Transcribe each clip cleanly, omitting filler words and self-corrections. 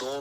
2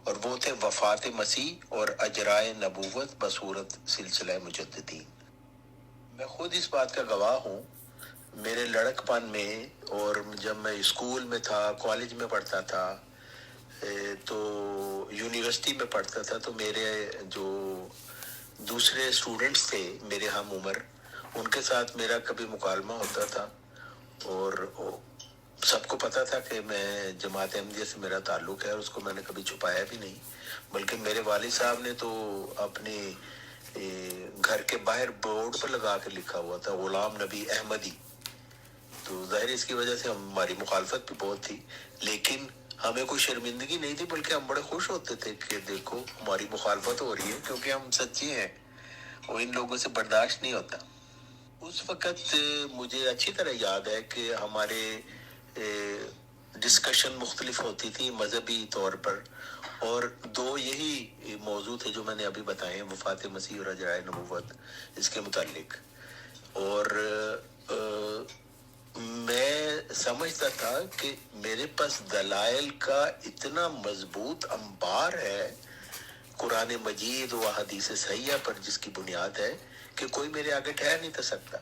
اور وہ تھے وفات مسیح اور اجرائے نبوت بصورت سلسلہ مجددین۔ میں خود اس بات کا گواہ ہوں، میرے لڑکپن میں اور جب میں اسکول میں تھا، کالج میں پڑھتا تھا، تو یونیورسٹی میں پڑھتا تھا، تو میرے جو دوسرے اسٹوڈنٹس تھے میرے ہم عمر، ان کے ساتھ میرا کبھی مکالمہ ہوتا تھا، اور سب کو پتا تھا کہ میں جماعت احمدیہ سے میرا تعلق ہے، اور اس کو میں نے کبھی چھپایا بھی نہیں، بلکہ میرے والد صاحب نے تو اپنے گھر کے باہر بورڈ پر لگا کے لکھا ہوا تھا غلام نبی احمدی۔ تو ظاہر اس کی وجہ سے ہماری مخالفت بھی بہت تھی، لیکن ہمیں کوئی شرمندگی نہیں تھی، بلکہ ہم بڑے خوش ہوتے تھے کہ دیکھو ہماری مخالفت ہو رہی ہے، کیونکہ ہم سچے ہیں، اور ان لوگوں سے برداشت نہیں ہوتا۔ اس وقت مجھے اچھی طرح یاد ہے کہ ہمارے ڈسکشن مختلف ہوتی تھی مذہبی طور پر، اور دو یہی موضوع تھے جو میں نے ابھی بتائے ہیں، وفات مسیح اور اجرائے نبوت، اس کے متعلق۔ اور میں سمجھتا تھا کہ میرے پاس دلائل کا اتنا مضبوط انبار ہے قرآن مجید و حدیث صحیحہ پر، جس کی بنیاد ہے کہ کوئی میرے آگے ٹھہر نہیں تھا سکتا۔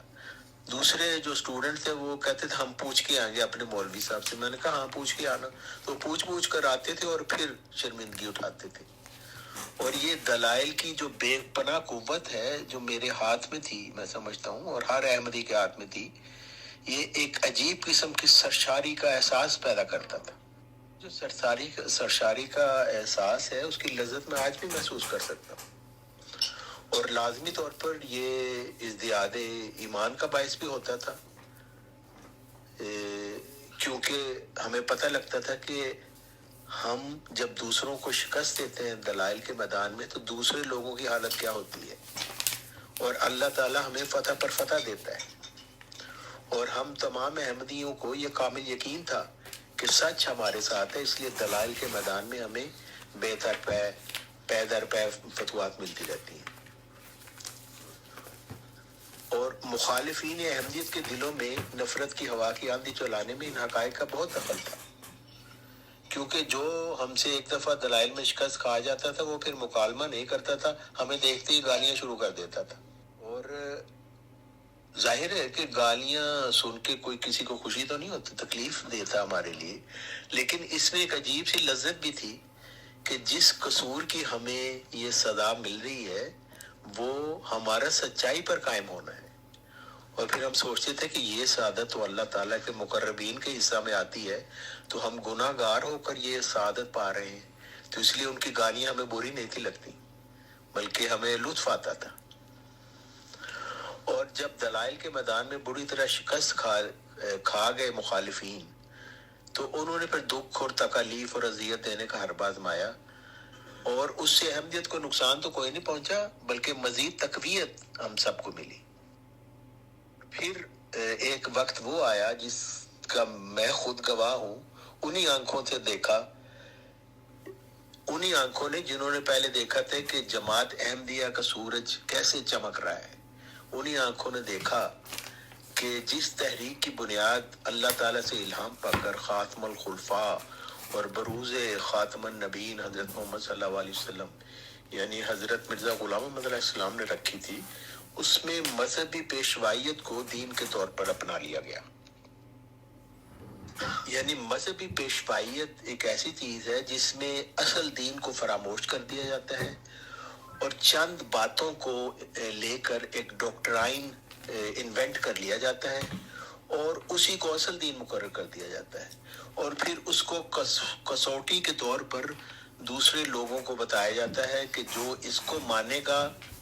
دوسرے جو اسٹوڈنٹ تھے وہ کہتے تھے ہم پوچھ کے آئیں گے اپنے مولوی صاحب سے، میں نے کہا ہاں پوچھ کے آنا، تو پوچھ کر آتے تھے اور پھر شرمندگی اٹھاتے تھے۔ اور یہ دلائل کی جو بے پناہ قوت ہے جو میرے ہاتھ میں تھی، میں سمجھتا ہوں، اور ہر احمدی کے ہاتھ میں تھی، یہ ایک عجیب قسم کی سرشاری کا احساس پیدا کرتا تھا۔ جو سرشاری کا احساس ہے اس کی لذت میں آج بھی محسوس کر سکتا ہوں، اور لازمی طور پر یہ ازدیاد ایمان کا باعث بھی ہوتا تھا، کیونکہ ہمیں پتہ لگتا تھا کہ ہم جب دوسروں کو شکست دیتے ہیں دلائل کے میدان میں، تو دوسرے لوگوں کی حالت کیا ہوتی ہے، اور اللہ تعالیٰ ہمیں فتح پر فتح دیتا ہے۔ اور ہم تمام احمدیوں کو یہ کامل یقین تھا کہ سچ ہمارے ساتھ ہے، اس لیے دلائل کے میدان میں ہمیں بے پے در پے فتوحات ملتی رہتی ہیں۔ اور مخالفین احمدیت کے دلوں میں نفرت کی ہوا کی آندھی چلانے میں ان حقائق کا بہت دخل تھا، کیونکہ جو ہم سے ایک دفعہ دلائل میں شکست کھا جاتا تھا وہ پھر مکالمہ نہیں کرتا تھا، ہمیں دیکھتے ہی گالیاں شروع کر دیتا تھا۔ اور ظاہر ہے کہ گالیاں سن کے کوئی کسی کو خوشی تو نہیں ہوتی، تکلیف دیتا ہمارے لیے، لیکن اس میں ایک عجیب سی لذت بھی تھی کہ جس قصور کی ہمیں یہ سزا مل رہی ہے وہ ہمارا سچائی پر قائم ہونا ہے، اور پھر ہم سوچتے تھے کہ یہ سعادت تو اللہ تعالیٰ کے مقربین کے حصہ میں آتی ہے، تو ہم گناہ گار ہو کر یہ سعادت پا رہے ہیں، تو اس لیے ان کی گالیاں ہمیں بری نہیں تھی لگتی، بلکہ ہمیں لطف آتا تھا۔ اور جب دلائل کے میدان میں بری طرح شکست کھا گئے مخالفین، تو انہوں نے پھر دکھ اور تکالیف اور اذیت دینے کا حربہ آزمایا، اور اس سے احمدیت کو نقصان تو کوئی نہیں پہنچا، بلکہ مزید تقویت ہم سب کو ملی۔ پھر ایک وقت وہ آیا جس کا میں خود گواہ ہوں، انہی آنکھوں سے دیکھا، انہی آنکھوں نے جنہوں نے پہلے دیکھا تھا کہ جماعت احمدیہ کا سورج کیسے چمک رہا ہے، انہی آنکھوں نے دیکھا کہ جس تحریک کی بنیاد اللہ تعالیٰ سے الہام پا کر خاتم الخلفاء اور بروز خاتم النبیین حضرت محمد صلی اللہ علیہ وسلم یعنی حضرت مرزا غلام احمد علیہ السلام نے رکھی تھی، اس میں مذہبی پیشوائیت کو دین کے طور پر اپنا لیا گیا۔ یعنی مذہبی پیشوائیت ایک ایسی چیز ہے جس میں اصل دین کو فراموش کر دیا جاتا ہے، اور چند باتوں کو لے کر ایک ڈاکٹرائن انوینٹ کر لیا جاتا ہے، اور اسی کو اصل دین مقرر کر دیا جاتا ہے، اور پھر اس کو کسوٹی کے طور پر دوسرے لوگوں کو بتایا جاتا ہے کہ جو اس کو مانے گا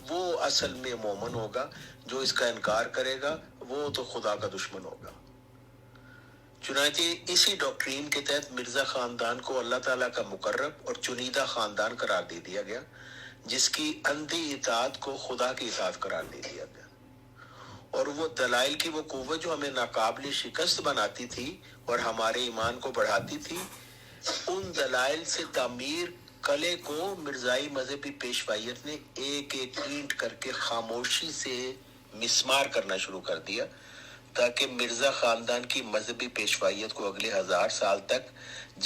وہ اصل میں مومن ہوگا، جو اس کا انکار کرے گا وہ تو خدا کا دشمن ہوگا۔ چنانچہ اسی ڈاکٹرین کے تحت مرزا خاندان کو اللہ تعالیٰ کا مقرب اور چنیدہ خاندان قرار دے دیا گیا، جس کی اندھی اطاعت کو خدا کی اطاعت قرار دے دیا گیا، اور وہ دلائل کی وہ قوت جو ہمیں ناقابل شکست بناتی تھی اور ہمارے ایمان کو بڑھاتی تھی، ان دلائل سے تعمیر قلعے کو مرزائی مذہبی پیشوائیت نے ایک ایک اینٹ کر کے خاموشی سے مسمار کرنا شروع کر دیا، تاکہ مرزا خاندان کی مذہبی پیشوائیت کو اگلے 1000 سال تک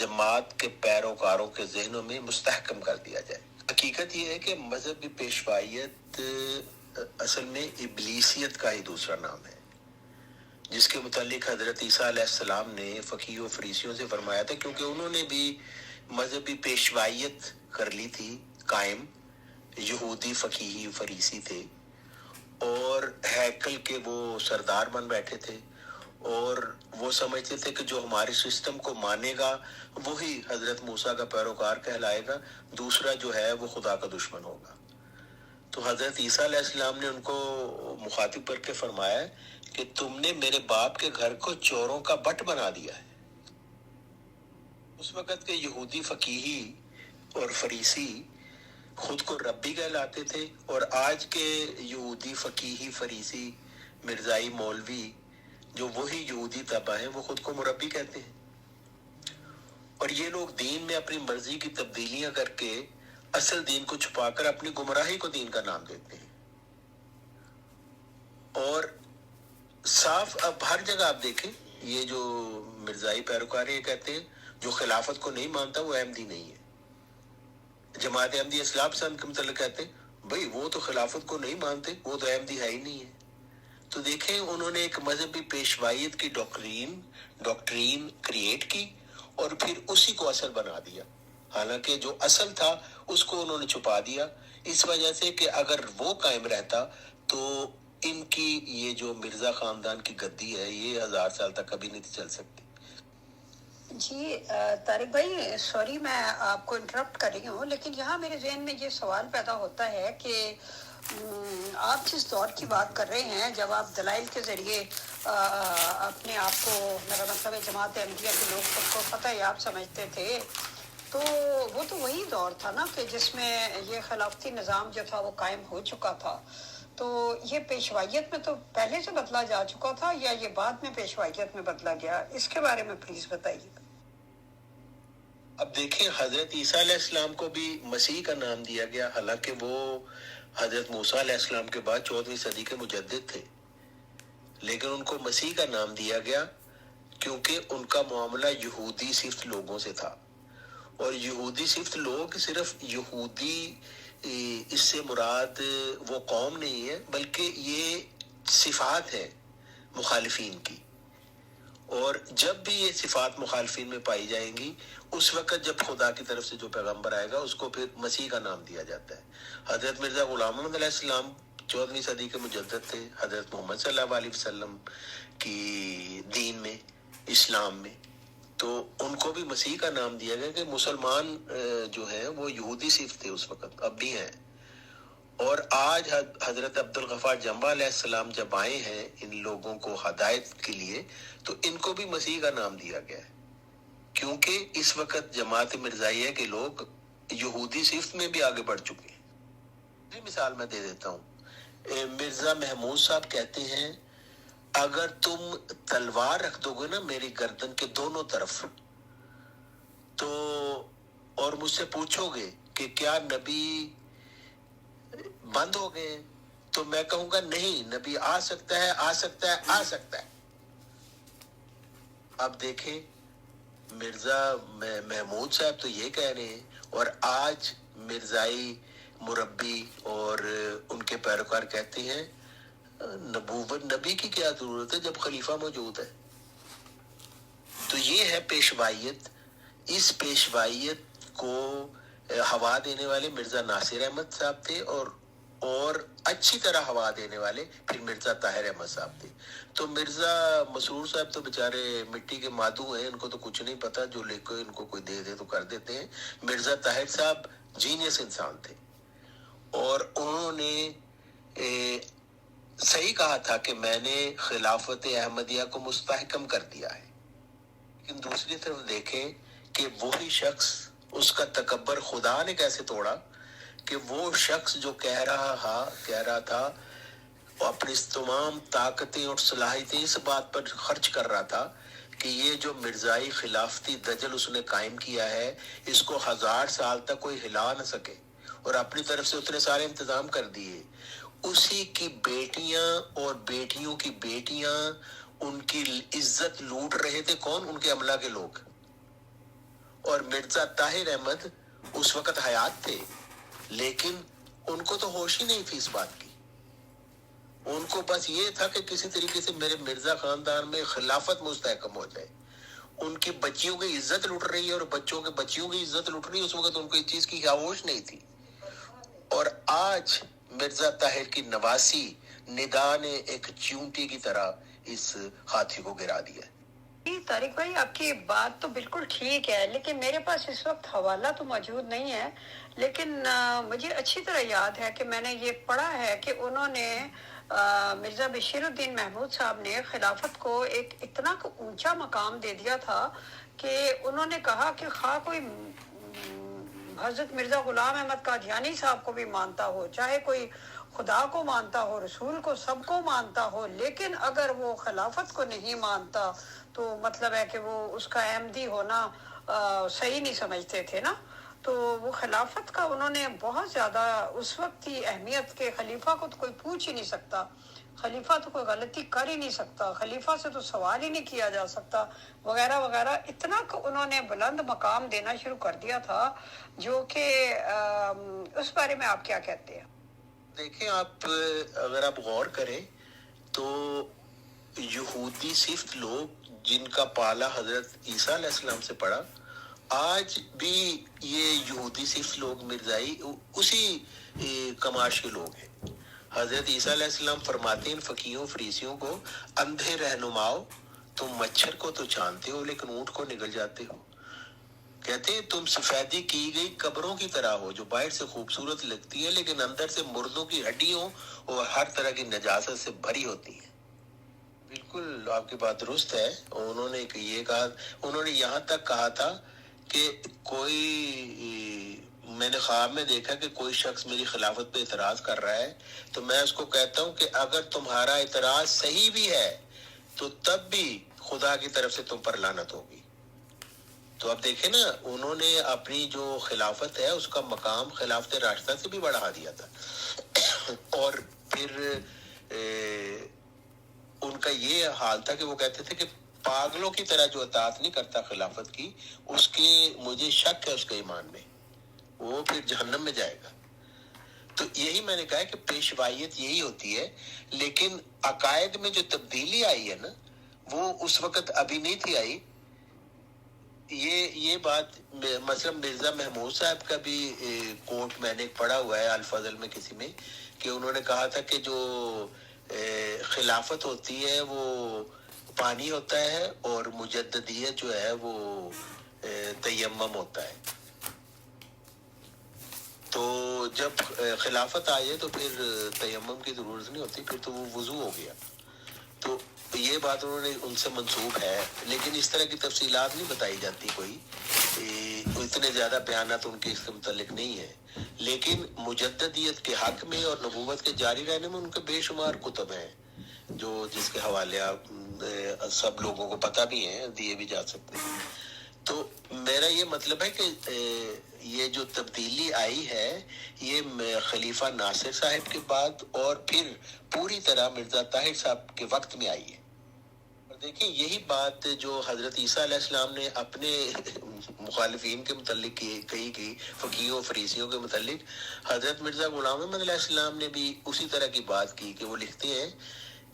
جماعت کے پیروکاروں کے ذہنوں میں مستحکم کر دیا جائے۔ حقیقت یہ ہے کہ مذہبی پیشوائیت اصل میں ابلیسیت کا ہی دوسرا نام ہے، جس کے متعلق حضرت عیسیٰ علیہ السلام نے فقیہ و فریسیوں سے فرمایا تھا، کیونکہ انہوں نے بھی مذہبی پیشوائیت کر لی تھی قائم، یہودی فقیہی فریسی تھے اور ہیکل کے وہ سردار بن بیٹھے تھے، اور وہ سمجھتے تھے کہ جو ہمارے سسٹم کو مانے گا وہی حضرت موسیٰ کا پیروکار کہلائے گا، دوسرا جو ہے وہ خدا کا دشمن ہوگا۔ تو حضرت عیسیٰ علیہ السلام نے ان کو مخاطب کر کے فرمایا کہ تم نے میرے باپ کے گھر کو چوروں کا بٹ بنا دیا ہے۔ اس وقت کے یہودی فقیہی اور فریسی خود کو ربی کہلاتے تھے، اور آج کے یہودی فقیہی فریسی مرزائی مولوی جو وہی یہودی طبع ہیں وہ خود کو مربی کہتے ہیں، اور یہ لوگ دین میں اپنی مرضی کی تبدیلیاں کر کے اصل دین کو چھپا کر اپنی گمراہی کو دین کا نام دیتے ہیں۔ اور صاف اب ہر جگہ آپ دیکھیں یہ جو مرزائی پیروکار یہ کہتے ہیں جو خلافت کو نہیں مانتا وہ احمدی نہیں ہے۔ جماعت احمدی اسلام کے متعلق کہتے ہیں بھئی وہ تو خلافت کو نہیں مانتے، وہ تو احمدی ہے ہی نہیں ہے۔ تو دیکھیں انہوں نے ایک مذہبی پیشوائیت کی ڈاکٹرین کریٹ کی اور پھر اسی کو اصل بنا دیا، حالانکہ جو اصل تھا اس کو انہوں نے چھپا دیا، اس وجہ سے کہ اگر وہ قائم رہتا تو ان کی یہ جو مرزا خاندان کی گدی ہے یہ 1000 سال تک کبھی نہیں چل سکتی۔ جی طارق بھائی، سوری میں آپ کو انٹرپٹ کر رہی ہوں، لیکن یہاں میرے ذہن میں یہ سوال پیدا ہوتا ہے کہ آپ جس دور کی بات کر رہے ہیں جب آپ دلائل کے ذریعے اپنے آپ کو، میرا مطلب ہے جماعت احمدیہ کے لوگ خود کو فتح یاب سمجھتے تھے، تو وہ تو وہی دور تھا نا کہ جس میں یہ خلافتی نظام جو تھا وہ قائم ہو چکا تھا، تو یہ پیشوائیت میں تو پہلے سے بدلا جا چکا تھا یا یہ بعد میں پیشوائیت میں بدلا گیا؟ اس کے بارے میں پلیز بتائیے۔ اب دیکھیں حضرت عیسیٰ علیہ السلام کو بھی مسیح کا نام دیا گیا، حالانکہ وہ حضرت موسیٰ علیہ السلام کے بعد 14ویں صدی کے مجدد تھے، لیکن ان کو مسیح کا نام دیا گیا کیونکہ ان کا معاملہ یہودی صفت لوگوں سے تھا، اور یہودی صفت لوگ صرف یہودی اس سے مراد وہ قوم نہیں ہے بلکہ یہ صفات ہے مخالفین کی، اور جب بھی یہ صفات مخالفین میں پائی جائیں گی اس وقت جب خدا کی طرف سے جو پیغمبر آئے گا اس کو پھر مسیح کا نام دیا جاتا ہے۔ حضرت مرزا غلام محمد علیہ السلام 14ویں صدی کے مجدد تھے حضرت محمد صلی اللہ علیہ وسلم کی دین میں، اسلام میں، تو ان کو بھی مسیح کا نام دیا گیا کہ مسلمان جو ہیں وہ یہودی صفت تھے اس وقت، اب بھی ہیں، اور آج حضرت عبد الغفار جنبہ علیہ السلام جب آئے ہیں ان لوگوں کو ہدایت کے لیے تو ان کو بھی مسیح کا نام دیا گیا ہے، کیونکہ اس وقت جماعت مرزائیہ کے لوگ یہودی صفت میں بھی آگے بڑھ چکے ہیں۔ مثال میں دے دیتا ہوں، مرزا محمود صاحب کہتے ہیں اگر تم تلوار رکھ دو گے نا میری گردن کے دونوں طرف تو اور مجھ سے پوچھو گے کہ کیا نبی بند ہو گئے تو میں کہوں گا نہیں، نبی آ سکتا ہے، آ سکتا ہے، آ سکتا ہے۔ اب دیکھیں مرزا محمود صاحب تو یہ کہہ رہے ہیں، اور آج مرزائی مربی اور ان کے پیروکار کہتے ہیں نبوت نبی کی کیا ضرورت ہے جب خلیفہ موجود ہے۔ تو یہ ہے پیشوائیت۔ اس پیشوائیت کو ہوا دینے والے مرزا ناصر احمد صاحب تھے، اور اچھی طرح ہوا دینے والے پھر مرزا طاہر احمد صاحب تھے۔ تو مرزا مسرور صاحب تو بیچارے مٹی کے مادو ہیں، ان کو تو کچھ نہیں پتا، جو لے کے ان کو کوئی دے دے تو کر دیتے ہیں۔ مرزا طاہر صاحب جینیس انسان تھے، اور انہوں نے صحیح کہا تھا کہ میں نے خلافت احمدیہ کو مستحکم کر دیا ہے، لیکن دوسری طرف دیکھیں کہ وہی شخص، اس کا تکبر خدا نے کیسے توڑا کہ وہ شخص جو کہہ رہا تھا اپنی تمام طاقتیں اور صلاحیتیں اس بات پر خرچ کر رہا تھا کہ یہ جو مرزائی خلافتی دجل اس نے قائم کیا ہے اس کو 1000 سال تک کوئی ہلا نہ سکے، اور اپنی طرف سے اتنے سارے انتظام کر دیے، اسی کی بیٹیاں اور بیٹیوں کی بیٹیاں ان کی عزت لوٹ رہے تھے کون؟ ان کے عملہ کے لوگ. اور مرزا طاہر احمد اس وقت حیات تھے، لیکن ان کو تو ہوش ہی نہیں تھی اس بات کی. ان کو بس یہ تھا کہ کسی طریقے سے میرے مرزا خاندان میں خلافت مستحکم ہو جائے. ان کی بچیوں کی عزت لوٹ رہی ہے اور بچوں کے بچیوں کی عزت لوٹ رہی ہے. اس وقت ان کو اس چیز کی ہوش نہیں تھی. اور آج مرزا طاہر کی نواسی ندا نے ایک چیونٹی کی طرح اس ہاتھی کو گرا دیا. جی طارق بھائی، آپ کی بات تو بالکل ٹھیک ہے، لیکن میرے پاس اس وقت حوالہ تو موجود نہیں ہے، لیکن مجھے اچھی طرح یاد ہے کہ میں نے یہ پڑھا ہے کہ انہوں نے مرزا بشیر الدین محمود صاحب نے خلافت کو ایک اتنا اونچا مقام دے دیا تھا کہ انہوں نے کہا کہ خواہ کوئی حضرت مرزا غلام احمد قادیانی صاحب کو بھی مانتا ہو، چاہے کوئی خدا کو مانتا ہو، رسول کو، سب کو مانتا ہو، لیکن اگر وہ خلافت کو نہیں مانتا تو مطلب ہے کہ وہ اس کا احمدی ہونا صحیح نہیں سمجھتے تھے نا. تو وہ خلافت کا انہوں نے بہت زیادہ اس وقت کی اہمیت کے خلیفہ کو تو کوئی پوچھ ہی نہیں سکتا، خلیفہ تو کوئی غلطی کر ہی نہیں سکتا، خلیفہ سے تو سوال ہی نہیں کیا جا سکتا وغیرہ وغیرہ. اتنا کہ انہوں نے بلند مقام دینا شروع کر دیا تھا، جو کہ اس بارے میں آپ کیا کہتے ہیں؟ دیکھیں آپ، اگر آپ غور کریں تو یہودی صفت لوگ جن کا پالا حضرت عیسیٰ علیہ السلام سے پڑا، آج بھی یہ یہودی صفت لوگ مرزائی اسی کماش کے لوگ ہیں. حضرت عیسیٰ علیہ السلام فرماتے ہیں فقیوں فریسیوں کو، اندھے رہنماؤ، تم مچھر کو تو چھانتے ہو لیکن اونٹ کو نگل جاتے ہو. کہتے ہیں تم سفیدی کی گئی قبروں کی طرح ہو جو باہر سے خوبصورت لگتی ہے لیکن اندر سے مردوں کی ہڈیوں اور ہر طرح کی نجاست سے بھری ہوتی ہیں. بالکل آپ کی بات درست ہے. انہوں نے یہ کہا، انہوں نے یہاں تک کہا تھا کہ میں نے خواب میں دیکھا کہ کوئی شخص میری خلافت پہ اعتراض کر رہا ہے تو میں اس کو کہتا ہوں کہ اگر تمہارا اعتراض صحیح بھی ہے تو تب بھی خدا کی طرف سے تم پر لعنت ہوگی. تو اب دیکھیں نا، انہوں نے اپنی جو خلافت ہے اس کا مقام خلافت راشدہ سے بھی بڑھا دیا تھا. اور پھر ان کا یہ حال تھا کہ وہ کہتے تھے کہ پاگلوں کی طرح جو اطاعت نہیں کرتا خلافت کی، اس کے مجھے شک ہے اس کے ایمان میں، وہ پھر جہنم میں جائے گا. تو یہی میں نے کہا کہ پیشوائیت یہی ہوتی ہے. لیکن عقائد میں جو تبدیلی آئی ہے نا، وہ اس وقت ابھی نہیں تھی آئی. یہ بات مثلا مرزا محمود صاحب کا بھی کوٹ میں نے پڑھا ہوا ہے الفضل میں کسی میں، کہ انہوں نے کہا تھا کہ جو خلافت ہوتی ہے وہ پانی ہوتا ہے اور مجددیت جو ہے وہ تیمم ہوتا ہے. تو جب خلافت آئے تو پھر تیمم کی ضرورت نہیں ہوتی، پھر تو وہ وضو ہو گیا. تو یہ بات انہوں نے ان سے منسوخ ہے، لیکن اس طرح کی تفصیلات نہیں بتائی جاتی. کوئی اتنے زیادہ بیانات ان کے اس کے متعلق نہیں ہے. لیکن مجددیت کے حق میں اور نبوت کے جاری رہنے میں ان کے بے شمار کتب ہیں جو جس کے حوالے سب لوگوں کو پتہ بھی ہیں، دیے بھی جا سکتے ہیں. تو میرا یہ مطلب ہے کہ یہ جو تبدیلی آئی ہے یہ خلیفہ ناصر صاحب کے بعد اور پھر پوری طرح مرزا طاہر صاحب کے وقت میں آئی ہے. اور دیکھیں یہی بات جو حضرت عیسیٰ علیہ السلام نے اپنے مخالفین کے متعلق کہی کی، فقیوں فریسیوں کے متعلق، حضرت مرزا غلام احمد علیہ السلام نے بھی اسی طرح کی بات کی کہ وہ لکھتے ہیں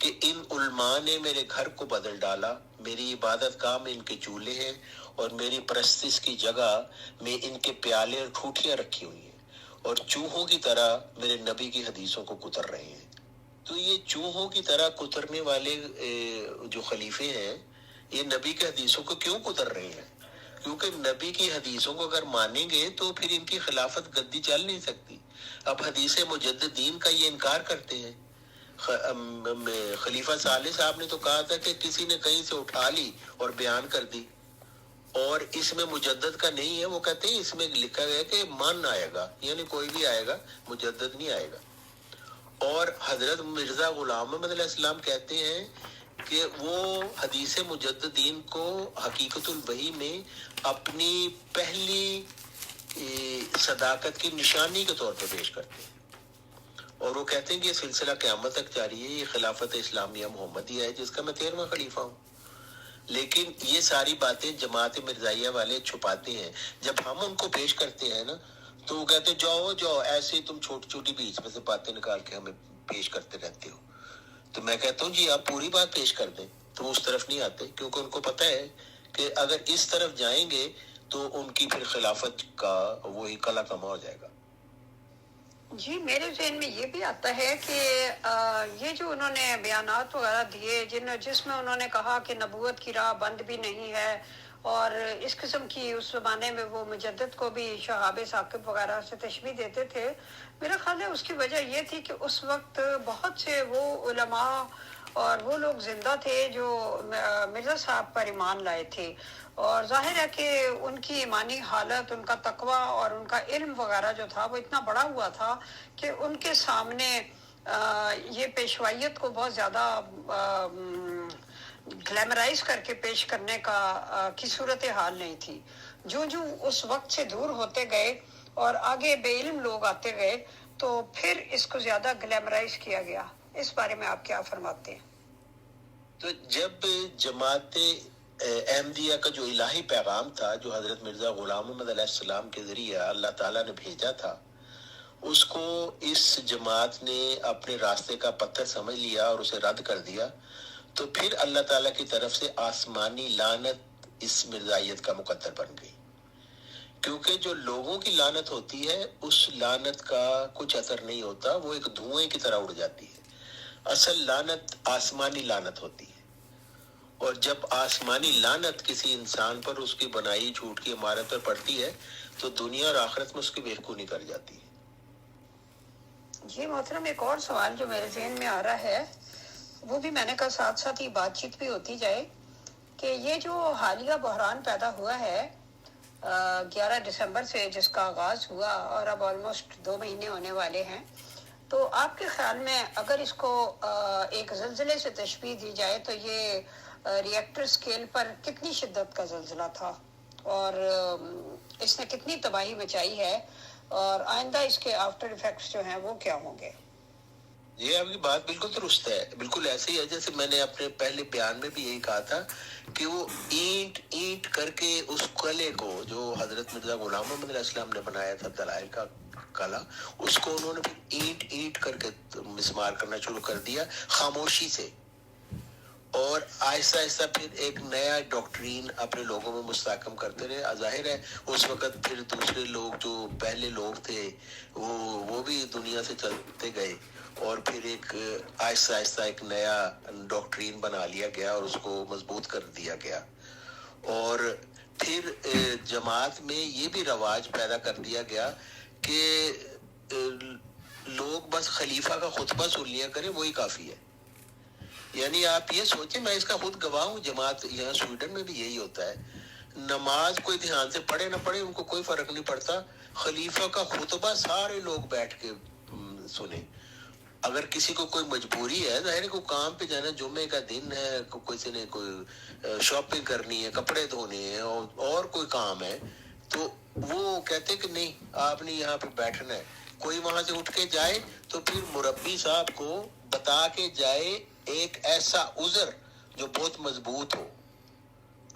کہ ان علماء نے میرے گھر کو بدل ڈالا، میری عبادت گاہ میں ان کے چولہے ہیں اور میری پرستش کی جگہ میں ان کے پیالے اور ٹھوٹیاں رکھی ہوئی ہیں اور چوہوں کی طرح میرے نبی کی حدیثوں کو کتر رہے ہیں. تو یہ چوہوں کی طرح کترنے والے جو خلیفے ہیں یہ نبی کی حدیثوں کو کیوں کتر رہے ہیں؟ کیونکہ نبی کی حدیثوں کو اگر مانیں گے تو پھر ان کی خلافت گدی چل نہیں سکتی. اب حدیث مجددین کا یہ انکار کرتے ہیں. خلیفہ صالح صاحب نے تو کہا تھا کہ کسی نے کہیں سے اٹھا لی اور بیان کر دی اور اس میں مجدد کا نہیں ہے. وہ کہتے ہیں اس میں لکھا گیا کہ من آئے گا، یعنی کوئی بھی آئے گا، مجدد نہیں آئے گا. اور حضرت مرزا غلام احمد علیہ السلام کہتے ہیں کہ وہ حدیث مجددین کو حقیقت الوحی میں اپنی پہلی صداقت کی نشانی کے طور پر پیش کرتے ہیں. اور وہ کہتے ہیں کہ یہ سلسلہ قیامت تک جاری ہے، یہ خلافت اسلامیہ محمدیہ ہے جس کا میں 13واں خلیفہ ہوں. لیکن یہ ساری باتیں جماعت مرزائیہ والے چھپاتے ہیں. جب ہم ان کو پیش کرتے ہیں نا تو وہ کہتے ہیں جاؤ جاؤ، ایسے تم چھوٹی چھوٹی بیچ میں سے باتیں نکال کے ہمیں پیش کرتے رہتے ہو. تو میں کہتا ہوں جی آپ پوری بات پیش کر دیں. تو اس طرف نہیں آتے کیونکہ ان کو پتہ ہے کہ اگر اس طرف جائیں گے تو ان کی پھر خلافت کا وہی کلا کما ہو جائے گا. جی میرے ذہن میں یہ بھی آتا ہے کہ یہ جو انہوں نے بیانات وغیرہ دیے جس میں انہوں نے کہا کہ نبوت کی راہ بند بھی نہیں ہے، اور اس قسم کی اس زمانے میں وہ مجدد کو بھی شہاب ثاقب وغیرہ سے تشبیہ دیتے تھے. میرا خیال ہے اس کی وجہ یہ تھی کہ اس وقت بہت سے وہ علماء اور وہ لوگ زندہ تھے جو مرزا صاحب پر ایمان لائے تھے، اور ظاہر ہے کہ ان کی ایمانی حالت، ان کا تقویٰ اور ان کا علم وغیرہ جو تھا وہ اتنا بڑا ہوا تھا کہ ان کے سامنے یہ پیشوائیت کو بہت زیادہ گلیمرائز کر کے پیش کرنے کی صورتحال نہیں تھی. جو اس وقت سے دور ہوتے گئے اور آگے بے علم لوگ آتے گئے تو پھر اس کو زیادہ گلیمرائز کیا گیا. اس بارے میں آپ کیا فرماتے ہیں؟ تو جب جماعت احمدیہ کا جو الہی پیغام تھا جو حضرت مرزا غلام محمد علیہ السلام کے ذریعے اللہ تعالیٰ نے بھیجا تھا، اس کو اس جماعت نے اپنے راستے کا پتھر سمجھ لیا اور اسے رد کر دیا، تو پھر اللہ تعالیٰ کی طرف سے آسمانی لعنت اس مرزائیت کا مقدر بن گئی. کیونکہ جو لوگوں کی لعنت ہوتی ہے اس لعنت کا کچھ اثر نہیں ہوتا، وہ ایک دھوئیں کی طرح اڑ جاتی ہے. اصل لعنت آسمانی لعنت ہوتی ہے، اور جب آسمانی لعنت کسی انسان پر اس کی بنائی جھوٹ کی عمارت پر پڑتی ہے تو دنیا اور آخرت میں اس کی بےخونی کر جاتی ہے. جی محترم، ایک اور سوال جو میرے ذہن میں آ رہا ہے وہ بھی میں نے کہا ساتھ ساتھ ہی بات چیت بھی ہوتی جائے کہ یہ جو حالیہ بحران پیدا ہوا ہے 11 دسمبر سے جس کا آغاز ہوا اور اب آلموسٹ 2 مہینے ہونے والے ہیں، تو آپ کے خیال میں اگر اس کو ایک زلزلے سے تشبیہ دی جائے تو یہ ریئیکٹر سکیل پر کتنی شدت کا زلزلہ تھا اور اس نے کتنی تباہی مچائی ہے، اور آئندہ اس کے آفٹر ایفیکٹس جو ہیں وہ کیا ہوں گے؟ یہ آپ کی بات بالکل درست ہے، بالکل ایسے ہی ہے جیسے میں نے اپنے پہلے بیان میں بھی یہی کہا تھا کہ وہ اینٹ کر کے اس قلعے کو جو حضرت مرزا غلام محمد علیہ السلام نے بنایا تھا دلائل کا قلعہ، اس کو انہوں نے پھر اینٹ کر کے مسمار کرنا شروع کر دیا خاموشی سے، اور آہستہ آہستہ پھر ایک نیا ڈاکٹرین اپنے لوگوں میں مستحکم کرتے رہے. ظاہر ہے اس وقت پھر دوسرے لوگ جو پہلے لوگ تھے وہ بھی دنیا سے چلتے گئے، اور پھر ایک آہستہ آہستہ ایک نیا ڈاکٹرین بنا لیا گیا اور اس کو مضبوط کر دیا گیا. اور پھر جماعت میں یہ بھی رواج پیدا کر دیا گیا کہ لوگ بس خلیفہ کا خطبہ سن لیا کریں، وہی کافی ہے. یعنی آپ یہ سوچیں، میں اس کا خود گواہ ہوں، جماعت یہاں سویڈن میں بھی یہی ہوتا ہے، نماز کوئی دھیان سے پڑھے نہ پڑھے ان کو کوئی فرق نہیں پڑتا، خلیفہ کا خطبہ سارے لوگ بیٹھ کے سنیں. اگر کسی کو کوئی مجبوری ہے، ظاہر ہے کوئی کام پہ جانا، جمعے کا دن ہے، کسی نے کوئی شاپنگ کرنی ہے، کپڑے دھونے ہیں اور کوئی کام ہے، تو وہ کہتے کہ نہیں آپ نے یہاں پہ بیٹھنا ہے. کوئی وہاں سے اٹھ کے جائے تو پھر مربی صاحب کو بتا کے جائے ایک ایسا عذر جو بہت مضبوط ہو.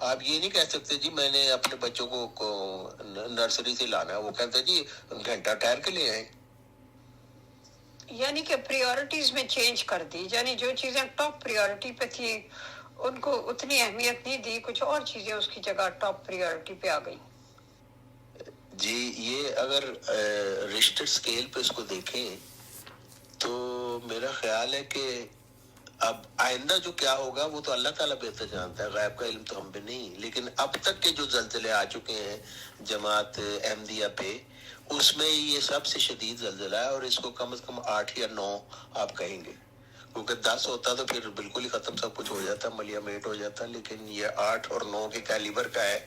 آپ یہ نہیں کہہ سکتے جی میں نے اپنے بچوں کو نرسری سے لانا ہے، وہ کہتے جی گھنٹہ ٹھہر کے لے آئیں. یعنی کہ پریورٹیز میں چینج کر دی، یعنی جو چیزیں ٹاپ پریورٹی پہ تھی ان کو اتنی اہمیت نہیں دی، کچھ اور چیزیں اس کی جگہ ٹاپ پریورٹی پہ آ گئی. جی یہ اگر رشٹر سکیل پہ اس کو دیکھیں تو میرا خیال ہے کہ اب آئندہ جو کیا ہوگا وہ تو اللہ تعالیٰ بہتر جانتا ہے، غیب کا علم تو ہم پہ نہیں. لیکن اب تک کے جو زلزلے آ چکے ہیں جماعت احمدیہ پہ، اس میں یہ سب سے شدید زلزلہ ہے، اور اس کو کم از کم 8 یا 9 آپ کہیں گے، کیونکہ 10 ہوتا تو پھر بالکل ہی ختم سب کچھ ہو جاتا، ملیا میٹ ہو جاتا. لیکن یہ 8 اور 9 کے کیلیبر کا ہے،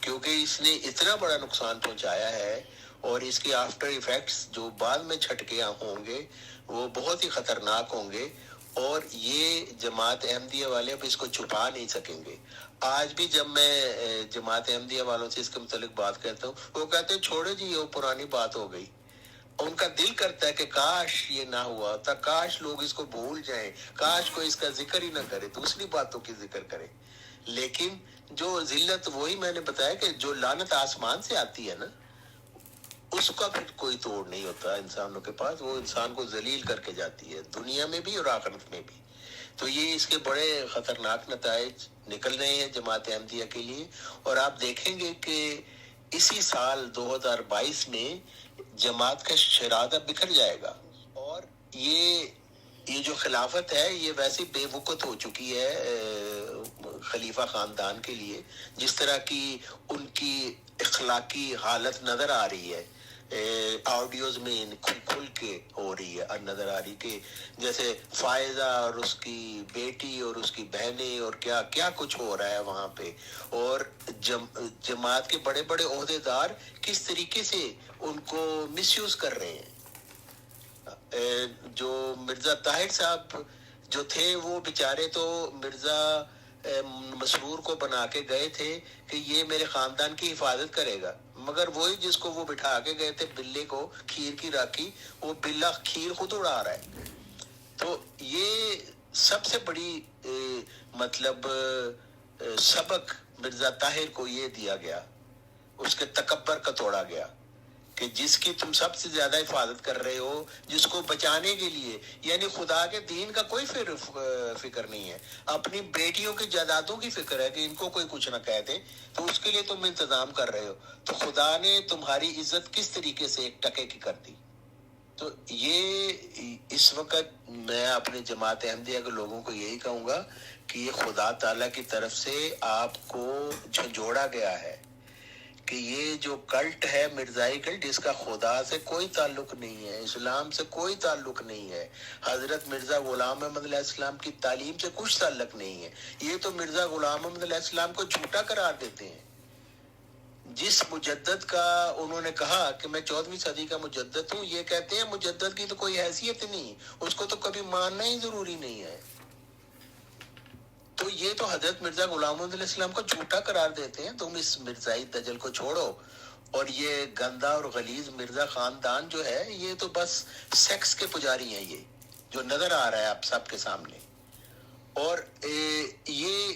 کیونکہ اس نے اتنا بڑا نقصان پہنچایا ہے، اور اس کے آفٹر ایفیکٹس جو بعد میں چھٹکے ہوں گے وہ بہت ہی خطرناک ہوں گے، اور یہ جماعت احمدیہ والے اب اس کو چھپا نہیں سکیں گے. آج بھی جب میں جماعت احمدیہ والوں سے اس کے متعلق بات کرتا ہوں، وہ کہتے ہیں چھوڑے جی یہ پرانی بات ہو گئی. اور ان کا دل کرتا ہے کہ کاش یہ نہ ہوا ہوتا, کاش لوگ اس کو بھول جائیں, کاش کوئی اس کا ذکر ہی نہ کرے, دوسری باتوں کی ذکر کرے. لیکن جو ذلت, وہی میں نے بتایا کہ جو لعنت آسمان سے آتی ہے نا, اس کا پھر کوئی توڑ نہیں ہوتا انسانوں کے پاس. وہ انسان کو ذلیل کر کے جاتی ہے, دنیا میں بھی اور آخرت میں بھی. تو یہ اس کے بڑے خطرناک نتائج نکل رہے ہیں جماعت احمدیہ کے لیے. اور آپ دیکھیں گے کہ اسی سال 2022 میں جماعت کا شرادہ بکھر جائے گا. اور یہ جو خلافت ہے یہ ویسے بے وقت ہو چکی ہے خلیفہ خاندان کے لیے, جس طرح کی ان کی اخلاقی حالت نظر آ رہی ہے, آڈیوز میں کھل کے ہو رہی ہے, نظر آ رہی کہ جیسے فائزہ اور اس کی بیٹی اور اس کی بہنیں اور کیا کیا کچھ ہو رہا ہے وہاں پہ. اور جماعت کے بڑے بڑے عہدیدار کس طریقے سے ان کو مس یوز کر رہے ہیں. جو مرزا طاہر صاحب جو تھے وہ بیچارے تو مرزا مسرور کو بنا کے گئے تھے کہ یہ میرے خاندان کی حفاظت کرے گا, مگر وہی جس کو وہ بٹھا کے گئے تھے بلے کو کھیر کی راکھی, وہ بلا کھیر خود اڑا رہا ہے. تو یہ سب سے بڑی مطلب سبق مرزا طاہر کو یہ دیا گیا, اس کے تکبر کا توڑا گیا کہ جس کی تم سب سے زیادہ حفاظت کر رہے ہو, جس کو بچانے کے لیے, یعنی خدا کے دین کا کوئی فکر نہیں ہے, اپنی بیٹیوں کی جائیدادوں کی فکر ہے کہ ان کو کوئی کچھ نہ کہہ دے, تو اس کے لیے تم انتظام کر رہے ہو. تو خدا نے تمہاری عزت کس طریقے سے ایک ٹکے کی کر دی. تو یہ اس وقت میں اپنے جماعت احمدیہ کے لوگوں کو یہی کہوں گا کہ یہ خدا تعالیٰ کی طرف سے آپ کو جھنجھوڑا گیا ہے کہ یہ جو کلٹ ہے مرزائی کلٹ, اس کا خدا سے کوئی تعلق نہیں ہے, اسلام سے کوئی تعلق نہیں ہے, حضرت مرزا غلام احمد علیہ السلام کی تعلیم سے کچھ تعلق نہیں ہے. یہ تو مرزا غلام احمد علیہ السلام کو جھوٹا قرار دیتے ہیں. جس مجدد کا انہوں نے کہا کہ میں 14ویں صدی کا مجدد ہوں, یہ کہتے ہیں مجدد کی تو کوئی حیثیت نہیں, اس کو تو کبھی ماننا ہی ضروری نہیں ہے. تو یہ تو حضرت مرزا غلام احمد علیہ السلام کو جھوٹا قرار دیتے ہیں. تم اس مرزائی دجل کو چھوڑو. اور یہ گندا اور غلیظ مرزا خاندان جو ہے یہ تو بس سیکس کے پجاری ہیں, یہ جو نظر آ رہا ہے آپ سب کے سامنے. اور یہ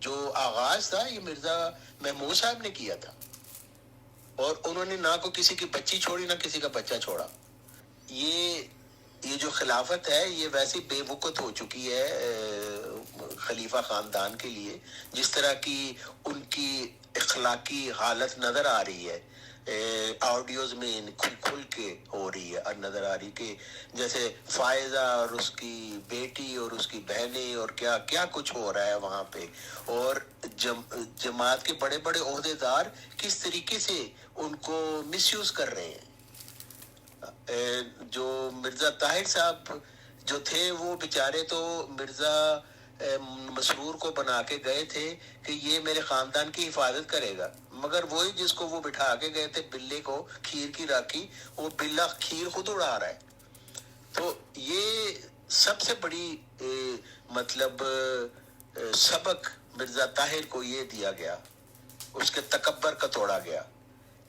جو آغاز تھا یہ مرزا محمود صاحب نے کیا تھا, اور انہوں نے نہ کو کسی کی بچی چھوڑی نہ کسی کا بچہ چھوڑا. یہ جو خلافت ہے یہ ویسے بے وقت ہو چکی ہے خلیفہ خاندان کے لیے, جس طرح کی ان کی اخلاقی حالت نظر آ رہی ہے, آڈیوز میں کھل کے ہو رہی ہے, نظر آ رہی کہ جیسے فائزہ اور اس کی بیٹی اور اس کی بہنیں اور کیا کیا کچھ ہو رہا ہے وہاں پہ. اور جماعت کے بڑے بڑے عہدیدار کس طریقے سے ان کو مس یوز کر رہے ہیں. جو مرزا طاہر صاحب جو تھے وہ بیچارے تو مرزا مسرور کو بنا کے گئے تھے کہ یہ میرے خاندان کی حفاظت کرے گا, مگر وہی جس کو وہ بٹھا کے گئے تھے بلے کو کھیر کی راکھی, وہ بلا کھیر خود اڑا رہا ہے. تو یہ سب سے بڑی مطلب سبق مرزا طاہر کو یہ دیا گیا, اس کے تکبر کا توڑا گیا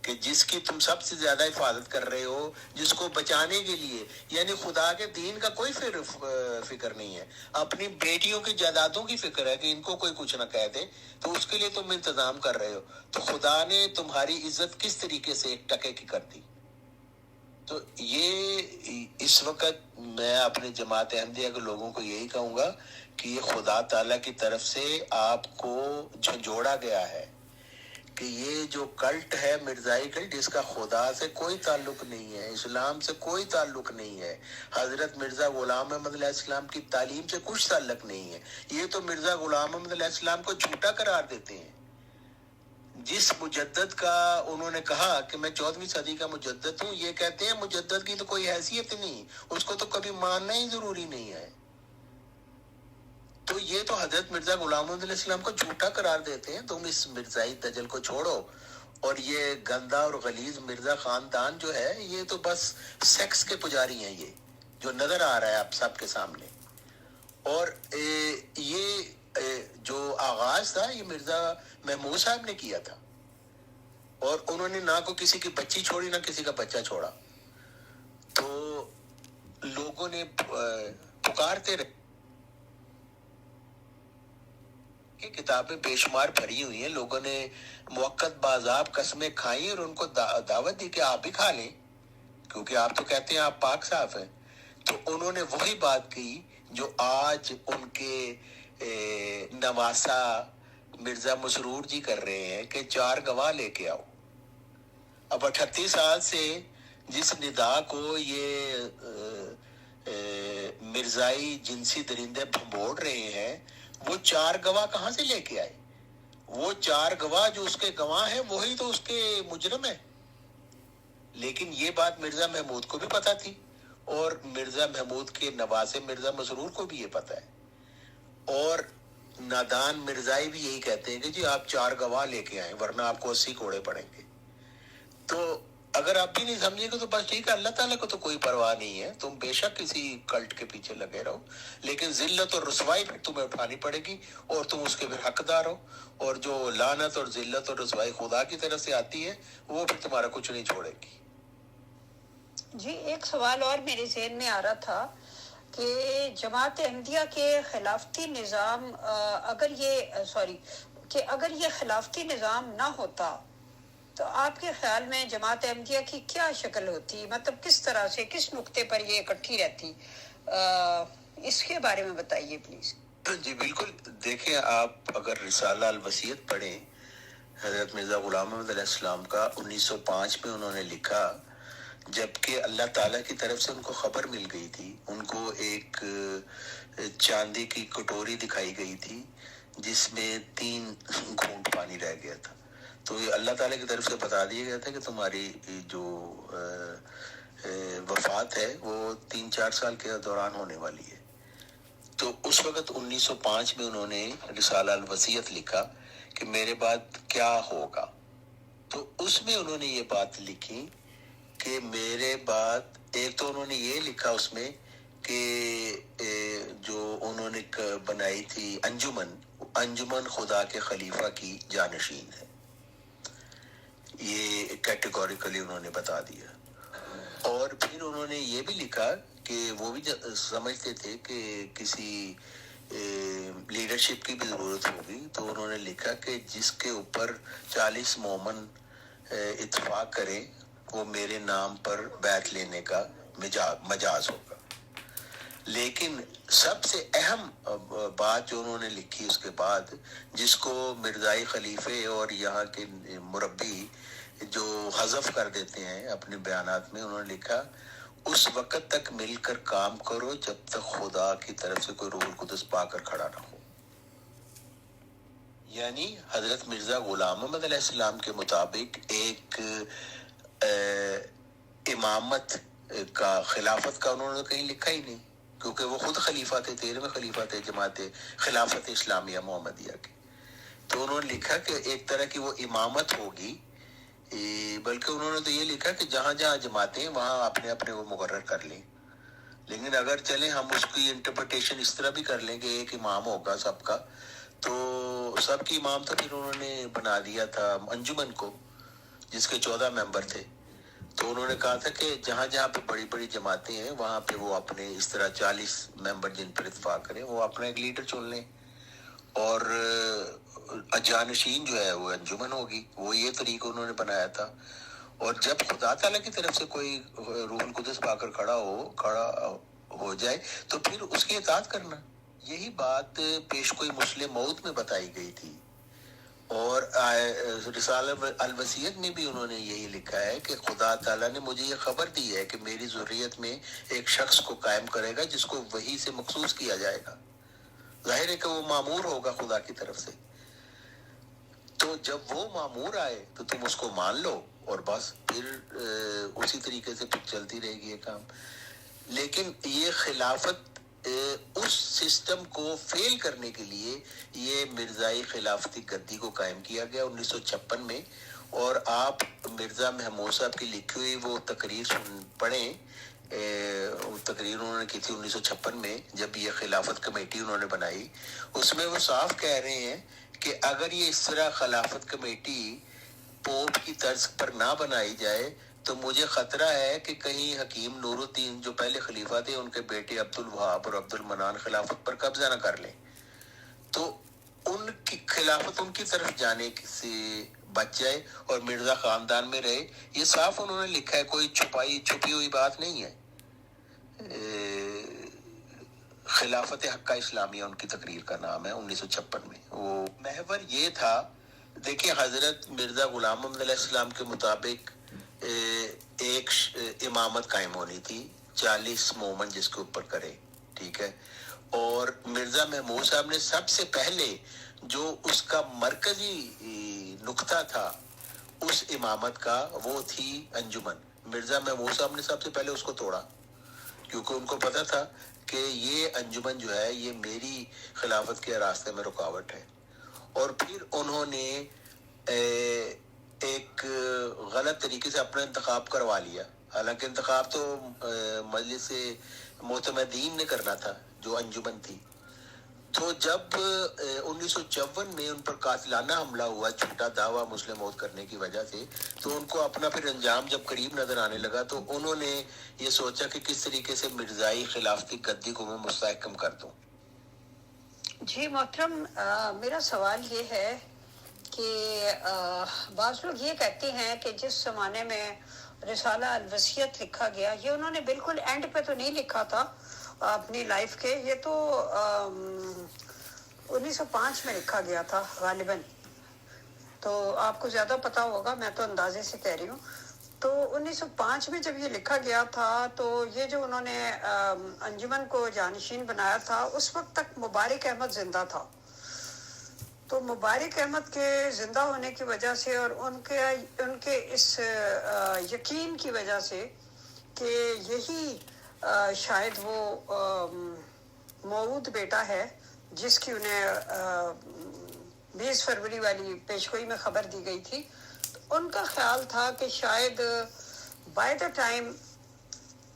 کہ جس کی تم سب سے زیادہ حفاظت کر رہے ہو, جس کو بچانے کے لیے, یعنی خدا کے دین کا کوئی فکر نہیں ہے, اپنی بیٹیوں کی جائیدادوں کی فکر ہے کہ ان کو کوئی کچھ نہ کہہ دے, تو اس کے لیے تم انتظام کر رہے ہو. تو خدا نے تمہاری عزت کس طریقے سے ایک ٹکے کی کر دی. تو یہ اس وقت میں اپنے جماعت احمدیہ کے لوگوں کو یہی کہوں گا کہ یہ خدا تعالیٰ کی طرف سے آپ کو جھنجھوڑا گیا ہے کہ یہ جو کلٹ ہے مرزائی کلٹ, اس کا خدا سے کوئی تعلق نہیں ہے, اسلام سے کوئی تعلق نہیں ہے, حضرت مرزا غلام احمد علیہ السلام کی تعلیم سے کچھ تعلق نہیں ہے. یہ تو مرزا غلام احمد علیہ السلام کو جھوٹا قرار دیتے ہیں. جس مجدد کا انہوں نے کہا کہ میں 14ویں صدی کا مجدد ہوں, یہ کہتے ہیں مجدد کی تو کوئی حیثیت نہیں, اس کو تو کبھی ماننا ہی ضروری نہیں ہے. تو یہ تو حضرت مرزا غلام احمد علیہ السلام کو جھوٹا قرار دیتے ہیں. تم اس مرزائی دجل کو چھوڑو. اور یہ گندا اور غلیظ مرزا خاندان جو ہے یہ تو بس سیکس کے پجاری ہیں, یہ جو نظر آ رہا ہے آپ سب کے سامنے. اور یہ جو آغاز تھا یہ مرزا محمود صاحب نے کیا تھا, اور انہوں نے نہ کو کسی کی بچی چھوڑی نہ کسی کا بچہ چھوڑا. لوگوں نے پکارتے رہے کہ کتابیں بے شمار بھری ہوئی ہیں, لوگوں نے موقت باضاب قسمیں کھائیں اور ان کو دعوت دی کہ آپ بھی کھا لیں کیونکہ آپ تو کہتے ہیں آپ پاک صاف ہیں. تو انہوں نے وہی بات کی جو آج ان کے نواسا مرزا مسرور جی کر رہے ہیں کہ 4 گواہ لے کے آؤ. اب 38 سال سے جس ندا کو یہ مرزائی جنسی درندے بھمبوڑ رہے ہیں, وہ 4 گواہ کہاں سے لے کے آئے؟ وہ 4 گواہ جو اس کے گواہ ہیں وہی تو اس کے مجرم ہیں. لیکن یہ بات مرزا محمود کو بھی پتا تھی اور مرزا محمود کے نواسے مرزا مسرور کو بھی یہ پتا ہے, اور نادان مرزائی بھی یہی کہتے ہیں کہ جی آپ 4 گواہ لے کے آئیں ورنہ آپ کو 80 کوڑے پڑیں گے. تو اگر آپ بھی نہیں سمجھے گے تو بس ٹھیک ہے, اللہ تعالیٰ کو تو کوئی پرواہ نہیں ہے, تم بے شک کسی کلٹ کے پیچھے لگے رہو, لیکن ذلت اور رسوائی پھر تمہیں اٹھانی پڑے گی اور تم اس کے پھر حقدار ہو, اور جو لعنت اور ذلت اور رسوائی خدا کی طرف سے آتی ہے وہ پھر تمہارا کچھ نہیں چھوڑے گی. جی ایک سوال اور میرے ذہن میں آ رہا تھا کہ جماعت احمدیہ کے خلافتی نظام اگر یہ خلافتی نظام نہ ہوتا تو آپ کے خیال میں جماعت احمدیہ کی کیا شکل ہوتی, مطلب کس طرح سے کس نقطے پر یہ اکٹھی رہتی, اس کے بارے میں بتائیے پلیز. جی بالکل, دیکھیں آپ اگر رسالہ الوصیت پڑھیں حضرت مرزا غلام احمد علیہ السلام کا 1905 میں انہوں نے لکھا, جبکہ اللہ تعالیٰ کی طرف سے ان کو خبر مل گئی تھی, ان کو ایک چاندی کی کٹوری دکھائی گئی تھی جس میں 3 گھونٹ پانی رہ گیا تھا. تو یہ اللہ تعالیٰ کی طرف سے بتا دیا گیا تھا کہ تمہاری جو وفات ہے وہ 3-4 سال کے دوران ہونے والی ہے. تو اس وقت 1905 میں انہوں نے رسالہ الوصیت لکھا کہ میرے بعد کیا ہوگا. تو اس میں انہوں نے یہ بات لکھی کہ میرے بعد, ایک تو انہوں نے یہ لکھا اس میں کہ جو انہوں نے بنائی تھی انجمن خدا کے خلیفہ کی جانشین ہے, یہ کیٹیگوریکلی انہوں نے بتا دیا. اور پھر انہوں نے یہ بھی لکھا کہ وہ بھی سمجھتے تھے کہ کسی لیڈرشپ کی بھی ضرورت ہوگی, تو انہوں نے لکھا کہ جس کے اوپر 40 مومن اتفاق کریں وہ میرے نام پر بیعت لینے کا مجاز ہوگا. لیکن سب سے اہم بات جو انہوں نے لکھی اس کے بعد, جس کو مرزائی خلیفے اور یہاں کے مربی جو حذف کر دیتے ہیں اپنے بیانات میں, انہوں نے لکھا اس وقت تک مل کر کام کرو جب تک خدا کی طرف سے کوئی روح القدس پا کر کھڑا نہ ہو. یعنی حضرت مرزا غلام احمد علیہ السلام کے مطابق ایک امامت کا, خلافت کا انہوں نے کہیں لکھا ہی نہیں, کیونکہ وہ خود خلیفہ تھے, 13ویں خلیفہ تھے جماعت خلافت اسلامیہ محمدیہ کے. تو انہوں نے لکھا کہ ایک طرح کی وہ امامت ہوگی, بلکہ انہوں نے تو یہ لکھا کہ جہاں جہاں جماعتیں ہیں وہاں اپنے اپنے وہ مقرر کر لیں. لیکن اگر چلیں ہم اس کی انٹرپریٹیشن اس طرح بھی کر لیں کہ ایک امام ہوگا سب کا, تو سب کی امام تو پھر انہوں نے بنا دیا تھا انجمن کو جس کے 14 ممبر تھے. تو انہوں نے کہا تھا کہ جہاں جہاں پہ بڑی بڑی جماعتیں ہیں وہاں پہ وہ اپنے اس طرح 40 ممبر جن پر اتفاق کریں وہ اپنا ایک لیڈر چن لیں, اور جانشین جو ہے وہ انجمن ہوگی. وہ یہ طریقہ انہوں نے بنایا تھا. اور جب خدا تعالیٰ کی طرف سے کوئی روح القدس پا کر کھڑا ہو جائے تو پھر اس کی اطاعت کرنا. یہی بات پیشگوئی مسلم موعود میں بتائی گئی تھی, اور رسالہ الوصیت میں بھی انہوں نے یہی لکھا ہے کہ خدا تعالیٰ نے مجھے یہ خبر دی ہے کہ میری ذریت میں ایک شخص کو قائم کرے گا جس کو وحی سے مخصوص کیا جائے گا. ظاہر ہے کہ وہ مامور ہوگا خدا کی طرف سے. تو جب وہ مامور آئے تو تم اس کو مان لو اور بس پھر اسی طریقے سے پھر چلتی رہے گی یہ کام. لیکن یہ خلافت اس سسٹم کو فیل کرنے کے لیے یہ مرزائی خلافتی گدی کو قائم کیا گیا 1956 میں. اور آپ مرزا محمود صاحب کی لکھی ہوئی وہ تقریر پڑھیں, تقریر انہوں نے کی تھی 1956 میں جب یہ خلافت کمیٹی انہوں نے بنائی. اس میں وہ صاف کہہ رہے ہیں کہ اگر یہ اس طرح خلافت کمیٹی پوپ کی طرز پر نہ بنائی جائے تو مجھے خطرہ ہے کہ کہیں حکیم نور الدین جو پہلے خلیفہ تھے ان کے بیٹے عبد الوہاب اور عبد المنان خلافت پر قبضہ نہ کر لیں، تو ان کی خلافت ان کی طرف جانے سے بچ جائے اور مرزا خاندان میں رہے. یہ صاف انہوں نے لکھا ہے، کوئی چھپی ہوئی بات نہیں ہے. خلافت حقہ اسلامیہ ان کی تقریر کا نام ہے 1956 میں. وہ محور یہ تھا، دیکھیں حضرت مرزا غلام محمد علیہ السلام کے مطابق ایک امامت قائم ہونی تھی، 40 مومن جس کے اوپر کرے، ٹھیک ہے. اور مرزا محمود صاحب نے سب سے پہلے جو اس کا مرکزی نقطہ تھا اس امامت کا، وہ تھی انجمن. مرزا محمود صاحب نے سب سے پہلے اس کو توڑا، کیونکہ ان کو پتا تھا کہ یہ انجمن جو ہے یہ میری خلافت کے راستے میں رکاوٹ ہے. اور پھر انہوں نے ایک غلط طریقے سے اپنا انتخاب کروا لیا، حالانکہ انتخاب تو مجلس معتمدین نے کرنا تھا جو انجمن تھی. تو جب 1954 میں ان پر قاتلانہ حملہ ہوا جھوٹا دعویٰ مسلم موت کرنے کی وجہ سے، تو ان کو اپنا پھر انجام جب قریب نظر آنے لگا تو انہوں نے یہ سوچا کہ کس طریقے سے مرزائی خلافتی گدی کو میں مستحکم کر دوں. جی محترم، میرا سوال یہ ہے کہ بعض لوگ یہ کہتے ہیں کہ جس زمانے میں رسالہ الوصیت لکھا گیا، یہ انہوں نے بالکل اینڈ پہ تو نہیں لکھا تھا اپنی لائف کے، یہ تو 1905 میں لکھا گیا تھا غالباً. تو آپ کو زیادہ پتا ہوگا، میں تو اندازے سے کہہ رہی ہوں. تو 1905 میں جب یہ لکھا گیا تھا تو یہ جو انہوں نے انجمن کو جانشین بنایا تھا، اس وقت تک مبارک احمد زندہ تھا. تو مبارک احمد کے زندہ ہونے کی وجہ سے اور ان کے اس یقین کی وجہ سے کہ یہی شاید وہ موعود بیٹا ہے جس کی انہیں 20 فروری والی پیشگوئی میں خبر دی گئی تھی، تو ان کا خیال تھا کہ شاید بائی دا ٹائم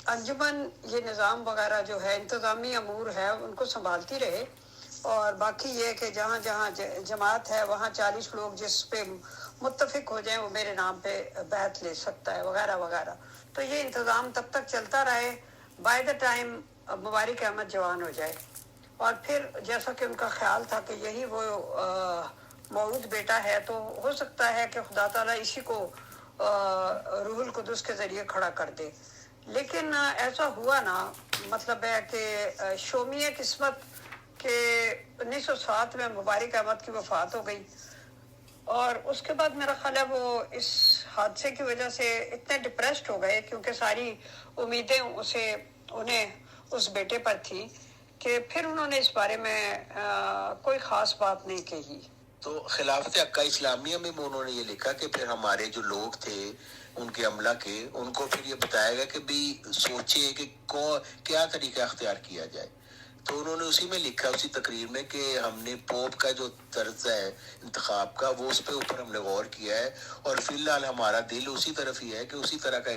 انجمن یہ نظام وغیرہ جو ہے انتظامی امور ہے ان کو سنبھالتی رہے، اور باقی یہ کہ جہاں جہاں جماعت ہے وہاں 40 لوگ جس پہ متفق ہو جائیں وہ میرے نام پہ بیعت لے سکتا ہے وغیرہ وغیرہ. تو یہ انتظام تب تک چلتا رہے بائی دا ٹائم مبارک احمد جوان ہو جائے. اور پھر جیسا کہ ان کا خیال تھا کہ یہی وہ موعود بیٹا ہے، تو ہو سکتا ہے کہ خدا تعالیٰ اسی کو روح القدس کے ذریعے کھڑا کر دے. لیکن ایسا ہوا نا، مطلب ہے کہ شومی قسمت کہ 1907 میں مبارک احمد کی وفات ہو گئی، اور اس کے بعد میرا خیال ہے وہ اس حادثے کی وجہ سے اتنے ڈپریسڈ ہو گئے، کیونکہ ساری امیدیں انہیں اس بیٹے پر تھی، کہ پھر انہوں نے اس بارے میں کوئی خاص بات نہیں کہی. تو خلافت حقہ اسلامیہ میں انہوں نے یہ لکھا کہ پھر ہمارے جو لوگ تھے ان کے عملہ کے، ان کو پھر یہ بتایا گیا کہ بھی سوچے کہ کیا طریقہ اختیار کیا جائے. تو انہوں نے اسی میں لکھا، اسی تقریر میں، کہ ہم نے پوپ کا جو طرز ہے انتخاب کا وہ اس پہ اوپر ہم نے غور کیا ہے، اور فی الحال ہمارا دل اسی طرف ہی ہے کہ اسی طرح کا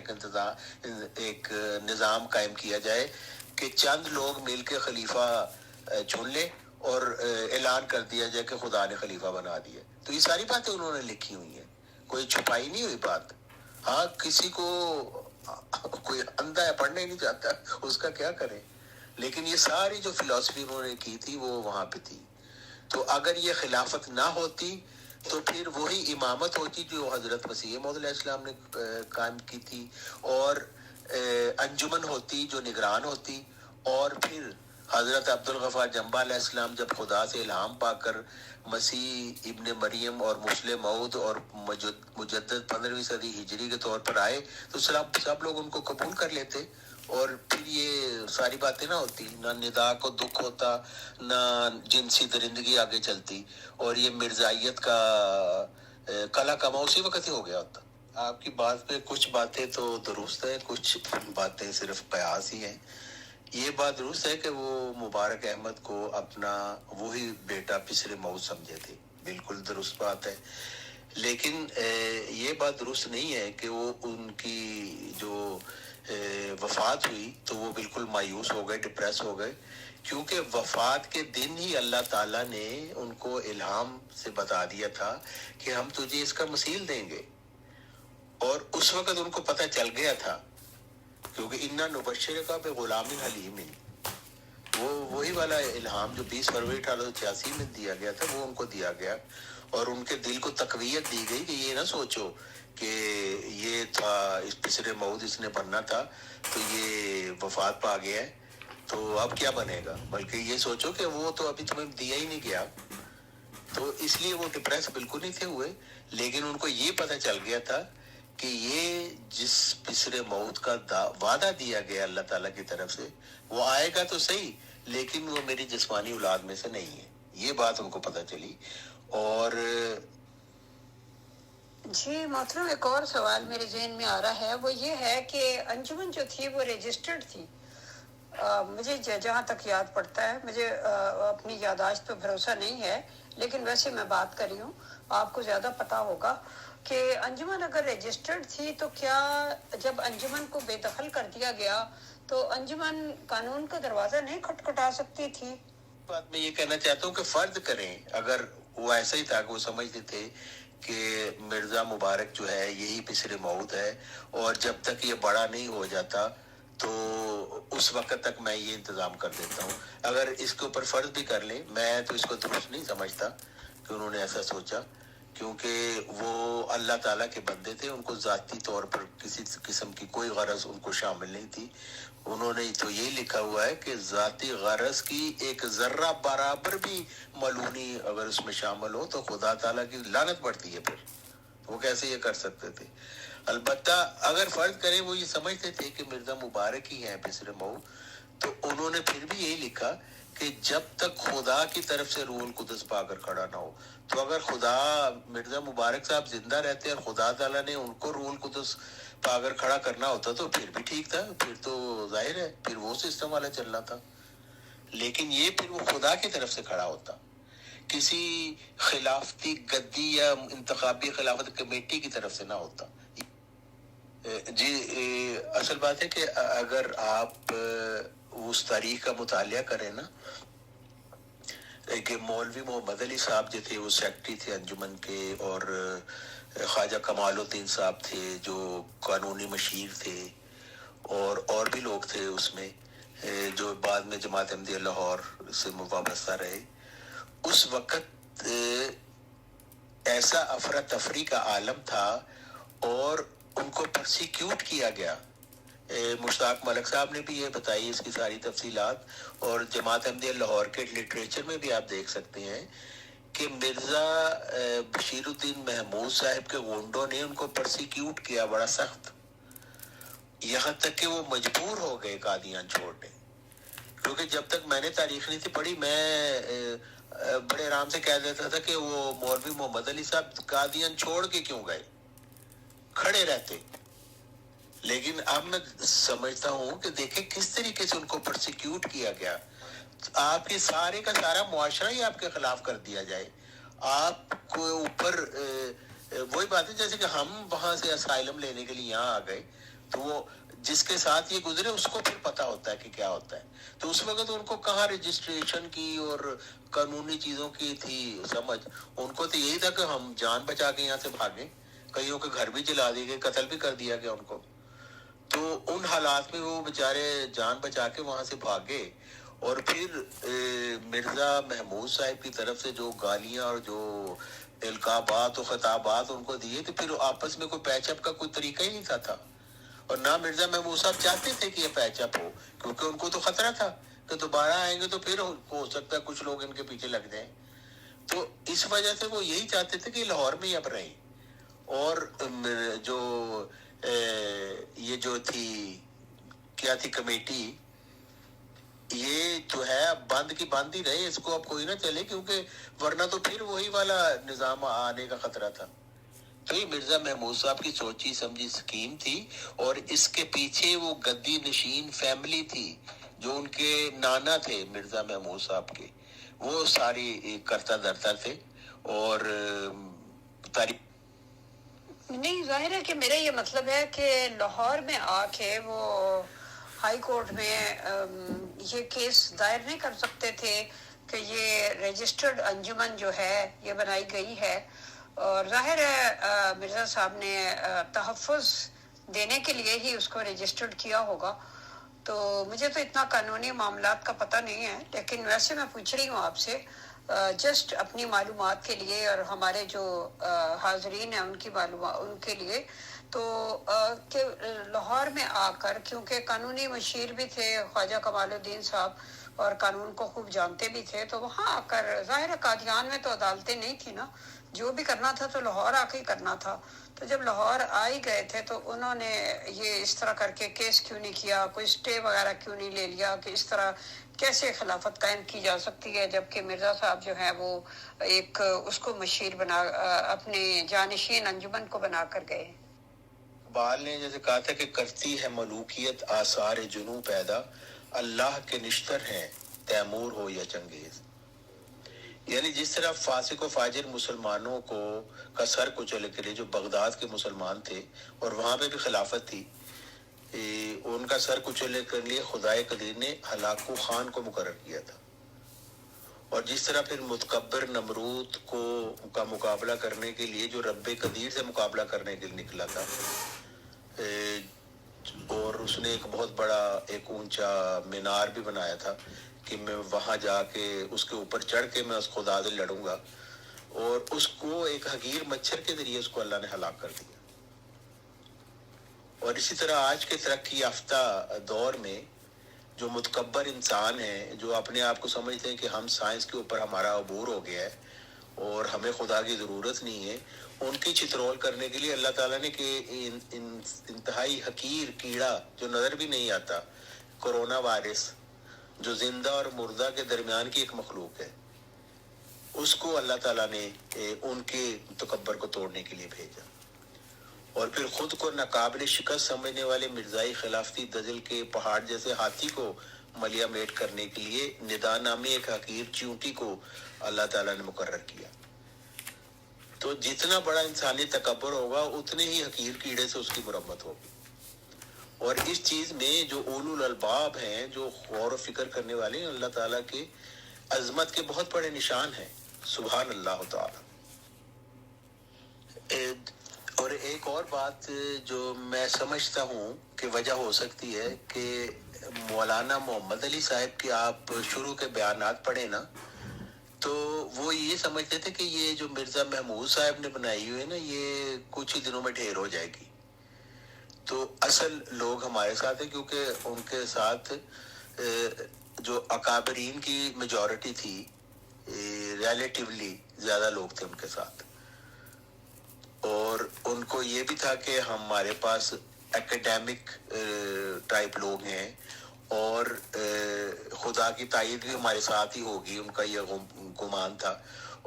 ایک نظام قائم کیا جائے کہ چند لوگ مل کے خلیفہ چن لیں اور اعلان کر دیا جائے کہ خدا نے خلیفہ بنا دیا. تو یہ ساری باتیں انہوں نے لکھی ہوئی ہیں، کوئی چھپائی نہیں ہوئی بات. ہاں کسی کو کوئی اندھا ہے پڑھنا ہی نہیں چاہتا، اس کا کیا کرے، لیکن یہ ساری جو فلسفی انہوں نے کی تھی وہ وہاں پہ تھی. تو اگر یہ خلافت نہ ہوتی تو پھر وہی امامت ہوتی جو حضرت مسیح موعود علیہ السلام نے قائم کی تھی، اور انجمن ہوتی جو نگران ہوتی، اور پھر حضرت عبد الغفار جنبہ علیہ السلام جب خدا سے الہام پا کر مسیح ابن مریم اور مسلم موعود اور مجدد 15ویں صدی ہجری کے طور پر آئے تو سب لوگ ان کو قبول کر لیتے، اور پھر یہ ساری باتیں نہ ہوتی، نہ ندا کو دکھ ہوتا، نہ جنسی درندگی آگے چلتی، اور یہ مرزائیت کا کلا کما اسی وقت ہی ہو گیا ہوتا. آپ کی بات پہ کچھ باتیں تو درست ہیں، کچھ باتیں صرف قیاس ہی ہیں. یہ بات درست ہے کہ وہ مبارک احمد کو اپنا وہی بیٹا پسر موت سمجھے تھے، بالکل درست بات ہے. لیکن یہ بات درست نہیں ہے کہ وہ ان کی جو وفات ہوئی تو وہ بالکل مایوس ہو گئے، ڈپریس ہو گئے، کیونکہ وفات کے دن ہی اللہ تعالیٰ نے ان کو الہام سے بتا دیا تھا کہ ہم تجھے اس کا مثیل دیں گے. اور اس وقت ان کو پتہ چل گیا تھا، کیونکہ انا نبشرک بغلام حلیم، وہ وہی والا الہام جو 20 فروری 1886 میں دیا گیا تھا، وہ ان کو دیا گیا، اور ان کے دل کو تقویت دی گئی کہ یہ نہ سوچو کہ یہ تھا اس پسر موعود اس نے بننا تھا تو یہ وفات پا گیا ہے تو اب کیا بنے گا، بلکہ یہ سوچو کہ وہ تو ابھی تمہیں دیا ہی نہیں گیا. تو اس لیے وہ ڈپریس بالکل نہیں تھے ہوئے، لیکن ان کو یہ پتہ چل گیا تھا کہ یہ جس پسر موت کا وعدہ دیا گیا اللہ تعالیٰ کی طرف سے وہ آئے گا تو صحیح، لیکن وہ میری جسمانی اولاد میں سے نہیں ہے. یہ بات ان کو پتہ چلی. اور جی محترم، ایک اور سوال میرے ذہن میں آ رہا ہے، وہ یہ ہے کہ انجمن جو تھی وہ رجسٹرڈ تھی. مجھے جہاں تک یاد پڑتا ہے، مجھے اپنی یادداشت پہ بھروسہ نہیں ہے، لیکن ویسے میں بات کر رہی ہوں، آپ کو زیادہ پتہ ہوگا کہ انجمن اگر رجسٹرڈ تھی تو کیا جب انجمن کو بے دخل کر دیا گیا تو انجمن قانون کا دروازہ نہیں کھٹکھٹا سکتی تھی؟ بات میں یہ کہنا چاہتا ہوں کہ فرض کریں اگر وہ ایسا ہی تھا کہ وہ سمجھتے تھے کہ مرزا مبارک جو ہے یہی پسر موعود ہے اور جب تک یہ بڑا نہیں ہو جاتا تو اس وقت تک میں یہ انتظام کر دیتا ہوں. اگر اس کے اوپر فرض بھی کر لیں، میں تو اس کو درست نہیں سمجھتا کہ انہوں نے ایسا سوچا، کیونکہ وہ اللہ تعالیٰ کے بندے تھے، ان کو ذاتی طور پر کسی قسم کی کوئی غرض ان کو شامل نہیں تھی. انہوں نے تو یہ لکھا ہوا ہے کہ ذاتی غرض کی ایک ذرہ برابر بھی ملونی اگر اس میں شامل ہو تو خدا تعالیٰ کی لعنت پڑتی ہے. پھر وہ کیسے یہ کر سکتے تھے؟ البتہ اگر فرض کریں وہ یہ سمجھتے تھے کہ مرزا مبارک ہی ہیں پسر موعود، تو انہوں نے پھر بھی یہی لکھا کہ جب تک خدا کی طرف سے روح القدس پا کر کھڑا نہ ہو. تو اگر خدا مرزا مبارک صاحب زندہ رہتے اور خدا تعالیٰ نے ان کو روح القدس پا کر کھڑا کرنا ہوتا تو پھر بھی ٹھیک تھا، پھر تو ظاہر ہے پھر وہ سسٹم والا چلنا تھا. لیکن یہ پھر وہ خدا کی طرف سے کھڑا ہوتا، کسی خلافتی گدی یا انتخابی خلافت کمیٹی کی طرف سے نہ ہوتا. جی اصل بات ہے کہ اگر آپ اس تاریخ کا مطالعہ کریں نا کہ مولوی محمد علی صاحب جو تھے وہ سیکرٹری تھے انجمن کے، اور خواجہ کمال الدین صاحب تھے جو قانونی مشیر تھے، اور بھی لوگ تھے اس میں جو بعد میں جماعت احمدیہ لاہور سے وابستہ رہے. اس وقت ایسا افراتفری کا عالم تھا اور ان کو پرسیکیوٹ کیا گیا. مشتاق ملک صاحب نے بھی یہ بتائی اس کی ساری تفصیلات، اور جماعت احمدیہ لاہور کے لٹریچر میں بھی آپ دیکھ سکتے ہیں کہ مرزا بشیر الدین محمود صاحب کے غنڈوں نے ان کو پرسیکیوٹ کیا بڑا سخت، یہاں تک کہ وہ مجبور ہو گئے قادیان چھوڑنے. کیونکہ جب تک میں نے تاریخ نہیں تھی پڑھی میں بڑے آرام سے کہہ دیتا تھا کہ وہ مولوی محمد علی صاحب قادیان چھوڑ کے کیوں گئے، کھڑے رہتے. لیکن اب میں سمجھتا ہوں کہ دیکھیں کس طریقے سے ان کو پرسیکیوٹ کیا گیا. آپ کے سارے کا سارا معاشرہ ہی آپ کے خلاف کر دیا جائے، آپ کو اوپر وہی بات ہے جیسے کہ ہم وہاں سے اسائلم لینے کے لیے یہاں آ گئے تو وہ جس کے ساتھ یہ گزرے اس کو پھر پتا ہوتا ہے کہ کیا ہوتا ہے. تو اس وقت ان کو کہاں رجسٹریشن کی اور قانونی چیزوں کی تھی سمجھ، ان کو تو یہی تھا کہ ہم جان بچا کے یہاں سے بھاگیں. کئیوں کے گھر بھی جلا دیے گئے، قتل بھی کر دیا گیا ان کو. تو ان حالات میں وہ بیچارے جان بچا کے وہاں سے بھاگے. اور پھر مرزا محمود صاحب کی طرف سے جو گالیاں اور جو القابات و خطابات ان کو دیے، تو پھر آپس میں کوئی پیچ اپ کا کوئی طریقہ ہی نہیں تھا. اور نہ مرزا محمود صاحب چاہتے تھے کہ یہ پیچ اپ ہو، کیونکہ ان کو تو خطرہ تھا کہ دوبارہ آئیں گے تو پھر ہو سکتا ہے کچھ لوگ ان کے پیچھے لگ جائیں. تو اس وجہ سے وہ یہی چاہتے تھے کہ لاہور میں ہی اب رہیں. اور جو یہ جو تھی کیا تھی کمیٹی، یہ جو ہے اب بند کی بند ہی رہے، اس کو اب کوئی نہ چلے، کیونکہ ورنہ تو پھر وہی والا نظام آنے کا خطرہ تھا. تو یہ مرزا محمود صاحب کی سوچی سمجھی سکیم تھی، اور اس کے پیچھے وہ گدی نشین فیملی تھی جو ان کے نانا تھے مرزا محمود صاحب کے، وہ ساری کرتا دھرتا تھے. اور تاریخ نہیں، ظاہر ہے کہ میرا یہ مطلب ہے کہ لاہور میں آ کے وہ ہائی کورٹ میں یہ کیس دائر نہیں کر سکتے تھے کہ یہ رجسٹرڈ انجمن جو ہے یہ بنائی گئی ہے اور ظاہر ہے مرزا صاحب نے تحفظ دینے کے لیے ہی اس کو رجسٹرڈ کیا ہوگا. تو مجھے تو اتنا قانونی معاملات کا پتہ نہیں ہے، لیکن ویسے میں پوچھ رہی ہوں آپ سے جسٹ اپنی معلومات کے لیے اور ہمارے جو حاضرین ہیں ان کی معلومات ان کے لیے. تو کہ لاہور میں آ کر، کیونکہ قانونی مشیر بھی تھے خواجہ کمال الدین صاحب اور قانون کو خوب جانتے بھی تھے، تو وہاں آ کر ظاہر ہے قادیان میں تو عدالتیں نہیں تھی نا، جو بھی کرنا تھا تو لاہور آ کے ہی کرنا تھا. تو جب لاہور آ ہی گئے تھے تو انہوں نے یہ اس طرح کر کے کیس کیوں نہیں کیا، کوئی اسٹے وغیرہ کیوں نہیں لے لیا کہ اس طرح کیسے خلافت قائم کی جا سکتی ہے، جبکہ مرزا صاحب جو ہیں وہ ایک اس کو مشیر بنا اپنے جانشین انجمن کو بنا کر گئے. اقبال نے جیسے کہا تھا کہ کرتی ہے ملوکیت آثار جنوں پیدا، اللہ کے نشتر ہیں تیمور ہو یا چنگیز. یعنی جس طرح فاسق و فاجر مسلمانوں کو کا سر کچلنے کے لیے جو بغداد کے مسلمان تھے اور وہاں پہ بھی خلافت تھی، ان کا سر کچلنے کے لیے خدائے قدیر نے ہلاکو خان کو مقرر کیا تھا. اور جس طرح پھر متکبر نمرود کا مقابلہ کرنے کے لیے جو رب قدیر سے مقابلہ کرنے کے لیے نکلا تھا، اور اس نے ایک بہت بڑا ایک اونچا مینار بھی بنایا تھا کہ میں وہاں جا کے اس کے اوپر چڑھ کے میں اس خدا سے لڑوں گا، اور اس کو ایک حقیر مچھر کے ذریعے اس کو اللہ نے ہلاک کر دیا. اور اسی طرح آج کے ترقی یافتہ دور میں جو متکبر انسان ہیں، جو اپنے آپ کو سمجھتے ہیں کہ ہم سائنس کے اوپر ہمارا عبور ہو گیا ہے اور ہمیں خدا کی ضرورت نہیں ہے، ان کی چترول کرنے کے لیے اللہ تعالیٰ نے کہ انتہائی حقیر کیڑا جو نظر بھی نہیں آتا، کرونا وائرس، جو زندہ اور مردہ کے درمیان کی ایک مخلوق ہے، اس کو اللہ تعالیٰ نے ان کے تکبر کو توڑنے کے لیے بھیجا. اور پھر خود کو ناقابل شکست سمجھنے والے مرزائی خلافتی دجل کے پہاڑ جیسے ہاتھی کو ملیا میٹ کرنے کے لیے ندا نامی ایک حقیر چیونٹی کو اللہ تعالیٰ نے مقرر کیا. تو جتنا بڑا انسانی تکبر ہوگا اتنے ہی حقیر کیڑے سے اس کی مرمت ہوگی. اور اس چیز میں جو اولو الالباب ہیں، جو غور و فکر کرنے والے ہیں، اللہ تعالیٰ کے عظمت کے بہت بڑے نشان ہیں. سبحان اللہ تعالیٰ. اور ایک اور بات جو میں سمجھتا ہوں کہ وجہ ہو سکتی ہے کہ مولانا محمد علی صاحب کے آپ شروع کے بیانات پڑھیں نا، تو وہ یہ سمجھتے تھے کہ یہ جو مرزا محمود صاحب نے بنائی ہوئی ہے نا، یہ کچھ ہی دنوں میں ڈھیر ہو جائے گی. تو اصل لوگ ہمارے ساتھ ہیں، کیونکہ ان کے ساتھ جو اکابرین کی میجورٹی تھی، ریلیٹیولی زیادہ لوگ تھے ان کے ساتھ. اور ان کو یہ بھی تھا کہ ہمارے پاس ایکیڈیمک ٹائپ لوگ ہیں اور خدا کی تائید بھی ہمارے ساتھ ہی ہوگی، ان کا یہ گمان تھا.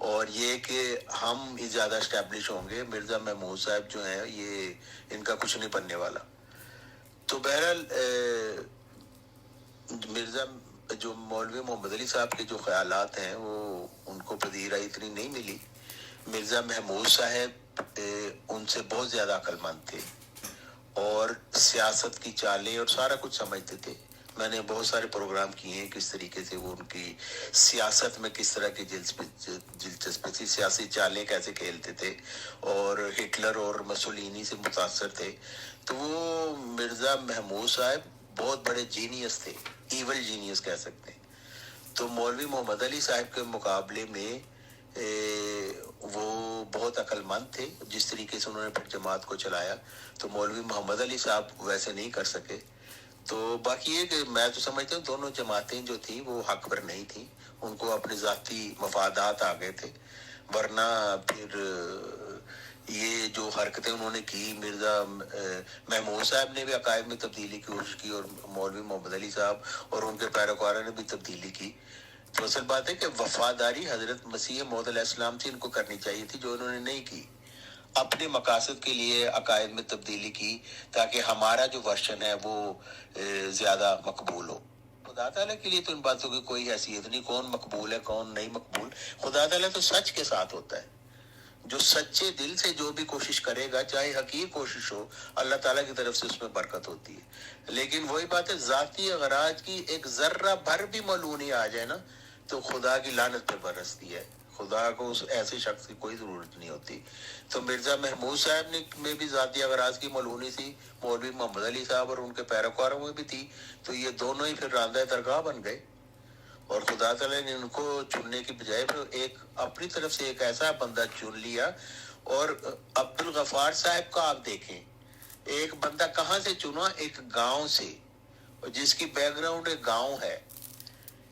اور یہ کہ ہم ہی زیادہ اسٹیبلش ہوں گے، مرزا محمود صاحب جو ہیں یہ ان کا کچھ نہیں بننے والا. تو بہرحال مرزا جو مولوی محمد علی صاحب کے جو خیالات ہیں وہ ان کو پذیرائی اتنی نہیں ملی. مرزا محمود صاحب ان سے بہت زیادہ عقل مند تھے اور سیاست کی چالیں اور سارا کچھ سمجھتے تھے. میں نے بہت سارے پروگرام کیے ہیں کس طریقے سے وہ ان کی سیاست میں کس طرح کی دلچسپی تھی، سیاسی چالیں کیسے کھیلتے تھے، اور ہٹلر اور مسولینی سے متاثر تھے. تو وہ مرزا محمود صاحب بہت بڑے جینیس تھے، ایول جینیس کہہ سکتے ہیں. تو مولوی محمد علی صاحب کے مقابلے میں وہ بہت عقل مند تھے. جس طریقے سے انہوں نے پھر جماعت کو چلایا تو مولوی محمد علی صاحب ویسے نہیں کر سکے. تو باقی یہ کہ میں تو سمجھتا ہوں دونوں جماعتیں جو تھیں وہ حق پر نہیں تھیں، ان کو اپنے ذاتی مفادات آ گئے تھے. ورنہ پھر یہ جو حرکتیں انہوں نے کی، مرزا محمود صاحب نے بھی عقائد میں تبدیلی کی کوشش کی اور مولوی محمد علی صاحب اور ان کے پیروکاروں نے بھی تبدیلی کی. تو اصل بات ہے کہ وفاداری حضرت مسیح موعود علیہ السلام سے ان کو کرنی چاہیے تھی، جو انہوں نے نہیں کی. اپنے مقاصد کے لیے عقائد میں تبدیلی کی تاکہ ہمارا جو ورشن ہے وہ زیادہ مقبول ہو. خدا تعالیٰ کے لیے تو ان باتوں کی کوئی حیثیت نہیں، کون مقبول ہے کون نہیں مقبول. خدا تعالیٰ تو سچ کے ساتھ ہوتا ہے. جو سچے دل سے جو بھی کوشش کرے گا، چاہے حقیقی کوشش ہو، اللہ تعالیٰ کی طرف سے اس میں برکت ہوتی ہے. لیکن وہی بات ہے، ذاتی اغراض کی ایک ذرہ بھر بھی معلومی آ جائے نا تو خدا کی لعنت پہ برستی ہے، خدا کو اس ایسے شخص کی کوئی ضرورت نہیں ہوتی. تو مرزا محمود صاحب نے میں بھی ذاتی اغراض کی ملعونی تھی, مولوی محمد علی صاحب اور ان کے پیروکاروں میں بھی تھی, تو یہ دونوں ہی پھر راندہ درگاہ بن گئے. اور خدا تعالیٰ نے ان کو چننے کی بجائے پھر ایک اپنی طرف سے ایک ایسا بندہ چن لیا. اور عبد الغفار صاحب کا آپ دیکھیں, ایک بندہ کہاں سے چنا, ایک گاؤں سے, جس کی بیک گراؤنڈ ایک گاؤں ہے.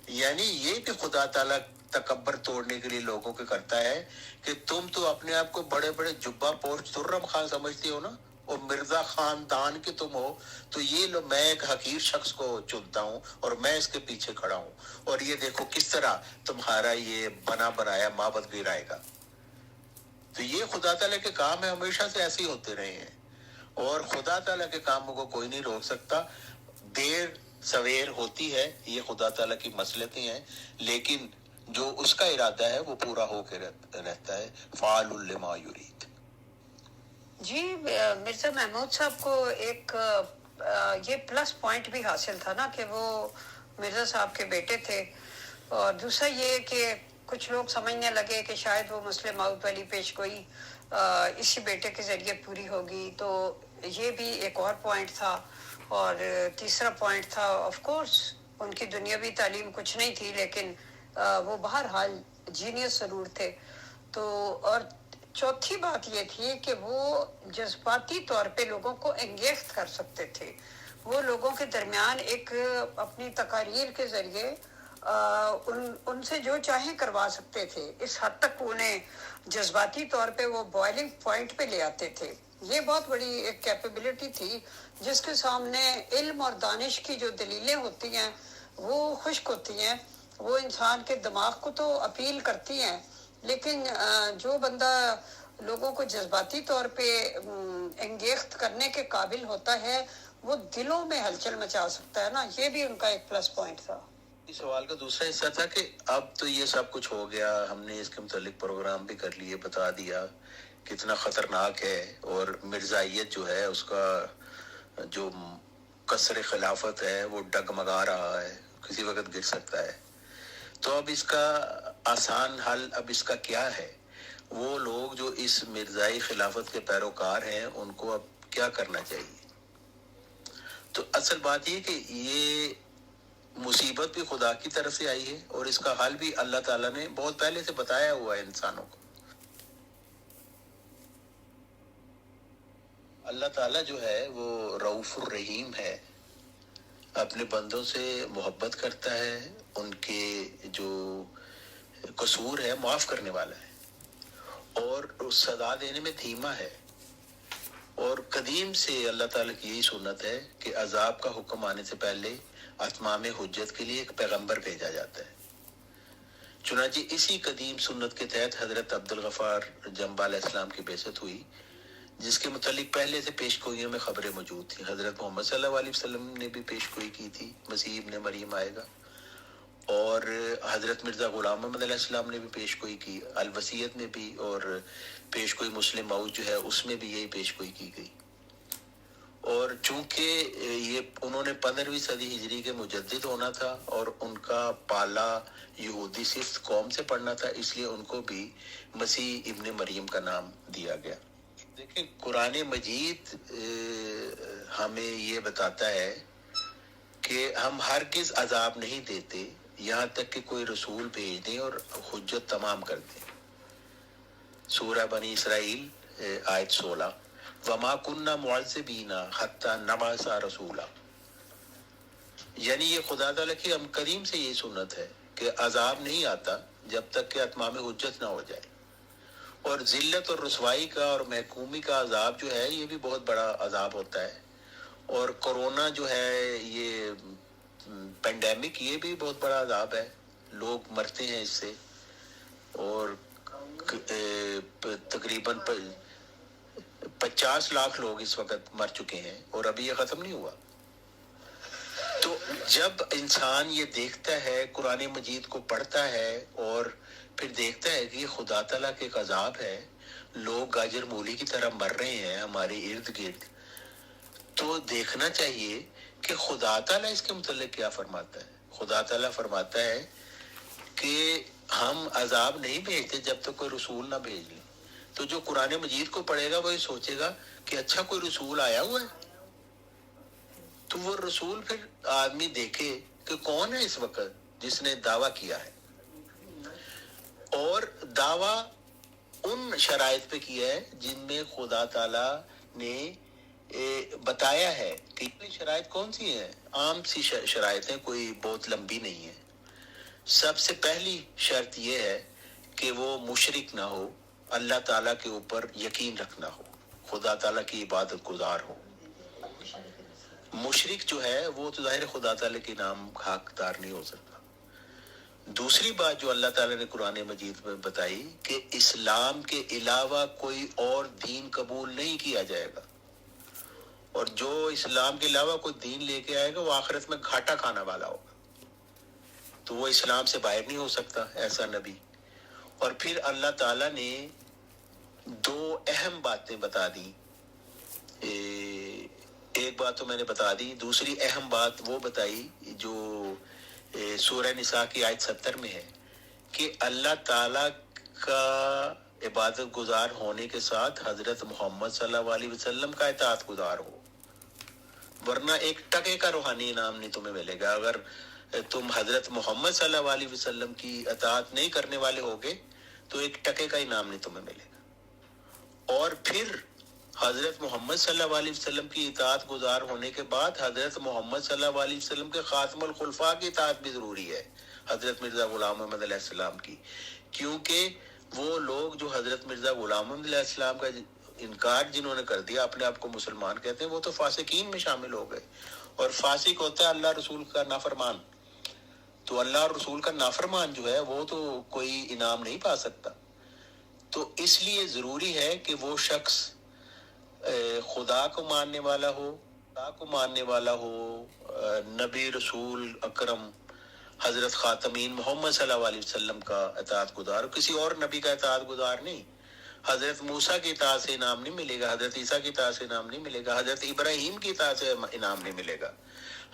یعنی یہ بھی خدا تعالیٰ تکبر توڑنے کے لیے لوگوں کے کرتا ہے کہ تم تو اپنے آپ کو بڑے بڑے جبہ پوش خرم خان سمجھتے ہو نا, اور مرزا خاندان کے تم ہو, تو یہ لو میں ایک حقیر شخص کو چنتا ہوں اور میں اس کے پیچھے کھڑا ہوں, اور یہ دیکھو کس طرح تمہارا یہ بنا بنایا معبد گرائے گا. تو یہ خدا تعالیٰ کے کام ہے, ہمیشہ سے ایسے ہی ہوتے رہے ہیں, اور خدا تعالیٰ کے کاموں کو کوئی نہیں روک سکتا. دیر سویر ہوتی ہے, یہ خدا تعالیٰ کی مصلحتیں ہیں, لیکن جو اس کا ارادہ ہے وہ پورا ہو کے رہتا ہے. فعال لما یرید. جی مرزا محمود صاحب کو ایک یہ پلس پوائنٹ بھی حاصل تھا نا کہ وہ مرزا صاحب کے بیٹے تھے, اور دوسرا یہ کہ کچھ لوگ سمجھنے لگے کہ شاید وہ مسلم موعود والی پیشگوئی اسی بیٹے کے ذریعے پوری ہوگی, تو یہ بھی ایک اور پوائنٹ تھا. اور تیسرا پوائنٹ تھا آف کورس ان کی دنیاوی تعلیم کچھ نہیں تھی, لیکن وہ بہرحال جینیس ضرور تھے. تو اور چوتھی بات یہ تھی کہ وہ جذباتی طور پہ لوگوں کو انگیخت کر سکتے تھے. وہ لوگوں کے درمیان ایک اپنی تقاریر کے ذریعے ان سے جو چاہیں کروا سکتے تھے. اس حد تک انہیں جذباتی طور پہ وہ بوائلنگ پوائنٹ پہ لے آتے تھے. یہ بہت بڑی ایک کیپیبلٹی تھی جس کے سامنے علم اور دانش کی جو دلیلیں ہوتی ہیں وہ خشک ہوتی ہیں. وہ انسان کے دماغ کو تو اپیل کرتی ہیں, لیکن جو بندہ لوگوں کو جذباتی طور پہ انگیخت کرنے کے قابل ہوتا ہے وہ دلوں میں ہلچل مچا سکتا ہے نا. یہ بھی ان کا ایک پلس پوائنٹ تھا. اس سوال کا دوسرا حصہ تھا کہ اب تو یہ سب کچھ ہو گیا, ہم نے اس کے متعلق پروگرام بھی کر لیے, بتا دیا کتنا خطرناک ہے, اور مرزائیت جو ہے اس کا جو قصر خلافت ہے وہ ڈگمگا رہا ہے, کسی وقت گر سکتا ہے. تو اب اس کا آسان حل اب اس کا کیا ہے؟ وہ لوگ جو اس مرزائی خلافت کے پیروکار ہیں ان کو اب کیا کرنا چاہیے؟ تو اصل بات یہ کہ یہ مصیبت بھی خدا کی طرف سے آئی ہے, اور اس کا حل بھی اللہ تعالیٰ نے بہت پہلے سے بتایا ہوا ہے انسانوں کو. اللہ تعالیٰ جو ہے وہ رؤوف الرحیم ہے, اپنے بندوں سے محبت کرتا ہے, ان کے جو قصور ہے معاف کرنے والا ہے, اور سزا دینے میں دھیما ہے. اور قدیم سے اللہ تعالیٰ کی یہی سنت ہے کہ عذاب کا حکم آنے سے پہلے اتمام حجت کے لیے ایک پیغمبر بھیجا جاتا ہے. چنانچہ اسی قدیم سنت کے تحت حضرت عبد الغفار جنبہ علیہ السلام کی بعثت ہوئی, جس کے متعلق پہلے سے پیشگوئیوں میں خبریں موجود تھیں. حضرت محمد صلی اللہ علیہ وسلم نے بھی پیشگوئی کی تھی مسیح ابن مریم آئے گا, اور حضرت مرزا غلام محمد علیہ السلام نے بھی پیشگوئی کی, الوصیت میں بھی, اور پیشگوئی مسلم موعود جو ہے اس میں بھی یہی پیشگوئی کی گئی. اور چونکہ یہ انہوں نے 15ویں صدی ہجری کے مجدد ہونا تھا اور ان کا پالا یہودی صرف قوم سے پڑھنا تھا, اس لیے ان کو بھی مسیح ابن مریم کا نام دیا گیا. دیکھیں قرآن مجید ہمیں یہ بتاتا ہے کہ ہم ہرگز عذاب نہیں دیتے یہاں تک کہ کوئی رسول بھیج دیں اور حجت تمام کر دیں. سورہ بنی اسرائیل آیت 16, وما کننا معذبین حتی نبعث رسولا. یعنی یہ خدا تعالیٰ کی ہم قدیم سے یہ سنت ہے کہ عذاب نہیں آتا جب تک کہ اتمام حجت نہ ہو جائے. اور ذلت اور رسوائی کا اور محکومی کا عذاب جو ہے یہ بھی بہت بڑا عذاب ہوتا ہے. اور کورونا جو ہے یہ پینڈیمک یہ بھی بہت بڑا عذاب ہے, لوگ مرتے ہیں اس سے, اور تقریباً 50 لاکھ لوگ اس وقت مر چکے ہیں, اور ابھی یہ ختم نہیں ہوا. تو جب انسان یہ دیکھتا ہے, قرآن مجید کو پڑھتا ہے, اور پھر دیکھتا ہے کہ یہ خدا تعالیٰ کے ایک عذاب ہے, لوگ گاجر مولی کی طرح مر رہے ہیں ہمارے ارد گرد, تو دیکھنا چاہیے کہ خدا تعالیٰ اس کے متعلق کیا فرماتا ہے. خدا تعالیٰ فرماتا ہے کہ ہم عذاب نہیں بھیجتے جب تک کوئی رسول نہ بھیج لیں. تو جو قرآن مجید کو پڑھے گا وہ یہ سوچے گا کہ اچھا کوئی رسول آیا ہوا ہے. تو وہ رسول پھر آدمی دیکھے کہ کون ہے اس وقت جس نے دعویٰ کیا ہے, اور دعویٰ ان شرائط پہ کیا ہے جن میں خدا تعالی نے بتایا ہے. کہ شرائط کون سی ہیں؟ عام سی شرائط ہیں, کوئی بہت لمبی نہیں ہے. سب سے پہلی شرط یہ ہے کہ وہ مشرک نہ ہو, اللہ تعالیٰ کے اوپر یقین رکھنا ہو, خدا تعالیٰ کی عبادت گزار ہو. مشرک جو ہے وہ تو ظاہر خدا تعالیٰ کے نام حقدار نہیں ہو سکتا. دوسری بات جو اللہ تعالیٰ نے قرآن مجید میں بتائی کہ اسلام کے علاوہ کوئی اور دین قبول نہیں کیا جائے گا, اور جو اسلام کے علاوہ کوئی دین لے کے آئے گا وہ آخرت میں گھاٹا کھانے والا ہوگا. تو وہ اسلام سے باہر نہیں ہو سکتا ایسا نبی. اور پھر اللہ تعالیٰ نے دو اہم باتیں بتا دی. ایک بات تو میں نے بتا دی, دوسری اہم بات وہ بتائی جو سورہ نساء کی آیت 70 میں ہے کہ اللہ تعالیٰ کا عبادت گزار ہونے کے ساتھ حضرت محمد صلی اللہ علیہ وسلم کا اطاعت گزار ہو, ورنہ ایک ٹکے کا روحانی انعام نہیں تمہیں ملے گا. اگر تم حضرت محمد صلی اللہ علیہ وسلم کی اطاعت نہیں کرنے والے ہوگے تو ایک ٹکے کا انعام نہیں تمہیں ملے گا. اور پھر حضرت محمد صلی اللہ علیہ وسلم کی اطاعت گزار ہونے کے بعد حضرت محمد صلی اللہ علیہ وسلم کے خاتم الخلفاء کی اطاعت بھی ضروری ہے, حضرت مرزا غلام محمد علیہ السلام کی. کیونکہ وہ لوگ جو حضرت مرزا غلام محمد علیہ السلام کا انکار جنہوں نے کر دیا, اپنے آپ کو مسلمان کہتے ہیں, وہ تو فاسقین میں شامل ہو گئے. اور فاسق ہوتا ہے اللہ رسول کا نافرمان. تو اللہ اور رسول کا نافرمان جو ہے وہ تو کوئی انعام نہیں پا سکتا. تو اس لیے ضروری ہے کہ وہ شخص خدا کو ماننے والا ہو, نبی رسول اکرم حضرت خاتمین محمد صلی اللہ علیہ وسلم کا اطاعت گزار, کسی اور نبی کا اطاعت گزار نہیں. حضرت موسیٰ کی اطاعت سے انعام نہیں ملے گا, حضرت عیسیٰ کی اطاعت سے انعام نہیں ملے گا, حضرت ابراہیم کی اطاعت سے انعام نہیں ملے گا.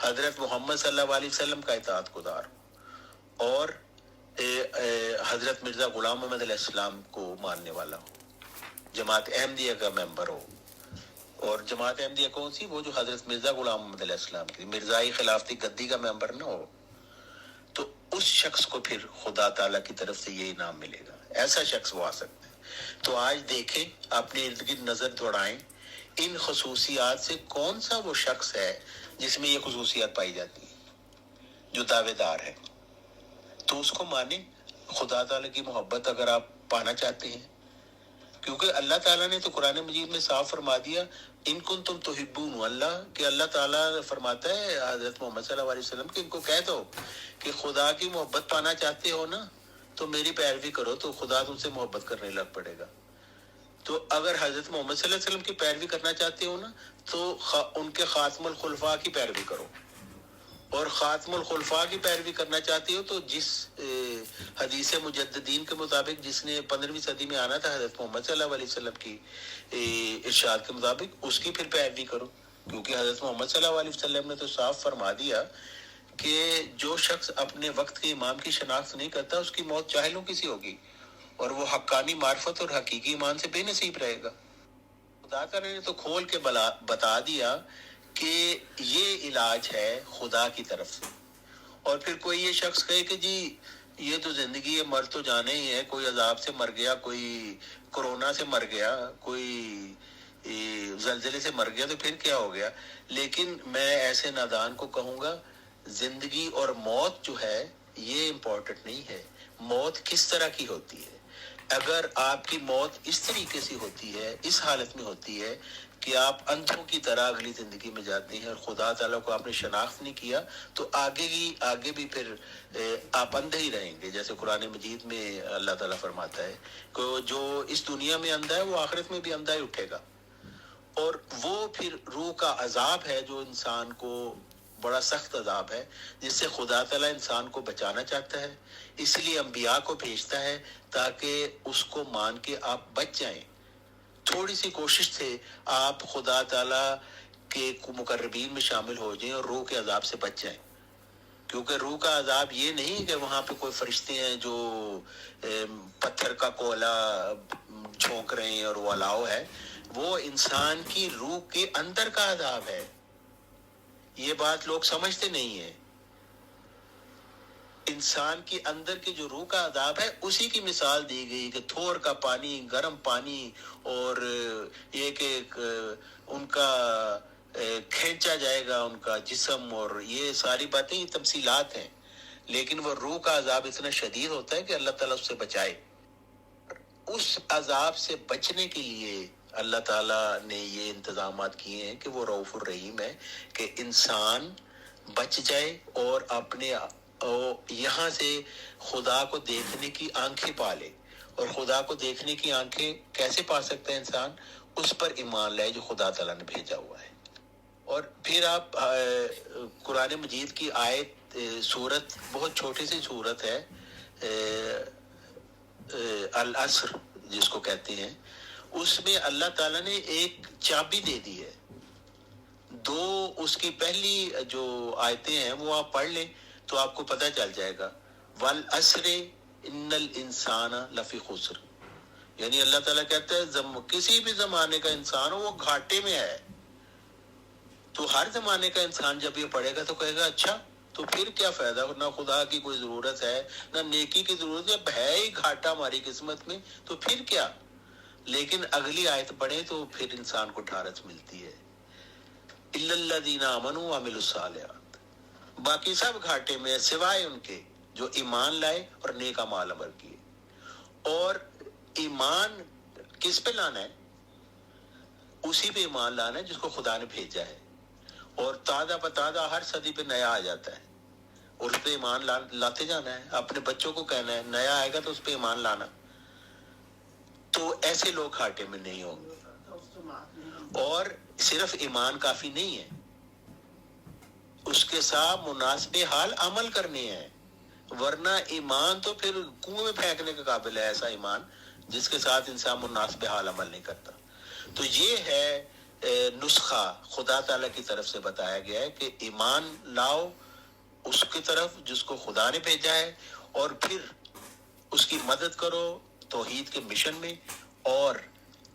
حضرت محمد صلی اللہ علیہ وسلم کا اطاعت گزار اور حضرت مرزا غلام محمد علیہ السلام کو ماننے والا ہو, جماعت احمدیہ کا ممبر ہو. اور جماعت احمدیہ کون سی؟ وہ جو حضرت مرزا غلام محمد علیہ السلام کی مرزائی خلافتی گدی کا ممبر نہ ہو. تو اس شخص کو پھر خدا تعالیٰ کی طرف سے یہ انعام ملے گا. ایسا شخص وہ آ سکتا ہے. تو آج دیکھیں, اپنے ارد گرد نظر دوڑائیں, ان خصوصیات سے کون سا وہ شخص ہے جس میں یہ خصوصیات پائی جاتی ہیں جو دعوے دار ہے. تو اس کو مانیں. خدا تعالیٰ کی محبت اگر آپ پانا چاہتے ہیں, کیونکہ اللہ تعالیٰ نے تو قرآن مجید میں صاف فرما دیا ان کنتم تحبون اللہ, کہ اللہ تعالیٰ فرماتا ہے حضرت محمد صلی اللہ علیہ وسلم کہ ان کو کہہ دو کہ خدا کی محبت پانا چاہتے ہو نا تو میری پیروی کرو تو خدا تم سے محبت کرنے لگ پڑے گا. تو اگر حضرت محمد صلی اللہ علیہ وسلم کی پیروی کرنا چاہتے ہو نا تو ان کے خاتم الخلفاء کی پیروی کرو, اور خاتم الخلفاء کی پیروی کرنا چاہتے ہو تو جس حدیث مجددین کے مطابق جس نے 15ویں صدی میں آنا تھا حضرت محمد صلی اللہ علیہ وسلم کی ارشاد کے مطابق اس کی پھر پیروی کرو. کیونکہ حضرت محمد صلی اللہ علیہ وسلم نے تو صاف فرما دیا کہ جو شخص اپنے وقت کے امام کی شناخت نہیں کرتا اس کی موت چاہلوں کی سی ہوگی, اور وہ حقانی معرفت اور حقیقی ایمان سے بے نصیب رہے گا. خدا تعالیٰ نے تو کھول کے بتا دیا کہ یہ علاج ہے خدا کی طرف سے. اور پھر کوئی یہ شخص کہے کہ جی یہ تو زندگی ہے, مر تو جانے ہی ہے, کوئی عذاب سے مر گیا, کوئی کورونا سے مر گیا, کوئی زلزلے سے مر گیا, تو پھر کیا ہو گیا. لیکن میں ایسے نادان کو کہوں گا زندگی اور موت جو ہے یہ امپورٹنٹ نہیں ہے. موت کس طرح کی ہوتی ہے؟ اگر آپ کی موت اس طریقے سے ہوتی ہے, اس حالت میں ہوتی ہے کہ آپ اندھوں کی طرح اگلی زندگی میں جاتے ہیں اور خدا تعالیٰ کو آپ نے شناخت نہیں کیا تو آگے بھی پھر آپ اندھے ہی رہیں گے. جیسے قرآن مجید میں اللہ تعالیٰ فرماتا ہے کہ جو اس دنیا میں اندھا ہے وہ آخرت میں بھی اندھا ہی اٹھے گا. اور وہ پھر روح کا عذاب ہے جو انسان کو بڑا سخت عذاب ہے, جس سے خدا تعالیٰ انسان کو بچانا چاہتا ہے. اس لیے انبیاء کو بھیجتا ہے تاکہ اس کو مان کے آپ بچ جائیں. تھوڑی سی کوشش سے آپ خدا تعالیٰ کے مقربین میں شامل ہو جائیں اور روح کے عذاب سے بچ جائیں. کیونکہ روح کا عذاب یہ نہیں کہ وہاں پہ کوئی فرشتے ہیں جو پتھر کا کولا جھونک رہے ہیں اور وہ الاؤ ہے. وہ انسان کی روح کے اندر کا عذاب ہے. یہ بات لوگ سمجھتے نہیں ہیں. انسان کے اندر کی جو روح کا عذاب ہے اسی کی مثال دی گئی کہ تھور کا پانی، گرم پانی، اور یہ کہ ان کا کھینچا جائے گا ان کا جسم، اور یہ ساری باتیں یہ تمثیلات ہیں. لیکن وہ روح کا عذاب اتنا شدید ہوتا ہے کہ اللہ تعالیٰ اس سے بچائے. اس عذاب سے بچنے کے لیے اللہ تعالیٰ نے یہ انتظامات کیے ہیں کہ وہ رؤوف الرحیم ہے، کہ انسان بچ جائے اور اپنے یہاں سے خدا کو دیکھنے کی آنکھیں پا لے. اور خدا کو دیکھنے کی آنکھیں کیسے پا سکتا ہے انسان؟ اس پر ایمان لائے جو خدا تعالیٰ نے بھیجا ہوا ہے. اور پھر آپ قرآن مجید کی آیت، سورت بہت چھوٹی سی سورت ہے، العصر جس کو کہتے ہیں، اس میں اللہ تعالیٰ نے ایک چابی دے دی ہے. دو اس کی پہلی جو آیتیں ہیں وہ آپ پڑھ لیں تو آپ کو پتہ چل جائے گا. والعصر ان الانسان لفی خسر، یعنی اللہ تعالیٰ کہتا ہے کسی بھی زمانے کا انسان ہو وہ گھاٹے میں ہے. تو ہر زمانے کا انسان جب یہ پڑھے گا تو کہے گا اچھا تو پھر کیا فائدہ، نہ خدا کی کوئی ضرورت ہے نہ نیکی کی ضرورت، جب ہے ہی گھاٹا ہماری قسمت میں تو پھر کیا. لیکن اگلی آیت پڑھیں تو پھر انسان کو ٹھارس ملتی ہے. الا الذین آمنوا وعملوا الصالحات، باقی سب گھاٹے میں سوائے ان کے جو ایمان لائے اور نیک اعمال عمل کیے. اور ایمان کس پہ لانا ہے؟ اسی پہ ایمان لانا ہے جس کو خدا نے بھیجا ہے. اور تازہ بتازہ ہر صدی پہ نیا آ جاتا ہے اور اس پہ ایمان لاتے جانا ہے. اپنے بچوں کو کہنا ہے نیا آئے گا تو اس پہ ایمان لانا. تو ایسے لوگ گھاٹے میں نہیں ہوں گے. اور صرف ایمان کافی نہیں ہے، اس کے ساتھ مناسب حال عمل کرنے ہیں. ورنہ ایمان تو پھر کنویں میں پھینکنے کے قابل ہے، ایسا ایمان جس کے ساتھ انسان مناسب حال عمل نہیں کرتا. تو یہ ہے نسخہ خدا تعالیٰ کی طرف سے بتایا گیا ہے کہ ایمان لاؤ اس کی طرف جس کو خدا نے بھیجا ہے، اور پھر اس کی مدد کرو توحید کے مشن میں، اور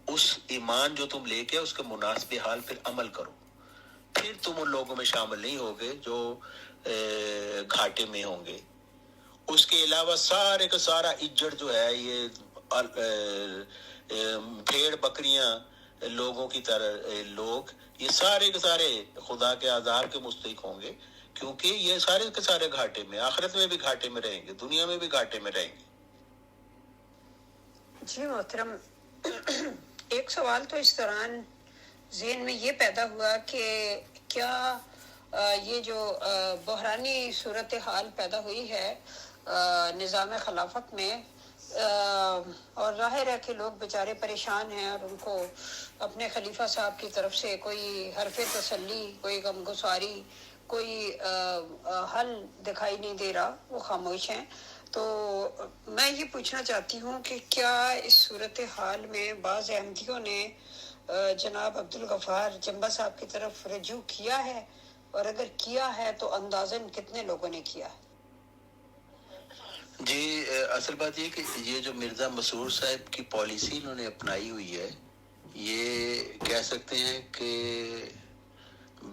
اس ایمان جو تم لے کے اس کے مناسب حال پھر عمل کرو. پھر تم ان لوگوں میں شامل نہیں ہوگے جو گھاٹے میں ہوں گے. اس کے علاوہ سارے کا سارا اجڑ جو ہے، یہ بھیڑ بکریاں لوگوں کی طرح لوگ، یہ سارے کے سارے خدا کے عذاب کے مستحق ہوں گے، کیونکہ یہ سارے کے سارے گھاٹے میں، آخرت میں بھی گھاٹے میں رہیں گے، دنیا میں بھی گھاٹے میں رہیں گے. جی محترم، ایک سوال تو اس دوران ذہن میں یہ پیدا ہوا کہ کیا یہ جو بحرانی صورتحال پیدا ہوئی ہے نظام خلافت میں، اور ظاہر ہے کہ لوگ بیچارے پریشان ہیں اور ان کو اپنے خلیفہ صاحب کی طرف سے کوئی حرف تسلی، کوئی غمگساری، کوئی حل دکھائی نہیں دے رہا، وہ خاموش ہیں. تو میں یہ پوچھنا چاہتی ہوں کہ کیا اس صورتحال میں بعض احمدیوں نے جناب عبدالغفار جنبہ صاحب کی طرف رجوع کیا ہے، اور اگر کیا ہے تو اندازاً کتنے لوگوں نے کیا ہے؟ جی، اصل بات یہ کہ یہ جو مرزا مسرور صاحب کی پالیسی انہوں نے اپنائی ہوئی ہے، یہ کہہ سکتے ہیں کہ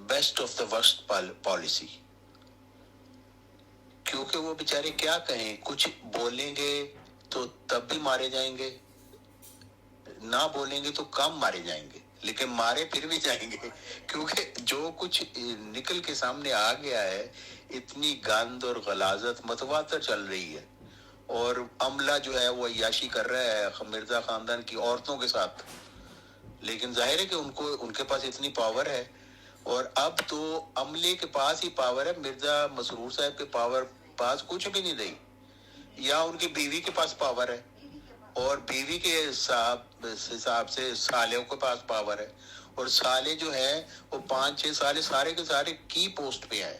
best of the worst policy. کیونکہ وہ بیچارے کیا کہیں، کچھ بولیں گے تو تب بھی مارے جائیں گے، نہ بولیں گے تو کم مارے جائیں گے، لیکن مارے پھر بھی جائیں گے. کیونکہ جو کچھ نکل کے سامنے آ گیا ہے، اتنی گند اور غلاظت متواتر چل رہی ہے، اور عملہ جو ہے وہ عیاشی کر رہا ہے مرزا خاندان کی عورتوں کے ساتھ. لیکن ظاہر ہے کہ ان کے پاس اتنی پاور ہے، اور اب تو عملے کے پاس ہی پاور ہے، مرزا مسرور صاحب کے پاس کچھ بھی نہیں رہی. یا ان کی بیوی کے پاس پاور ہے، اور بیوی کے حساب سے سالوں کے پاس پاور ہے، اور سالے جو ہیں وہ 5-6 سالے سارے کے سارے کی پوسٹ پہ ہیں.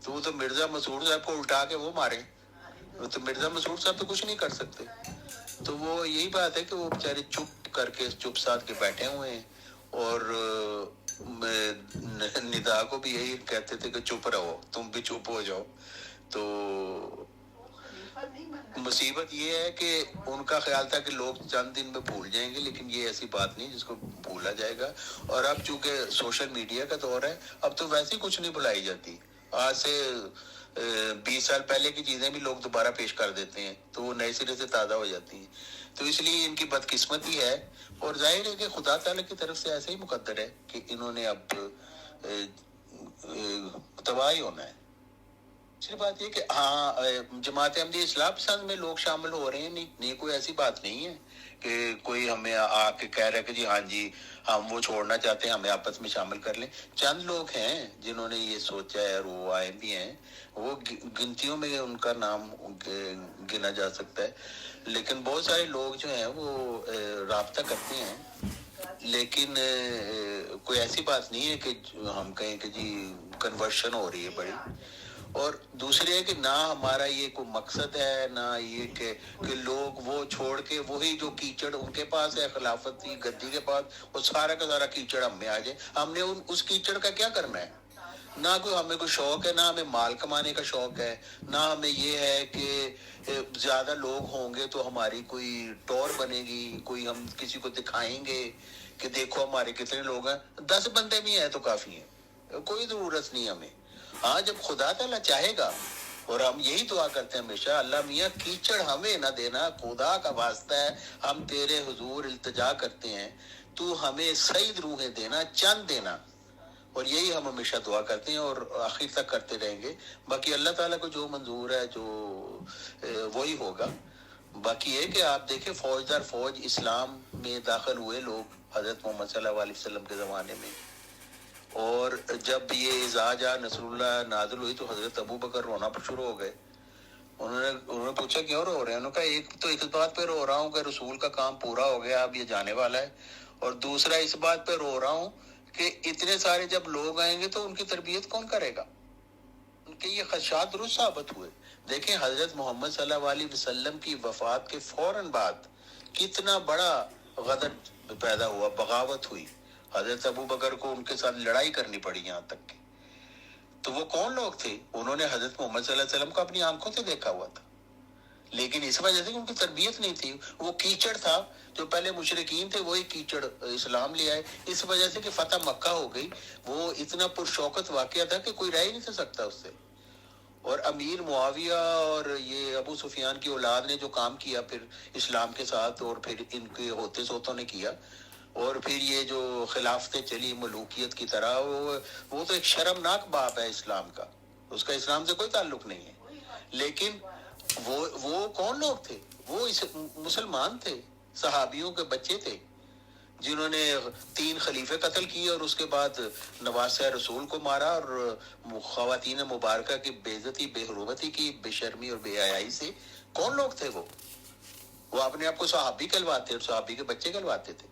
تو وہ تو مرزا مسرور صاحب کو الٹا کے وہ مارے، وہ تو مرزا مسرور صاحب تو کچھ نہیں کر سکتے. تو وہ یہی بات ہے کہ وہ بیچارے چپ کر کے چپ ساتھ کے بیٹھے ہوئے ہیں، اور ندا کو بھی یہی کہتے تھے کہ چپ رہو، تم بھی چپ ہو جاؤ. تو مصیبت یہ ہے کہ ان کا خیال تھا کہ لوگ چند دن میں بھول جائیں گے، لیکن یہ ایسی بات نہیں جس کو بھولا جائے گا. اور اب چونکہ سوشل میڈیا کا دور ہے، اب تو ویسے ہی کچھ نہیں بھلائی جاتی. آج سے 20 سال پہلے کی چیزیں بھی لوگ دوبارہ پیش کر دیتے ہیں، تو وہ نئے سرے سے تازہ ہو جاتی ہیں. تو اس لیے ان کی بدقسمتی ہے، اور ظاہر ہے کہ خدا تعالیٰ کی طرف سے ایسے ہی مقدر ہے کہ انہوں نے اب تباہی ہونا ہے. صرف بات یہ کہ ہاں جماعت احمدیہ اصلاح پسند میں لوگ شامل ہو رہے ہیں، نہیں کوئی ایسی بات نہیں ہے کہ کوئی ہمیں آ کے کہہ رہا ہے کہ جی ہاں جی ہم وہ چھوڑنا چاہتے ہیں، ہمیں آپس میں شامل کر لیں. چند لوگ ہیں جنہوں نے یہ سوچا ہے اور وہ آئے بھی ہیں، وہ گنتیوں میں ان کا نام گنا جا سکتا ہے. لیکن بہت سارے لوگ جو ہیں وہ رابطہ کرتے ہیں، لیکن کوئی ایسی بات نہیں ہے کہ ہم کہیں کہ جی کنورشن ہو رہی ہے بڑی. اور دوسری ہے کہ نہ ہمارا یہ کوئی مقصد ہے، نہ یہ کہ لوگ وہ چھوڑ کے وہی جو کیچڑ ان کے پاس ہے خلافت کی گدی کے پاس، وہ سارا کا سارا کیچڑ ہم میں آ جائے. ہم نے اس کیچڑ کا کیا کرنا ہے؟ نہ کوئی ہمیں کوئی شوق ہے، نہ ہمیں مال کمانے کا شوق ہے، نہ ہمیں یہ ہے کہ زیادہ لوگ ہوں گے تو ہماری کوئی ٹور بنے گی، کوئی ہم کسی کو دکھائیں گے کہ دیکھو ہمارے کتنے لوگ ہیں. 10 بندے بھی ہیں تو کافی ہیں، کوئی ضرورت نہیں ہمیں. ہاں جب خدا تعالیٰ چاہے گا، اور ہم یہی دعا کرتے ہیں ہمیشہ، اللہ میاں کیچڑ ہمیں نہ دینا، خدا کا واسطہ ہے ہم تیرے حضور التجا کرتے ہیں، تو ہمیں سعید روحیں دینا، چند دینا. اور یہی ہم ہمیشہ دعا کرتے ہیں اور آخر تک کرتے رہیں گے. باقی اللہ تعالیٰ کو جو منظور ہے جو وہی ہوگا. باقی یہ کہ آپ دیکھیں فوج در فوج اسلام میں داخل ہوئے لوگ حضرت محمد صلی اللہ علیہ وسلم کے زمانے میں، اور جب یہ اذا جاء نصر اللہ نازل ہوئی تو حضرت ابو بکر رونا شروع ہو گئے. انہوں نے پوچھا کیوں رو رہے ہیں؟ انہوں نے کہا ایک تو اس بات پہ رو رہا ہوں کہ رسول کا کام پورا ہو گیا، اب یہ جانے والا ہے، اور دوسرا اس بات پہ رو رہا ہوں کہ اتنے سارے جب لوگ آئیں گے تو ان کی تربیت کون کرے گا. ان کے یہ خدشات درست ثابت ہوئے. دیکھیں حضرت محمد صلی اللہ علیہ وسلم کی وفات کے فوراً بعد کتنا بڑا غدر پیدا ہوا، بغاوت ہوئی. حضرت ابو بکر کو ان کے ساتھ لڑائی کرنی پڑی یہاں تک کہ. تو وہ کون لوگ تھے؟ انہوں نے حضرت محمد صلی اللہ علیہ وسلم کو اپنی آنکھوں سے دیکھا ہوا تھا، لیکن اس وجہ سے ان کی تربیت نہیں تھی. وہ کیچڑ تھا، جو پہلے مشرکین تھے وہی کیچڑ اسلام لے آئے. اس وجہ سے کہ فتح مکہ ہو گئی، وہ اتنا پرشوکت واقعہ تھا کہ کوئی رہ ہی نہیں سکتا اس سے. اور امیر معاویہ اور یہ ابو سفیان کی اولاد نے جو کام کیا پھر اسلام کے ساتھ، اور پھر ان کے ہوتے سوتوں نے کیا، اور پھر یہ جو خلافتیں چلی ملوکیت کی طرح، وہ تو ایک شرمناک باب ہے اسلام کا، اس کا اسلام سے کوئی تعلق نہیں ہے. لیکن وہ کون لوگ تھے؟ وہ مسلمان تھے، صحابیوں کے بچے تھے، جنہوں نے 3 خلیفے قتل کیے اور اس کے بعد نواسہ رسول کو مارا اور خواتین مبارکہ کی بے عزتی بے حرمتی کی، بے شرمی اور بے حیائی سے. کون لوگ تھے وہ اپنے آپ کو صحابی کہلواتے اور صحابی کے بچے کہلواتے تھے.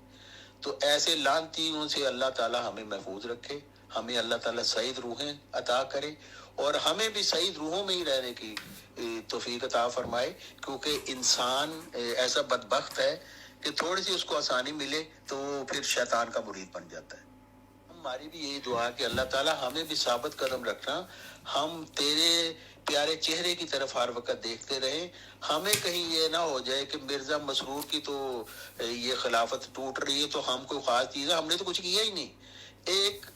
تو ایسے لعنتیوں سے اللہ تعالیٰ ہمیں محفوظ رکھے، ہمیں اللہ تعالیٰ سعید روحیں عطا کرے، اور ہمیں بھی سعید روحوں میں ہی رہنے کی توفیق عطا فرمائے. کیونکہ انسان ایسا بدبخت ہے کہ تھوڑی سی اس کو آسانی ملے تو وہ پھر شیطان کا مرید بن جاتا ہے. ہماری بھی یہی دعا کہ اللہ تعالیٰ ہمیں بھی ثابت قدم رکھنا، ہم تیرے پیارے چہرے کی طرف ہر وقت دیکھتے رہیں. ہمیں کہیں یہ نہ ہو جائے کہ مرزا مسرور کی تو یہ خلافت ٹوٹ رہی ہے تو ہم کوئی خاص چیز ہے، ہم نے تو کچھ کیا ہی نہیں. ایک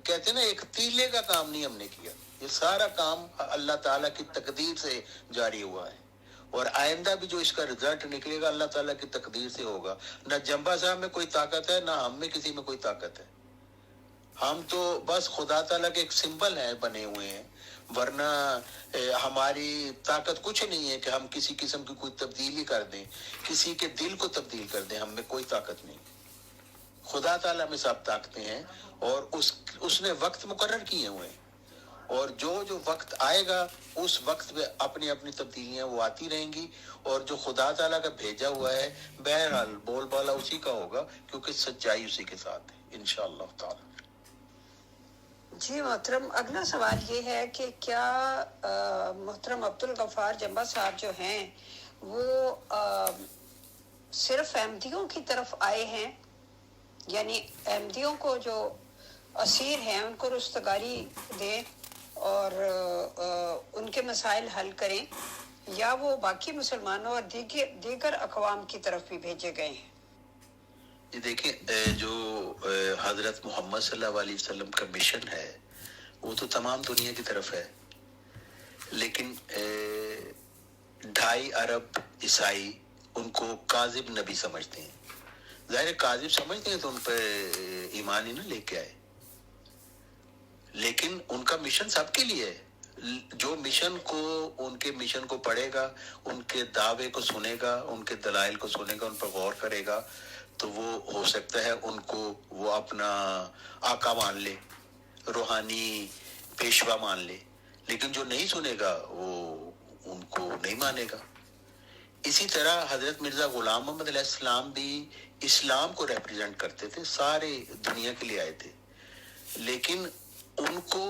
کہتے ہیں نا ایک تیلے کا کام نہیں ہم نے کیا، یہ سارا کام اللہ تعالیٰ کی تقدیر سے جاری ہوا ہے، اور آئندہ بھی جو اس کا رزلٹ نکلے گا اللہ تعالیٰ کی تقدیر سے ہوگا. نہ جنبا صاحب میں کوئی طاقت ہے، نہ ہم میں کسی میں کوئی طاقت ہے. ہم تو بس خدا تعالیٰ کے ایک سمبل ہیں، بنے ہوئے ہیں، ورنہ ہماری طاقت کچھ نہیں ہے کہ ہم کسی قسم کی کوئی تبدیلی کر دیں، کسی کے دل کو تبدیل کر دیں. ہم میں کوئی طاقت نہیں. خدا تعالیٰ میں سب طاقتیں ہیں، اور اس نے وقت مقرر کیے ہوئے ہیں، اور جو وقت آئے گا اس وقت میں اپنی اپنی تبدیلیاں وہ آتی رہیں گی. اور جو خدا تعالیٰ کا بھیجا ہوا ہے بہرحال بول بالا اسی کا ہوگا، کیونکہ سچائی اسی کے ساتھ ہے انشاءاللہ تعالی. جی محترم، اگلا سوال یہ ہے کہ کیا محترم عبدالغفار جنبا صاحب جو ہیں وہ صرف احمدیوں کی طرف آئے ہیں، یعنی احمدیوں کو جو اسیر ہیں ان کو رستگاری دیں اور ان کے مسائل حل کریں، یا وہ باقی مسلمانوں اور دیگر اقوام کی طرف بھی بھیجے گئے ہیں؟ یہ دیکھیں جو حضرت محمد صلی اللہ علیہ وسلم کا مشن ہے وہ تو تمام دنیا کی طرف ہے، لیکن 2.5 ارب عیسائی ان کو کاذب نبی سمجھتے ہیں۔ ظاہر کاذب سمجھتے ہیں تو ان پہ ایمان ہی نہ لے کے آئے، لیکن ان کا مشن سب کے لیے ہے۔ جو مشن کو ان کے مشن کو پڑھے گا، ان کے دعوے کو سنے گا، ان کے دلائل کو سنے گا، ان پر غور کرے گا، تو وہ ہو سکتا ہے ان کو وہ اپنا آقا مان لے، روحانی پیشوا مان لے، لیکن جو نہیں سنے گا وہ ان کو نہیں مانے گا۔ اسی طرح حضرت مرزا غلام محمد علیہ السلام بھی اسلام کو ریپریزنٹ کرتے تھے، سارے دنیا کے لیے آئے تھے، لیکن ان کو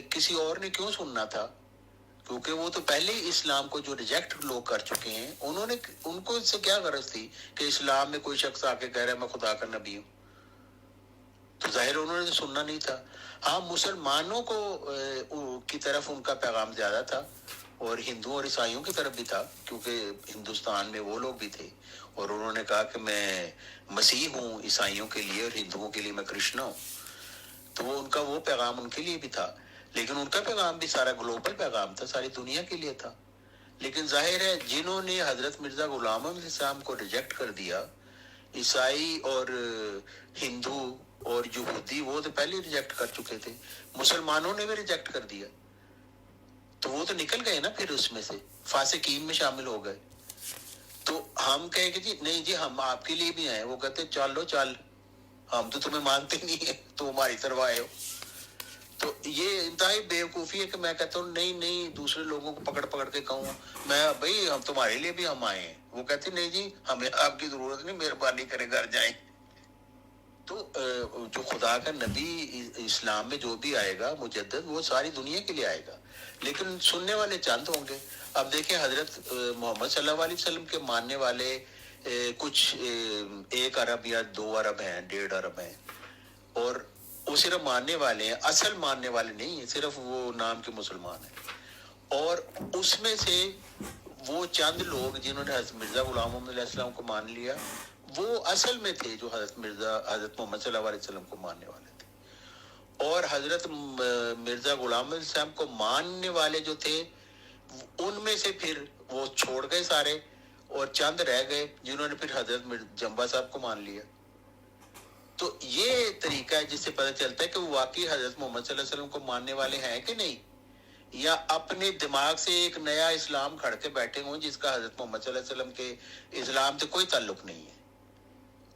کسی اور نے کیوں سننا تھا؟ کیونکہ وہ تو پہلے ہی اسلام کو جو ریجیکٹ لوگ کر چکے ہیں، ان کو اس سے کیا غرض تھی کہ اسلام میں کوئی شخص آ کے کہہ رہا ہے میں خدا کا نبی ہوں؟ تو ظاہر انہوں نے سننا نہیں تھا۔ ہاں، مسلمانوں کو کی طرف ان کا پیغام زیادہ تھا، اور ہندوؤں اور عیسائیوں کی طرف بھی تھا، کیونکہ ہندوستان میں وہ لوگ بھی تھے، اور انہوں نے کہا کہ میں مسیح ہوں عیسائیوں کے لیے، اور ہندوؤں کے لیے میں کرشنا ہوں، تو وہ ان کا وہ پیغام ان کے لیے بھی تھا، لیکن ان کا پیغام بھی سارا گلوبل پیغام تھا، ساری دنیا کے لیے تھا۔ لیکن ظاہر ہے جنہوں نے حضرت مرزا غلام احمد السلام کو ریجیکٹ کر دیا، عیسائی اور ہندو اور یہودی، وہ تو پہلے ریجیکٹ کر چکے تھے، مسلمانوں نے بھی ریجیکٹ کر دیا، تو وہ تو نکل گئے نا، پھر اس میں سے فاسقین میں شامل ہو گئے۔ تو ہم کہیں کہ جی نہیں جی ہم آپ کے لیے بھی آئے، وہ کہتے چلو چل، ہم تو تمہیں مانتے نہیں ہیں، تو ہماری طرف آئے ہو۔ تو یہ انتہائی بیوقوفی ہے کہ میں کہتا ہوں نہیں دوسرے لوگوں کو پکڑ پکڑ کے کہوں میں بھائی ہم تمہارے لیے بھی ہم آئے ہیں، وہ کہتے نہیں جی ہمیں آپ کی ضرورت نہیں، مہربانی کرے گھر جائیں۔ تو جو خدا کا نبی اسلام میں جو بھی آئے گا مجدد، وہ ساری دنیا کے لیے آئے گا، لیکن سننے والے چند ہوں گے۔ اب دیکھیں حضرت محمد صلی اللہ علیہ وسلم کے ماننے والے کچھ 1 ارب یا 2 ارب ہیں، 1.5 ارب ہیں، اور وہ صرف ماننے والے ہیں، اصل ماننے والے نہیں ہیں، صرف وہ نام کے مسلمان ہیں۔ اور اس میں سے وہ چند لوگ جنہوں نے حضرت مرزا غلام محمد علیہ السلام کو مان لیا، وہ اصل میں تھے جو حضرت محمد صلی اللہ علیہ وسلم کو ماننے والے تھے، اور حضرت مرزا غلام محمد السلام کو ماننے والے جو تھے ان میں سے پھر وہ چھوڑ گئے سارے، اور چند رہ گئے جنہوں نے پھر حضرت جمبا صاحب کو مان لیا۔ تو یہ طریقہ ہے جس سے پتہ چلتا ہے کہ وہ واقعی حضرت محمد صلی اللہ علیہ وسلم کو ماننے والے ہیں کہ نہیں، یا اپنے دماغ سے ایک نیا اسلام کھڑ کے بیٹھے ہوں جس کا حضرت محمد صلی اللہ علیہ وسلم کے اسلام سے کوئی تعلق نہیں ہے،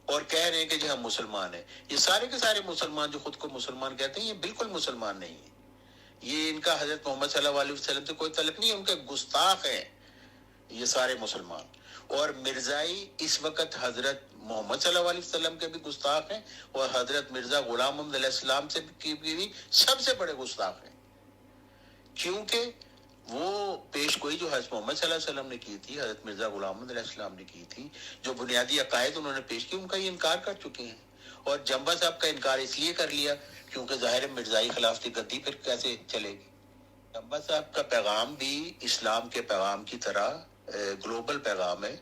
اور کہہ رہے ہیں کہ جی ہم مسلمان ہیں۔ یہ سارے کے سارے مسلمان جو خود کو مسلمان کہتے ہیں، یہ بالکل مسلمان نہیں ہیں، یہ ان کا حضرت محمد صلی اللہ علیہ وسلم سے کوئی تعلق نہیں ہے، ان کے گستاخ ہیں یہ سارے مسلمان۔ اور مرزائی اس وقت حضرت محمد صلی اللہ علیہ وسلم کے بھی گستاخ ہیں، اور حضرت مرزا غلام محمد علیہ السلام سے بھی سب سے بڑے گستاخ ہیں، کیونکہ وہ پیش گوئی جو حضرت محمد صلی اللہ علیہ وسلم نے کی تھی، حضرت مرزا غلام محمد علیہ السلام نے کی تھی، جو بنیادی عقائد انہوں نے پیش کی، ان کا یہ انکار کر چکے ہیں۔ اور جمبا صاحب کا انکار اس لیے کر لیا کیونکہ ظاہر مرزائی خلافتی گدی پھر کیسے چلے گی۔ جمبا صاحب کا پیغام بھی اسلام کے پیغام کی طرح گلوبل پیغام ہے،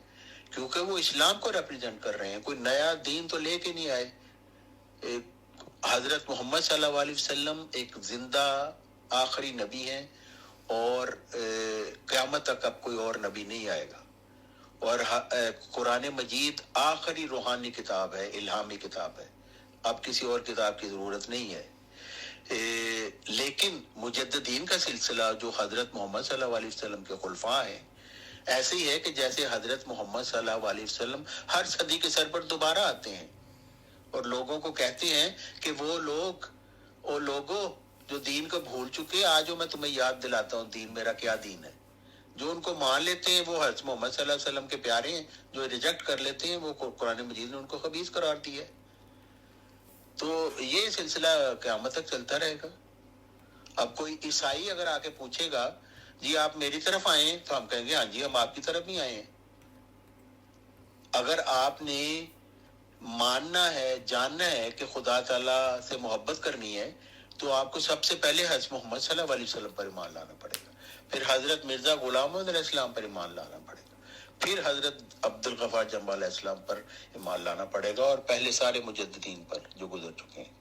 کیونکہ وہ اسلام کو ریپریزنٹ کر رہے ہیں، کوئی نیا دین تو لے کے نہیں آئے۔ حضرت محمد صلی اللہ علیہ وسلم ایک زندہ آخری نبی ہیں، اور قیامت تک اب کوئی اور نبی نہیں آئے گا، اور قرآن مجید آخری روحانی کتاب ہے، الہامی کتاب ہے، اب کسی اور کتاب کی ضرورت نہیں ہے۔ لیکن مجددین کا سلسلہ جو حضرت محمد صلی اللہ علیہ وسلم کے خلفاء ہیں، ایسے ہی ہے کہ جیسے حضرت محمد صلی اللہ علیہ وسلم ہر صدی کے سر پر دوبارہ آتے ہیں اور لوگوں کو کہتے ہیں کہ وہ لوگوں جو دین کو بھول چکے، آج میں تمہیں یاد دلاتا ہوں دین میرا کیا دین ہے۔ جو ان کو مان لیتے ہیں وہ حضرت محمد صلی اللہ علیہ وسلم کے پیارے ہیں، جو ریجیکٹ کر لیتے ہیں وہ قرآن مجید نے ان کو خبیث قرار دیا ہے۔ تو یہ سلسلہ قیامت تک چلتا رہے گا۔ اب کوئی عیسائی اگر آ کے پوچھے گا جی آپ میری طرف آئے ہیں، تو ہم کہیں گے ہاں جی ہم آپ کی طرف بھی آئے ہیں۔ اگر آپ نے ماننا ہے، جاننا ہے کہ خدا تعالیٰ سے محبت کرنی ہے، تو آپ کو سب سے پہلے حضرت محمد صلی اللہ علیہ وسلم پر ایمان لانا پڑے گا، پھر حضرت مرزا غلام محمد علیہ السلام پر ایمان لانا پڑے گا، پھر حضرت عبد الغفار جمبہ علیہ السلام پر ایمان لانا پڑے گا، اور پہلے سارے مجددین پر جو گزر چکے ہیں.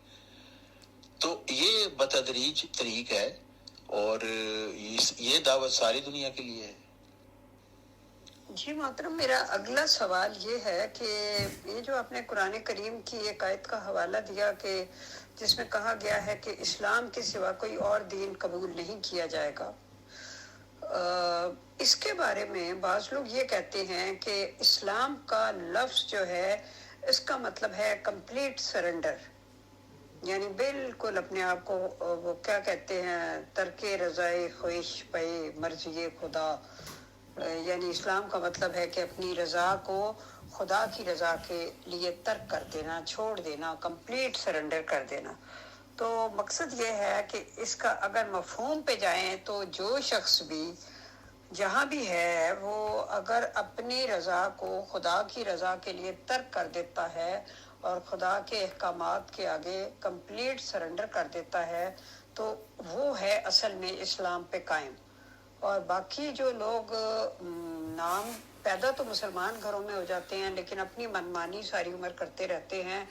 تو یہ بتدریج طریق ہے، اور یہ دعوت ساری دنیا کے لیے ہے. جی محترم، میرا اگلا سوال یہ ہے کہ یہ جو آپ نے قرآن کریم کی ایک آیت کا حوالہ دیا کہ جس میں کہا گیا ہے کہ اسلام کے سوا کوئی اور دین قبول نہیں کیا جائے گا، اس کے بارے میں بعض لوگ یہ کہتے ہیں کہ اسلام کا لفظ جو ہے اس کا مطلب ہے کمپلیٹ سرنڈر، یعنی بالکل اپنے آپ کو وہ کیا کہتے ہیں، ترک رضائے خواہش پہ مرضی خدا، یعنی اسلام کا مطلب ہے کہ اپنی رضا کو خدا کی رضا کے لیے ترک کر دینا، چھوڑ دینا، کمپلیٹ سرنڈر کر دینا. تو مقصد یہ ہے کہ اس کا اگر مفہوم پہ جائیں تو جو شخص بھی جہاں بھی ہے وہ اگر اپنی رضا کو خدا کی رضا کے لیے ترک کر دیتا ہے اور خدا کے احکامات کے آگے کمپلیٹ سرنڈر کر دیتا ہے تو وہ ہے اصل میں اسلام پہ قائم. اور باقی جو لوگ نام پیدا تو مسلمان گھروں میں ہو جاتے ہیں لیکن اپنی منمانی ساری عمر کرتے رہتے ہیں،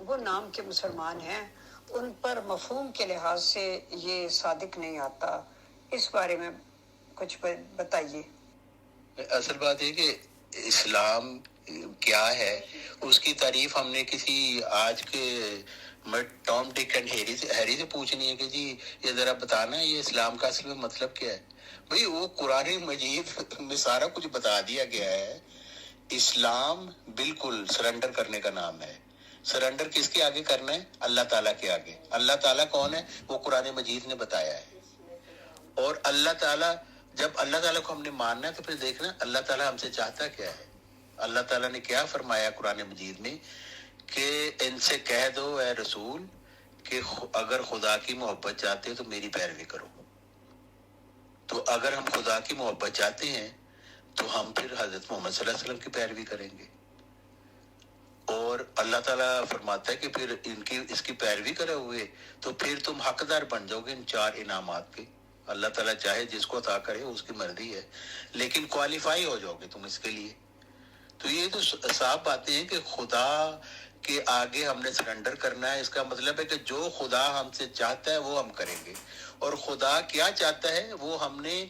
وہ نام کے مسلمان ہیں، ان پر مفہوم کے لحاظ سے یہ صادق نہیں آتا. اس بارے میں کچھ بتائیے. اصل بات ہے کہ اسلام کیا ہے، اس کی تعریف ہم نے کسی آج کے ٹام ڈک اینڈ ہیری سے پوچھنی ہے کہ جی یہ ذرا بتانا ہے یہ اسلام کا اصل میں مطلب کیا ہے. بھئی وہ قرآن مجید میں سارا کچھ بتا دیا گیا ہے. اسلام بالکل سرنڈر کرنے کا نام ہے. سرنڈر کس کے آگے کرنا ہے؟ اللہ تعالیٰ کے آگے. اللہ تعالیٰ کون ہے؟ وہ قرآن مجید نے بتایا ہے. اور اللہ تعالیٰ، جب اللہ تعالیٰ کو ہم نے ماننا ہے تو پھر دیکھنا اللہ تعالیٰ ہم سے چاہتا کیا ہے. اللہ تعالیٰ نے کیا فرمایا قرآن مجید میں کہ ان سے کہہ دو اے رسول کہ اگر خدا کی محبت چاہتے ہو تو میری پیروی کرو. تو اگر ہم خدا کی محبت چاہتے ہیں تو ہم پھر حضرت محمد صلی اللہ علیہ وسلم کی پیروی کریں گے. اور اللہ تعالیٰ فرماتا ہے کہ پھر اس کی پیروی کرے ہوئے تو پھر تم حقدار بن جاؤ گے ان 4 انعامات کے. اللہ تعالیٰ چاہے جس کو عطا کرے اس کی مرضی ہے، لیکن کوالیفائی ہو جاؤ گے تم اس کے لیے. تو یہ تو صاف باتیں ہیں کہ خدا کے آگے ہم نے سرنڈر کرنا ہے. اس کا مطلب ہے کہ جو خدا ہم سے چاہتا ہے وہ ہم کریں گے، اور خدا کیا چاہتا ہے وہ ہم نے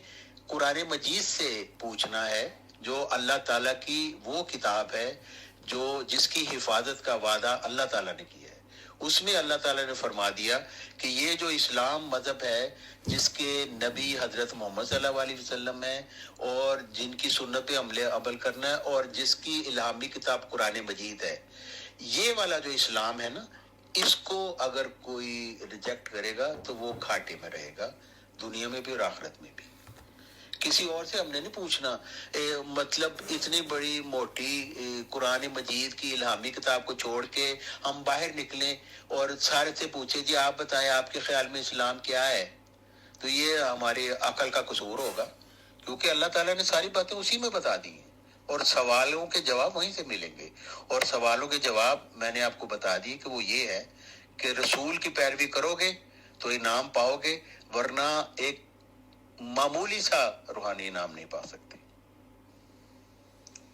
قرآن مجید سے پوچھنا ہے، جو اللہ تعالیٰ کی وہ کتاب ہے جس کی حفاظت کا وعدہ اللہ تعالیٰ نے کیا ہے. اس میں اللہ تعالیٰ نے فرما دیا کہ یہ جو اسلام مذہب ہے جس کے نبی حضرت محمد صلی اللہ علیہ وسلم ہے اور جن کی سنت پہ عمل کرنا ہے اور جس کی الہامی کتاب قرآن مجید ہے، یہ والا جو اسلام ہے نا، اس کو اگر کوئی ریجیکٹ کرے گا تو وہ گھاٹے میں رہے گا، دنیا میں بھی اور آخرت میں بھی. کسی اور سے ہم نے نہیں پوچھنا. مطلب اتنی بڑی موٹی قرآن مجید کی الہامی کتاب کو چھوڑ کے ہم باہر نکلیں اور سارے سے پوچھیں جی آپ بتائیں آپ کے خیال میں اسلام کیا ہے، تو یہ ہماری عقل کا قصور ہوگا، کیونکہ اللہ تعالیٰ نے ساری باتیں اسی میں بتا دی ہیں اور سوالوں کے جواب وہیں سے ملیں گے. اور سوالوں کے جواب میں نے آپ کو بتا دی کہ وہ یہ ہے کہ رسول کی پیروی کرو گے تو انعام پاؤ گے، ورنہ ایک معمولی سا روحانی انعام نہیں پا سکتے.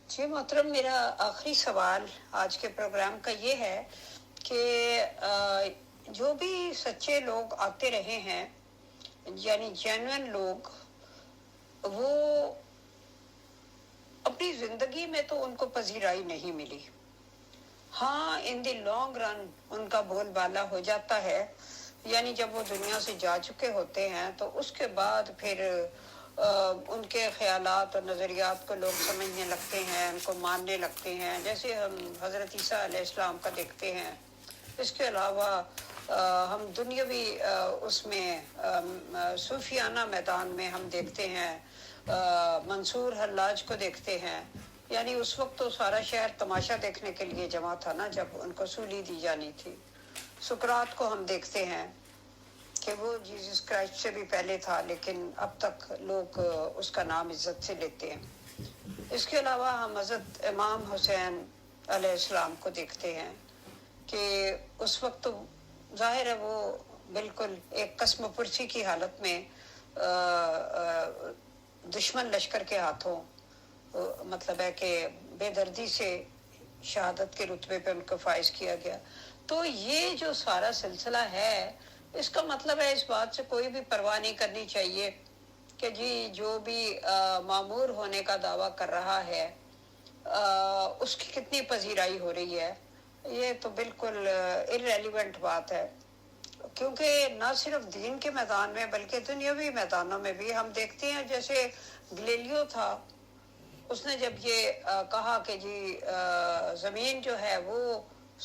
جی محترم، میرا آخری سوال آج کے پروگرام کا یہ ہے کہ جو بھی سچے لوگ آتے رہے ہیں، یعنی جینوئن لوگ، وہ اپنی زندگی میں تو ان کو پذیرائی نہیں ملی. ہاں ان دی لانگ رن ان کا بول بالا ہو جاتا ہے، یعنی جب وہ دنیا سے جا چکے ہوتے ہیں تو اس کے بعد پھر ان کے خیالات اور نظریات کو لوگ سمجھنے لگتے ہیں، ان کو ماننے لگتے ہیں، جیسے ہم حضرت عیسیٰ علیہ السلام کا دیکھتے ہیں. اس کے علاوہ ہم دنیاوی اس میں صوفیانہ میدان میں ہم دیکھتے ہیں منصور حلاج کو دیکھتے ہیں. یعنی اس وقت تو سارا شہر تماشا دیکھنے کے لیے جمع تھا نا جب ان کو سولی دی جانی تھی. سقراط کو ہم دیکھتے ہیں کہ وہ جیزس کرائسٹ سے بھی پہلے تھا لیکن اب تک لوگ اس کا نام عزت سے لیتے ہیں. اس کے علاوہ ہم حضرت امام حسین علیہ السلام کو دیکھتے ہیں کہ اس وقت تو ظاہر ہے وہ بالکل ایک قسم پرسی کی حالت میں دشمن لشکر کے ہاتھوں مطلب ہے کہ بے دردی سے شہادت کے رتبے پہ ان کو فائز کیا گیا. تو یہ جو سارا سلسلہ ہے اس کا مطلب ہے اس بات سے کوئی بھی پرواہ نہیں کرنی چاہیے کہ جی جو بھی معمور ہونے کا دعویٰ کر رہا ہے اس کی کتنی پذیرائی ہو رہی ہے. یہ تو بالکل irrelevant بات ہے کیونکہ نہ صرف دین کے میدان میں بلکہ دنیاوی میدانوں میں بھی ہم دیکھتے ہیں. جیسے گلیلیو تھا, اس نے جب یہ کہا کہ جی زمین جو ہے وہ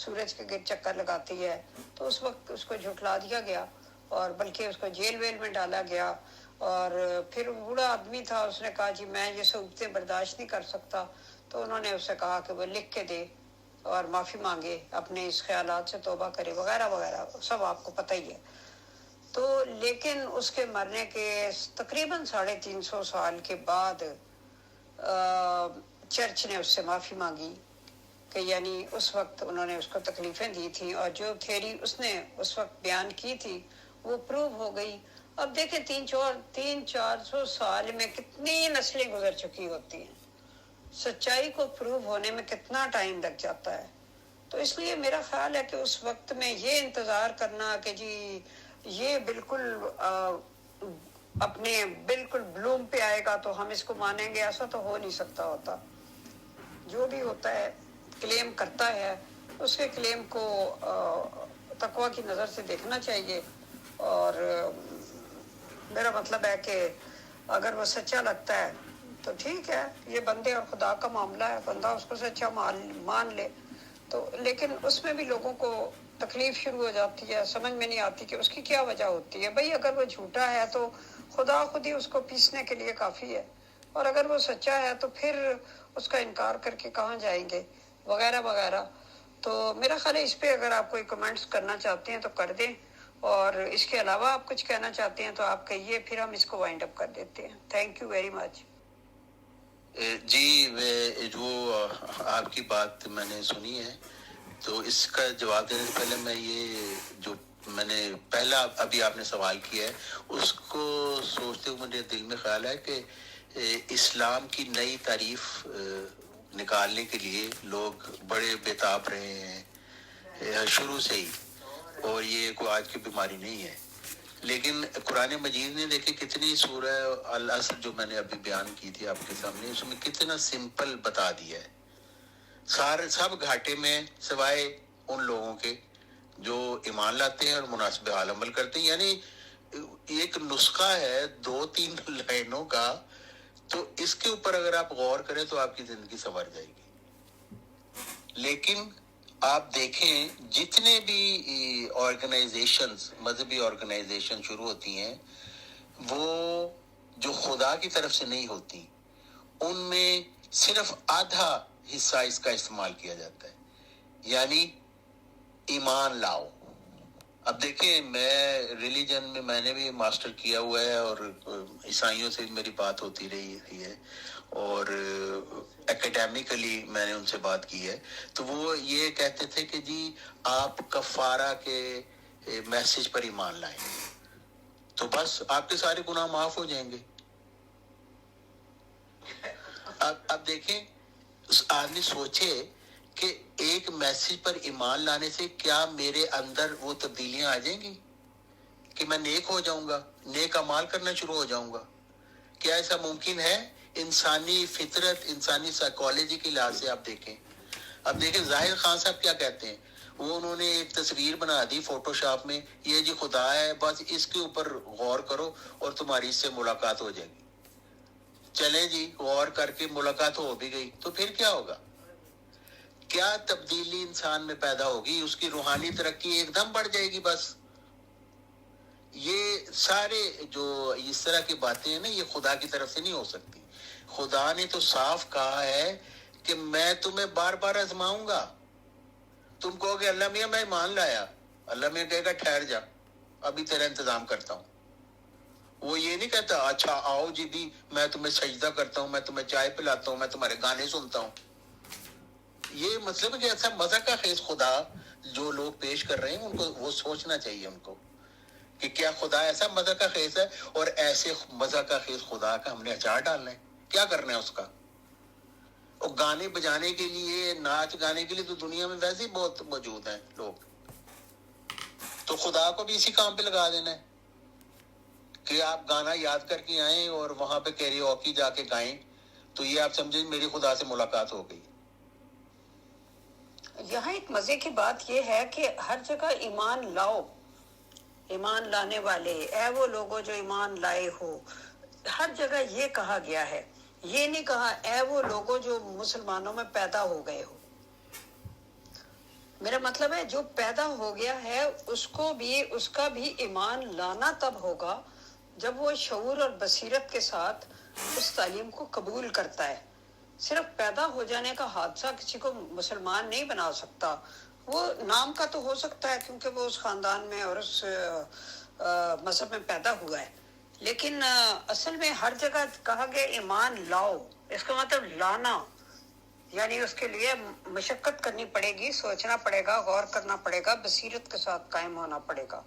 سورج کے گرد چکر لگاتی ہے تو اس وقت اس کو جھٹلا دیا گیا اور بلکہ اس کو جیل ویل میں ڈالا گیا. اور پھر بوڑھا آدمی تھا, اس نے کہا جی میں یہ صعوبتیں برداشت نہیں کر سکتا, تو انہوں نے اسے کہا کہ وہ لکھ کے دے اور معافی مانگے, اپنے اس خیالات سے توبہ کرے وغیرہ وغیرہ, سب آپ کو پتہ ہی ہے. تو لیکن اس کے مرنے کے تقریباً 350 سال کے بعد چرچ نے اس سے معافی مانگی کہ یعنی اس وقت انہوں نے اس کو تکلیفیں دی تھیں اور جو تھیری اس نے اس وقت بیان کی تھی وہ پروو ہو گئی. اب دیکھیں 300-400 سال میں کتنی نسلیں گزر چکی ہوتی ہیں, سچائی کو پروو ہونے میں کتنا ٹائم لگ جاتا ہے. تو اس لیے میرا خیال ہے کہ اس وقت میں یہ انتظار کرنا کہ جی یہ بالکل اپنے بالکل بلوم پہ آئے گا تو ہم اس کو مانیں گے, ایسا تو ہو نہیں سکتا ہوتا. جو بھی ہوتا ہے کلیم کرتا ہے اس کے کلیم کو تقویٰ کی نظر سے دیکھنا چاہیے. اور میرا مطلب ہے کہ اگر وہ سچا لگتا ہے تو ٹھیک ہے, یہ بندے اور خدا کا معاملہ ہے, بندہ اس کو سچا مان لے. تو لیکن اس میں بھی لوگوں کو تکلیف شروع ہو جاتی ہے, سمجھ میں نہیں آتی کہ اس کی کیا وجہ ہوتی ہے. بھئی اگر وہ جھوٹا ہے تو خدا خود ہی اس کو پیسنے کے لیے کافی ہے, اور اگر وہ سچا ہے تو پھر اس کا انکار کر کے کہاں جائیں گے وغیرہ وغیرہ. تو میرا خیال ہے اس پہ اگر آپ کوئی کمنٹس کرنا چاہتے ہیں تو کر دیں, اور اس کے علاوہ آپ کچھ کہنا چاہتے ہیں تو آپ کہیے, پھر ہم اس کو وائنڈ اپ کر دیتے ہیں. Thank you very much. جی جو آپ کی بات میں نے سنی ہے تو اس کا جواب دینے سے پہلے میں یہ جو میں نے پہلا ابھی آپ نے سوال کیا ہے اس کو سوچتے ہوئے میرے دل میں خیال ہے کہ اسلام کی نئی تعریف نکالنے کے لیے لوگ بڑے بےتاب رہے ہیں شروع سے ہی, اور یہ کوئی آج کی بیماری نہیں ہے. لیکن قرآن مجید نے دیکھے کتنی سورہ العصر جو میں نے ابھی بیان کی تھی آپ کے سامنے, اس میں کتنا سمپل بتا دیا ہے. سب گھاٹے میں سوائے ان لوگوں کے جو ایمان لاتے ہیں اور مناسب حال عمل کرتے ہیں. یعنی ایک نسخہ ہے 2-3 لائنوں کا, تو اس کے اوپر اگر آپ غور کریں تو آپ کی زندگی سنور جائے گی. لیکن آپ دیکھیں جتنے بھی آرگنائزیشنز, مذہبی آرگنائزیشن شروع ہوتی ہیں وہ جو خدا کی طرف سے نہیں ہوتی, ان میں صرف آدھا حصہ اس کا استعمال کیا جاتا ہے, یعنی ایمان لاؤ. اب دیکھیں میں ریلیجن میں نے بھی ماسٹر کیا ہوا ہے اور عیسائیوں سے میری بات ہوتی رہی ہے, اور اکیڈیمکلی میں نے ان سے بات کی ہے. تو وہ یہ کہتے تھے کہ جی آپ کفارہ کے میسج پر ایمان لائیں تو بس آپ کے سارے گناہ معاف ہو جائیں گے. اب دیکھیں آدمی سوچے کہ ایک میسج پر ایمان لانے سے کیا میرے اندر وہ تبدیلیاں آ جائیں گی کہ میں نیک ہو جاؤں گا, نیک اعمال کرنا شروع ہو جاؤں گا؟ کیا ایسا ممکن ہے؟ انسانی فطرت, انسانی سائیکالوجی کے لحاظ سے آپ دیکھیں. اب دیکھیں ظاہر خان صاحب کیا کہتے ہیں, وہ انہوں نے ایک تصویر بنا دی فوٹو شاپ میں, یہ جی خدا ہے, بس اس کے اوپر غور کرو اور تمہاری اس سے ملاقات ہو جائے گی. چلیں جی غور کر کے ملاقات ہو بھی گئی, تو پھر کیا ہوگا؟ کیا تبدیلی انسان میں پیدا ہوگی؟ اس کی روحانی ترقی ایک دم بڑھ جائے گی. بس یہ سارے جو اس طرح کی باتیں ہیں نا, یہ خدا کی طرف سے نہیں ہو سکتی. خدا نے تو صاف کہا ہے کہ میں تمہیں بار بار آزماؤں گا. تم کہو گے اللہ میاں میں ایمان لایا, اللہ میاں کہے گا ٹھہر جا ابھی تیرا انتظام کرتا ہوں. وہ یہ نہیں کہتا اچھا آؤ جی بھی میں تمہیں سجدہ کرتا ہوں, میں تمہیں چائے پلاتا ہوں, میں تمہارے گانے سنتا ہوں. یہ مطلب ہے کہ ایسا مزہ کا خیز خدا جو لوگ پیش کر رہے ہیں ان کو وہ سوچنا چاہیے ان کو کہ کیا خدا ایسا مزہ کا خیز ہے، اور ایسے مزہ کا خیز خدا کا ہم نے اچار ڈالنا ہے، کیا کرنا ہے اس کا؟ اور گانے بجانے کے لیے، ناچ گانے کے لیے تو دنیا میں ویسے ہی بہت موجود ہیں لوگ، تو خدا کو بھی اسی کام پہ لگا دینا ہے کہ آپ گانا یاد کر کے آئیں اور وہاں پہ کیری اوکی جا کے گائیں، تو یہ آپ سمجھیں میری خدا سے ملاقات ہو گئی۔ یہاں ایک مزے کی بات یہ ہے کہ ہر جگہ ایمان لاؤ، ایمان لانے والے، اے وہ لوگوں جو ایمان لائے ہو، ہر جگہ یہ کہا گیا ہے، یہ نہیں کہا اے وہ لوگوں جو مسلمانوں میں پیدا ہو گئے ہو۔ میرا مطلب ہے جو پیدا ہو گیا ہے اس کو بھی، اس کا بھی ایمان لانا تب ہوگا جب وہ شعور اور بصیرت کے ساتھ اس تعلیم کو قبول کرتا ہے۔ صرف پیدا ہو جانے کا حادثہ کسی کو مسلمان نہیں بنا سکتا، وہ نام کا تو ہو سکتا ہے کیونکہ وہ اس خاندان میں اور اس مذہب میں پیدا ہوا ہے، لیکن اصل میں ہر جگہ کہا گیا ایمان لاؤ، اس کا مطلب لانا، یعنی اس کے لیے مشقت کرنی پڑے گی، سوچنا پڑے گا، غور کرنا پڑے گا، بصیرت کے ساتھ قائم ہونا پڑے گا۔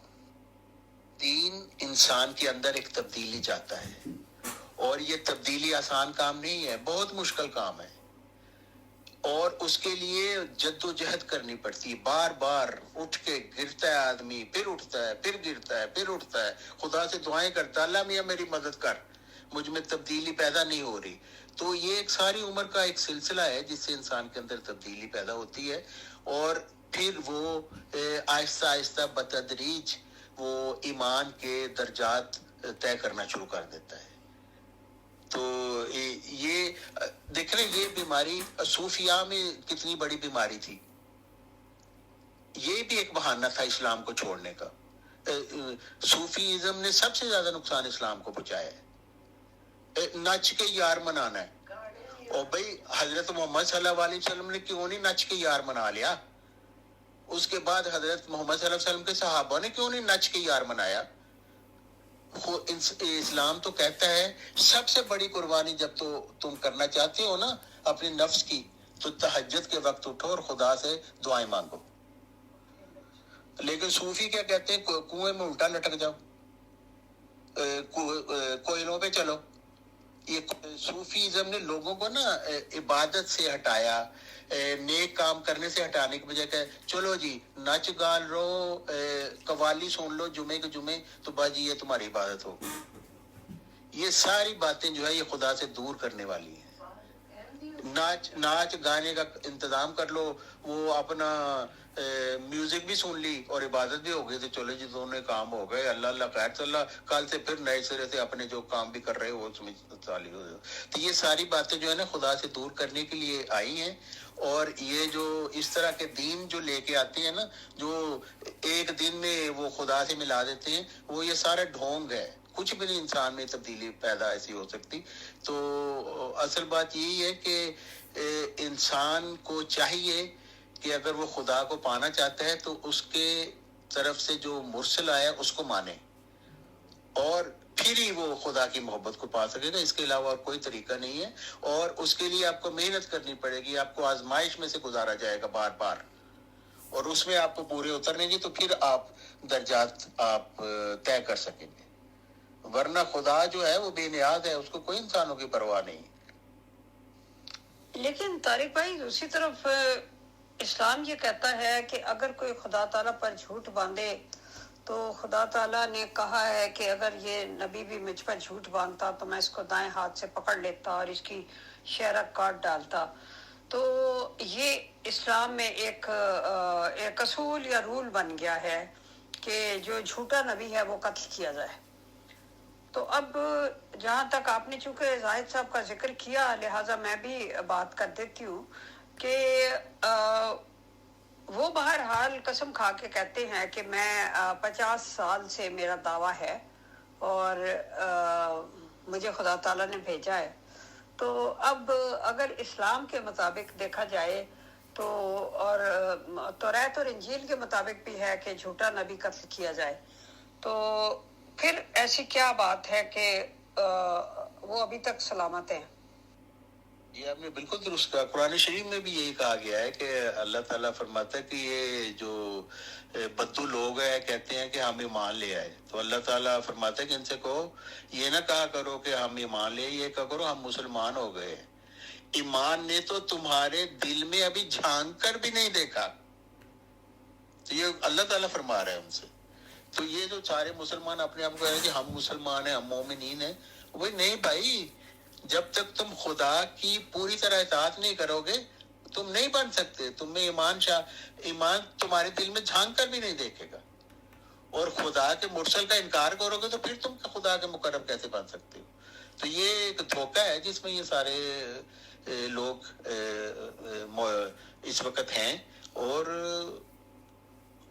دین انسان کے اندر ایک تبدیلی چاہتا ہے، اور یہ تبدیلی آسان کام نہیں ہے، بہت مشکل کام ہے، اور اس کے لیے جد و جہد کرنی پڑتی ہے، بار بار اٹھ کے گرتا ہے آدمی، پھر اٹھتا ہے، پھر گرتا ہے، پھر اٹھتا ہے، خدا سے دعائیں کرتا ہے، اللہ میاں میری مدد کر، مجھ میں تبدیلی پیدا نہیں ہو رہی۔ تو یہ ایک ساری عمر کا ایک سلسلہ ہے جس سے انسان کے اندر تبدیلی پیدا ہوتی ہے، اور پھر وہ آہستہ آہستہ بتدریج وہ ایمان کے درجات طے کرنا شروع کر دیتا ہے۔ تو یہ دیکھ رہے یہ بیماری صوفیاء میں کتنی بڑی بیماری تھی، یہ بھی ایک بہانہ تھا اسلام کو چھوڑنے کا۔ صوفیزم نے سب سے زیادہ نقصان اسلام کو پہنچایا ہے، نچ کے یار منانا ہے، اور بھائی حضرت محمد صلی اللہ علیہ وسلم نے کیوں نہیں نچ کے یار منا لیا؟ اس کے بعد حضرت محمد صلی اللہ علیہ وسلم کے صحابہ نے کیوں نہیں نچ کے یار منایا؟ اسلام تو کہتا ہے سب سے بڑی قربانی جب تو تم کرنا چاہتے ہو نا اپنے نفس کی، تو تہجد کے وقت اٹھو اور خدا سے دعائیں مانگو۔ لیکن صوفی کیا کہتے ہیں، کنویں میں الٹا لٹک جاؤ، کوئلوں پہ چلو۔ یہ صوفیزم نے لوگوں کو نا عبادت سے ہٹایا، نیک کام کرنے سے ہٹانے کی بجائے کہ چلو جی نچ گال رہو، قوالی سن لو جمعے کے جمعے، تو باجی یہ تمہاری عبادت ہوگی۔ یہ ساری باتیں جو ہے یہ خدا سے دور کرنے والی ہیں۔ ناچ گانے کا انتظام کر لو، وہ اپنا میوزک بھی سن لی اور عبادت بھی ہو گئی، تو چلو جی دونوں کام ہو گئے، اللہ اللہ خیر، چل کل سے پھر نئے سرے سے اپنے جو کام بھی کر رہے ہو اس میں چالی ہو جاؤ۔ تو یہ ساری باتیں جو ہے نا خدا سے دور کرنے کے لیے آئی ہیں، اور یہ جو اس طرح کے دین جو لے کے آتے ہیں نا، جو ایک دن میں وہ خدا سے ملا دیتے ہیں، وہ یہ سارا ڈھونگ ہے، کچھ بھی نہیں انسان میں تبدیلی پیدا ایسی ہو سکتی۔ تو اصل بات یہی ہے کہ انسان کو چاہیے کہ اگر وہ خدا کو پانا چاہتا ہے تو اس کے طرف سے جو مرسل آیا اس کو مانے، اور پھر ہی وہ خدا کی محبت کو پا سکے گا، اس کے علاوہ اور کوئی طریقہ نہیں ہے۔ اور اس کے لیے آپ کو محنت کرنی پڑے گی، آپ کو آزمائش میں سے گزارا جائے گا بار بار، اور اس میں آپ کو پورے اترنے گی تو پھر آپ درجات آپ طے کر سکیں گے، ورنہ خدا جو ہے وہ بے نیاز ہے، اس کو کوئی انسانوں کی پرواہ نہیں۔ لیکن طارق بھائی دوسری طرف اسلام یہ کہتا ہے کہ اگر کوئی خدا تعالیٰ پر جھوٹ باندھے تو خدا تعالیٰ نے کہا ہے کہ اگر یہ نبی بھی مجھ پر جھوٹ باندھتا تو میں اس کو دائیں ہاتھ سے پکڑ لیتا اور اس کی شہرک کاٹ ڈالتا۔ تو یہ اسلام میں ایک اصول یا رول بن گیا ہے کہ جو جھوٹا نبی ہے وہ قتل کیا جائے۔ تو اب جہاں تک آپ نے چونکہ زاہد صاحب کا ذکر کیا، لہٰذا میں بھی بات کر دیتی ہوں کہ وہ بہرحال قسم کھا کے کہتے ہیں کہ میں 50 سال سے میرا دعویٰ ہے اور مجھے خدا تعالیٰ نے بھیجا ہے۔ تو اب اگر اسلام کے مطابق دیکھا جائے تو، اور توریت اور انجیل کے مطابق بھی ہے کہ جھوٹا نبی قتل کیا جائے، تو پھر ایسی کیا بات ہے کہ وہ ابھی تک سلامت ہیں؟ یہ آپ نے بالکل درست کہا. قرآن شریف میں بھی یہی کہا گیا ہے کہ اللہ تعالیٰ فرماتا ہے کہ یہ جو بدو لوگ ہیں کہتے ہیں کہ ہم ایمان لے آئے, تو اللہ تعالیٰ فرماتا ہے کہ ان سے کہو یہ نہ کہا کرو کہ ہم ایمان لے, یہ کہا کرو ہم مسلمان ہو گئے. ایمان نے تو تمہارے دل میں ابھی جھانک کر بھی نہیں دیکھا. تو یہ اللہ تعالیٰ فرما رہا ہے ان سے. تو یہ جو سارے مسلمان اپنے آپ کو کہہ رہے ہیں کہ ہم مسلمان ہیں, ہم مومنین ہیں, وہی نہیں بھائی, جب تک تم خدا کی پوری طرح اطاعت نہیں کرو گے تم نہیں بن سکتے. تمہیں ایمان تمہارے دل میں جھانک کر بھی نہیں دیکھے گا, اور خدا کے مرسل کا انکار کرو گے تو پھر تم خدا کے مقرب کیسے بن سکتے ہو. تو یہ ایک دھوکہ ہے جس میں یہ سارے لوگ اس وقت ہیں, اور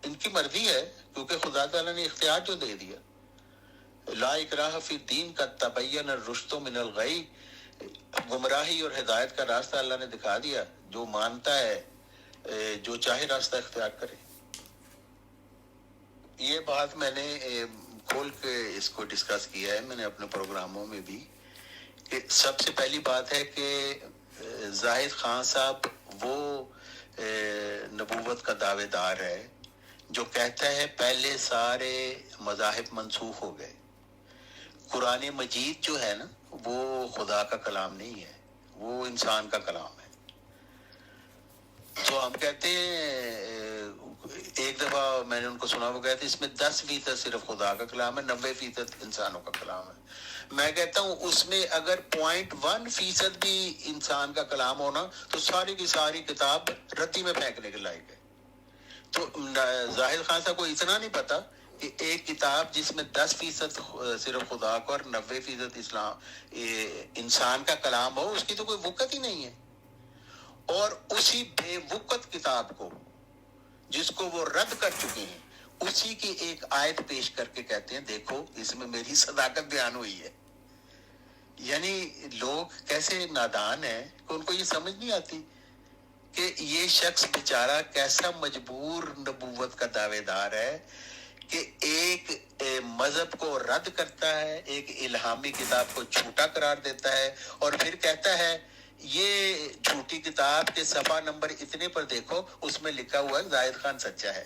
ان کی مرضی ہے کیونکہ خدا تعالیٰ نے اختیار جو دے دیا. لا اکراہ فی الدین کا تبین الرشد من الغی, گمراہی اور ہدایت کا راستہ اللہ نے دکھا دیا. جو مانتا ہے جو چاہے راستہ اختیار کرے. یہ بات میں نے کھول کے اس کو ڈسکس کیا ہے میں نے اپنے پروگراموں میں بھی, کہ سب سے پہلی بات ہے کہ زاہد خان صاحب وہ نبوت کا دعوے دار ہے جو کہتا ہے پہلے سارے مذاہب منسوخ ہو گئے. قرآن مجید جو ہے نا وہ خدا کا کلام نہیں ہے, وہ انسان کا کلام ہے. تو ہم کہتے ہیں, ایک دفعہ میں نے ان کو سنا, وہ کہتے ہیں اس میں 10% صرف خدا کا کلام ہے, 90% انسانوں کا کلام ہے. میں کہتا ہوں اس میں اگر 0.1% بھی انسان کا کلام ہونا تو ساری کی ساری کتاب رتی میں پھینکنے کے لائق ہے. تو زاہد خان صاحب کو اتنا نہیں پتا کہ ایک کتاب جس میں 10% صرف خدا کا اور 90% انسان کا کلام ہو, اس کی تو کوئی وقت ہی نہیں ہے. اور اسی بے وقت کتاب کو جس کو وہ رد کر چکے ہیں, اسی کی ایک آیت پیش کر کے کہتے ہیں دیکھو اس میں میری صداقت بیان ہوئی ہے. یعنی لوگ کیسے نادان ہیں کہ ان کو یہ سمجھ نہیں آتی کہ یہ شخص بیچارہ کیسا مجبور نبوت کا دعوے دار ہے کہ ایک مذہب کو رد کرتا ہے, ایک الہامی کتاب کو جھوٹا قرار دیتا ہے, اور پھر کہتا ہے یہ جھوٹی کتاب کے صفحہ نمبر اتنے پر دیکھو اس میں لکھا ہوا ہے زاہد خان سچا ہے.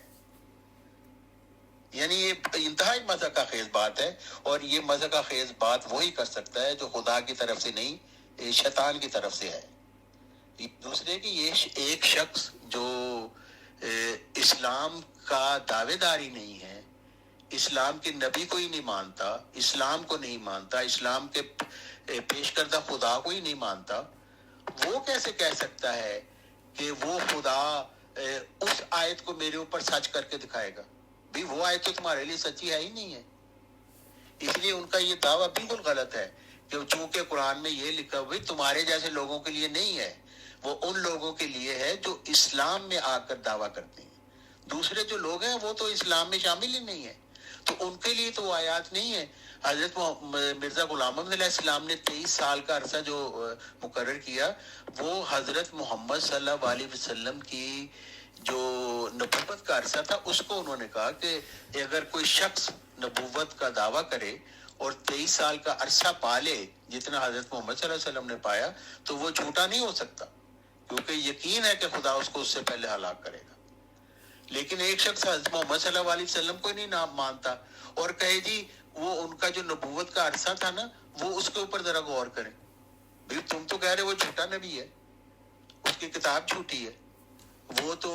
یعنی یہ انتہائی مزہ کا خیز بات ہے, اور یہ مزہ کا خیز بات وہی کر سکتا ہے جو خدا کی طرف سے نہیں شیطان کی طرف سے ہے. دوسرے کہ یہ ایک شخص جو اسلام کا دعوے دار ہی نہیں ہے, اسلام کے نبی کو ہی نہیں مانتا, اسلام کو نہیں مانتا, اسلام کے پیش کردہ خدا کو ہی نہیں مانتا, وہ کیسے کہہ سکتا ہے کہ وہ خدا اس آیت کو میرے اوپر سچ کر کے دکھائے گا؟ بھی وہ آیت تو تمہارے لیے سچی ہے ہی نہیں ہے. اس لیے ان کا یہ دعویٰ بالکل غلط ہے کہ چونکہ قرآن میں یہ لکھا ہوئی تمہارے جیسے لوگوں کے لیے نہیں ہے, وہ ان لوگوں کے لیے ہے جو اسلام میں آ کر دعویٰ کرتے ہیں. دوسرے جو لوگ ہیں وہ تو اسلام میں شامل ہی نہیں ہے, تو ان کے لیے تو وہ آیات نہیں ہے. حضرت مرزا غلام احمد علیہ السلام نے 23 سال کا عرصہ جو مقرر کیا, وہ حضرت محمد صلی اللہ علیہ وسلم کی جو نبوت کا عرصہ تھا اس کو انہوں نے کہا کہ اگر کوئی شخص نبوت کا دعویٰ کرے اور 23 سال کا عرصہ پالے جتنا حضرت محمد صلی اللہ علیہ وسلم نے پایا تو وہ جھوٹا نہیں ہو سکتا, کیونکہ یقین ہے کہ خدا اس کو اس سے پہلے ہلاک کرے گا. لیکن ایک شخص حضرت محمد صلی اللہ علیہ وسلم کو نہیں مانتا اور کہے جی وہ ان کا جو نبوت کا عرصہ تھا نا وہ اس کے اوپر ذرا غور کریں. بھئی تم تو کہہ رہے وہ جھوٹا نبی ہے, اس کی کتاب جھوٹی ہے, وہ تو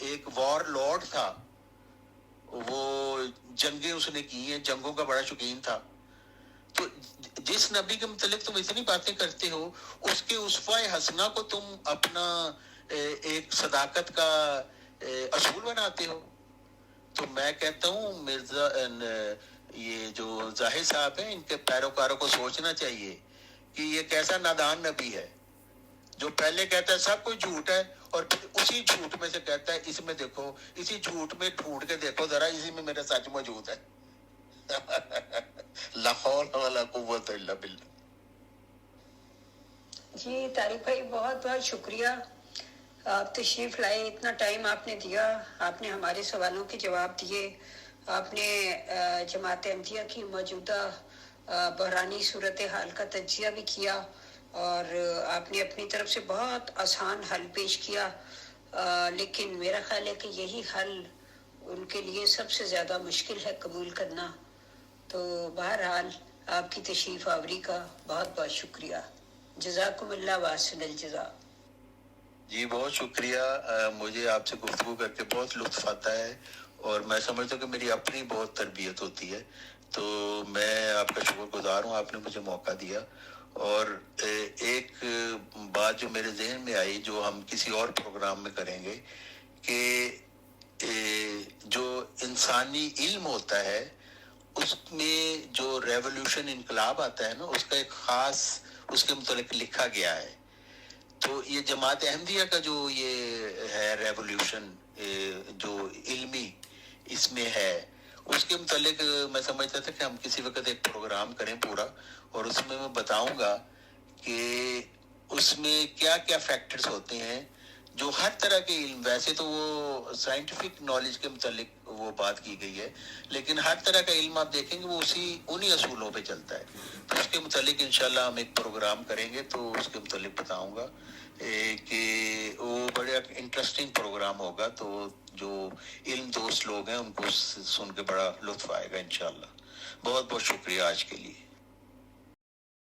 ایک وار لارڈ تھا, وہ جنگیں اس نے کی ہیں, جنگوں کا بڑا شوقین تھا. تو جس نبی کے متعلق تم اتنی باتیں کرتے ہو اس کے اسوہ حسنہ کو تم اپنا ایک صداقت کا اصول بناتے ہو. تو میں کہتا ہوں مرزا یہ جو زاہد صاحب ہیں ان کے پیروکاروں کو سوچنا چاہیے کہ یہ کیسا نادان نبی ہے جو پہلے کہتا ہے سب کچھ جھوٹ ہے اور پھر اسی جھوٹ میں سے کہتا ہے اس میں دیکھو, اسی جھوٹ میں ڈھونڈ کے دیکھو ذرا, اسی میں میرا سچ موجود ہے. لا حول ولا قوت الا باللہ. جی طارق بھائی بہت بہت شکریہ, آپ تشریف لائے, اتنا ٹائم آپ نے دیا, آپ نے ہمارے سوالوں کے جواب دیے, آپ نے جماعت احمدیہ کی موجودہ بحرانی صورتحال کا تجزیہ بھی کیا, اور آپ نے اپنی طرف سے بہت آسان حل پیش کیا، لیکن میرا خیال ہے کہ یہی حل ان کے لیے سب سے زیادہ مشکل ہے قبول کرنا. تو بہرحال آپ کی تشریف آوری کا بہت بہت شکریہ. جزاکم اللہ واسن الجزا. جی بہت شکریہ. مجھے آپ سے گفتگو کر کے بہت لطف آتا ہے اور میں سمجھتا ہوں کہ میری اپنی بہت تربیت ہوتی ہے. تو میں آپ کا شکر گزار ہوں، آپ نے مجھے موقع دیا. اور ایک بات جو میرے ذہن میں آئی جو ہم کسی اور پروگرام میں کریں گے، کہ جو انسانی علم ہوتا ہے اس میں جو ریولوشن انقلاب آتا ہے نا، اس کا ایک خاص اس کے متعلق لکھا گیا ہے. تو یہ جماعت احمدیہ کا جو یہ ہے ریولوشن جو علمی اس میں ہے، اس کے متعلق میں سمجھتا تھا کہ ہم کسی وقت ایک پروگرام کریں پورا، اور اس میں بتاؤں گا کہ اس میں کیا کیا فیکٹرز ہوتے ہیں جو ہر طرح کے علم، ویسے تو وہ سائنٹیفک نالج کے متعلق وہ بات کی گئی ہے، لیکن ہر طرح کا علم آپ دیکھیں گے وہ انہی اصولوں پہ چلتا ہے. تو اس کے متعلق انشاءاللہ ہم ایک پروگرام کریں گے تو اس کے متعلق بتاؤں گا کہ وہ بڑے انٹرسٹنگ پروگرام ہوگا. تو جو علم دوست لوگ ہیں ان کو سن کے بڑا لطف آئے گا انشاءاللہ. بہت بہت شکریہ آج کے لیے.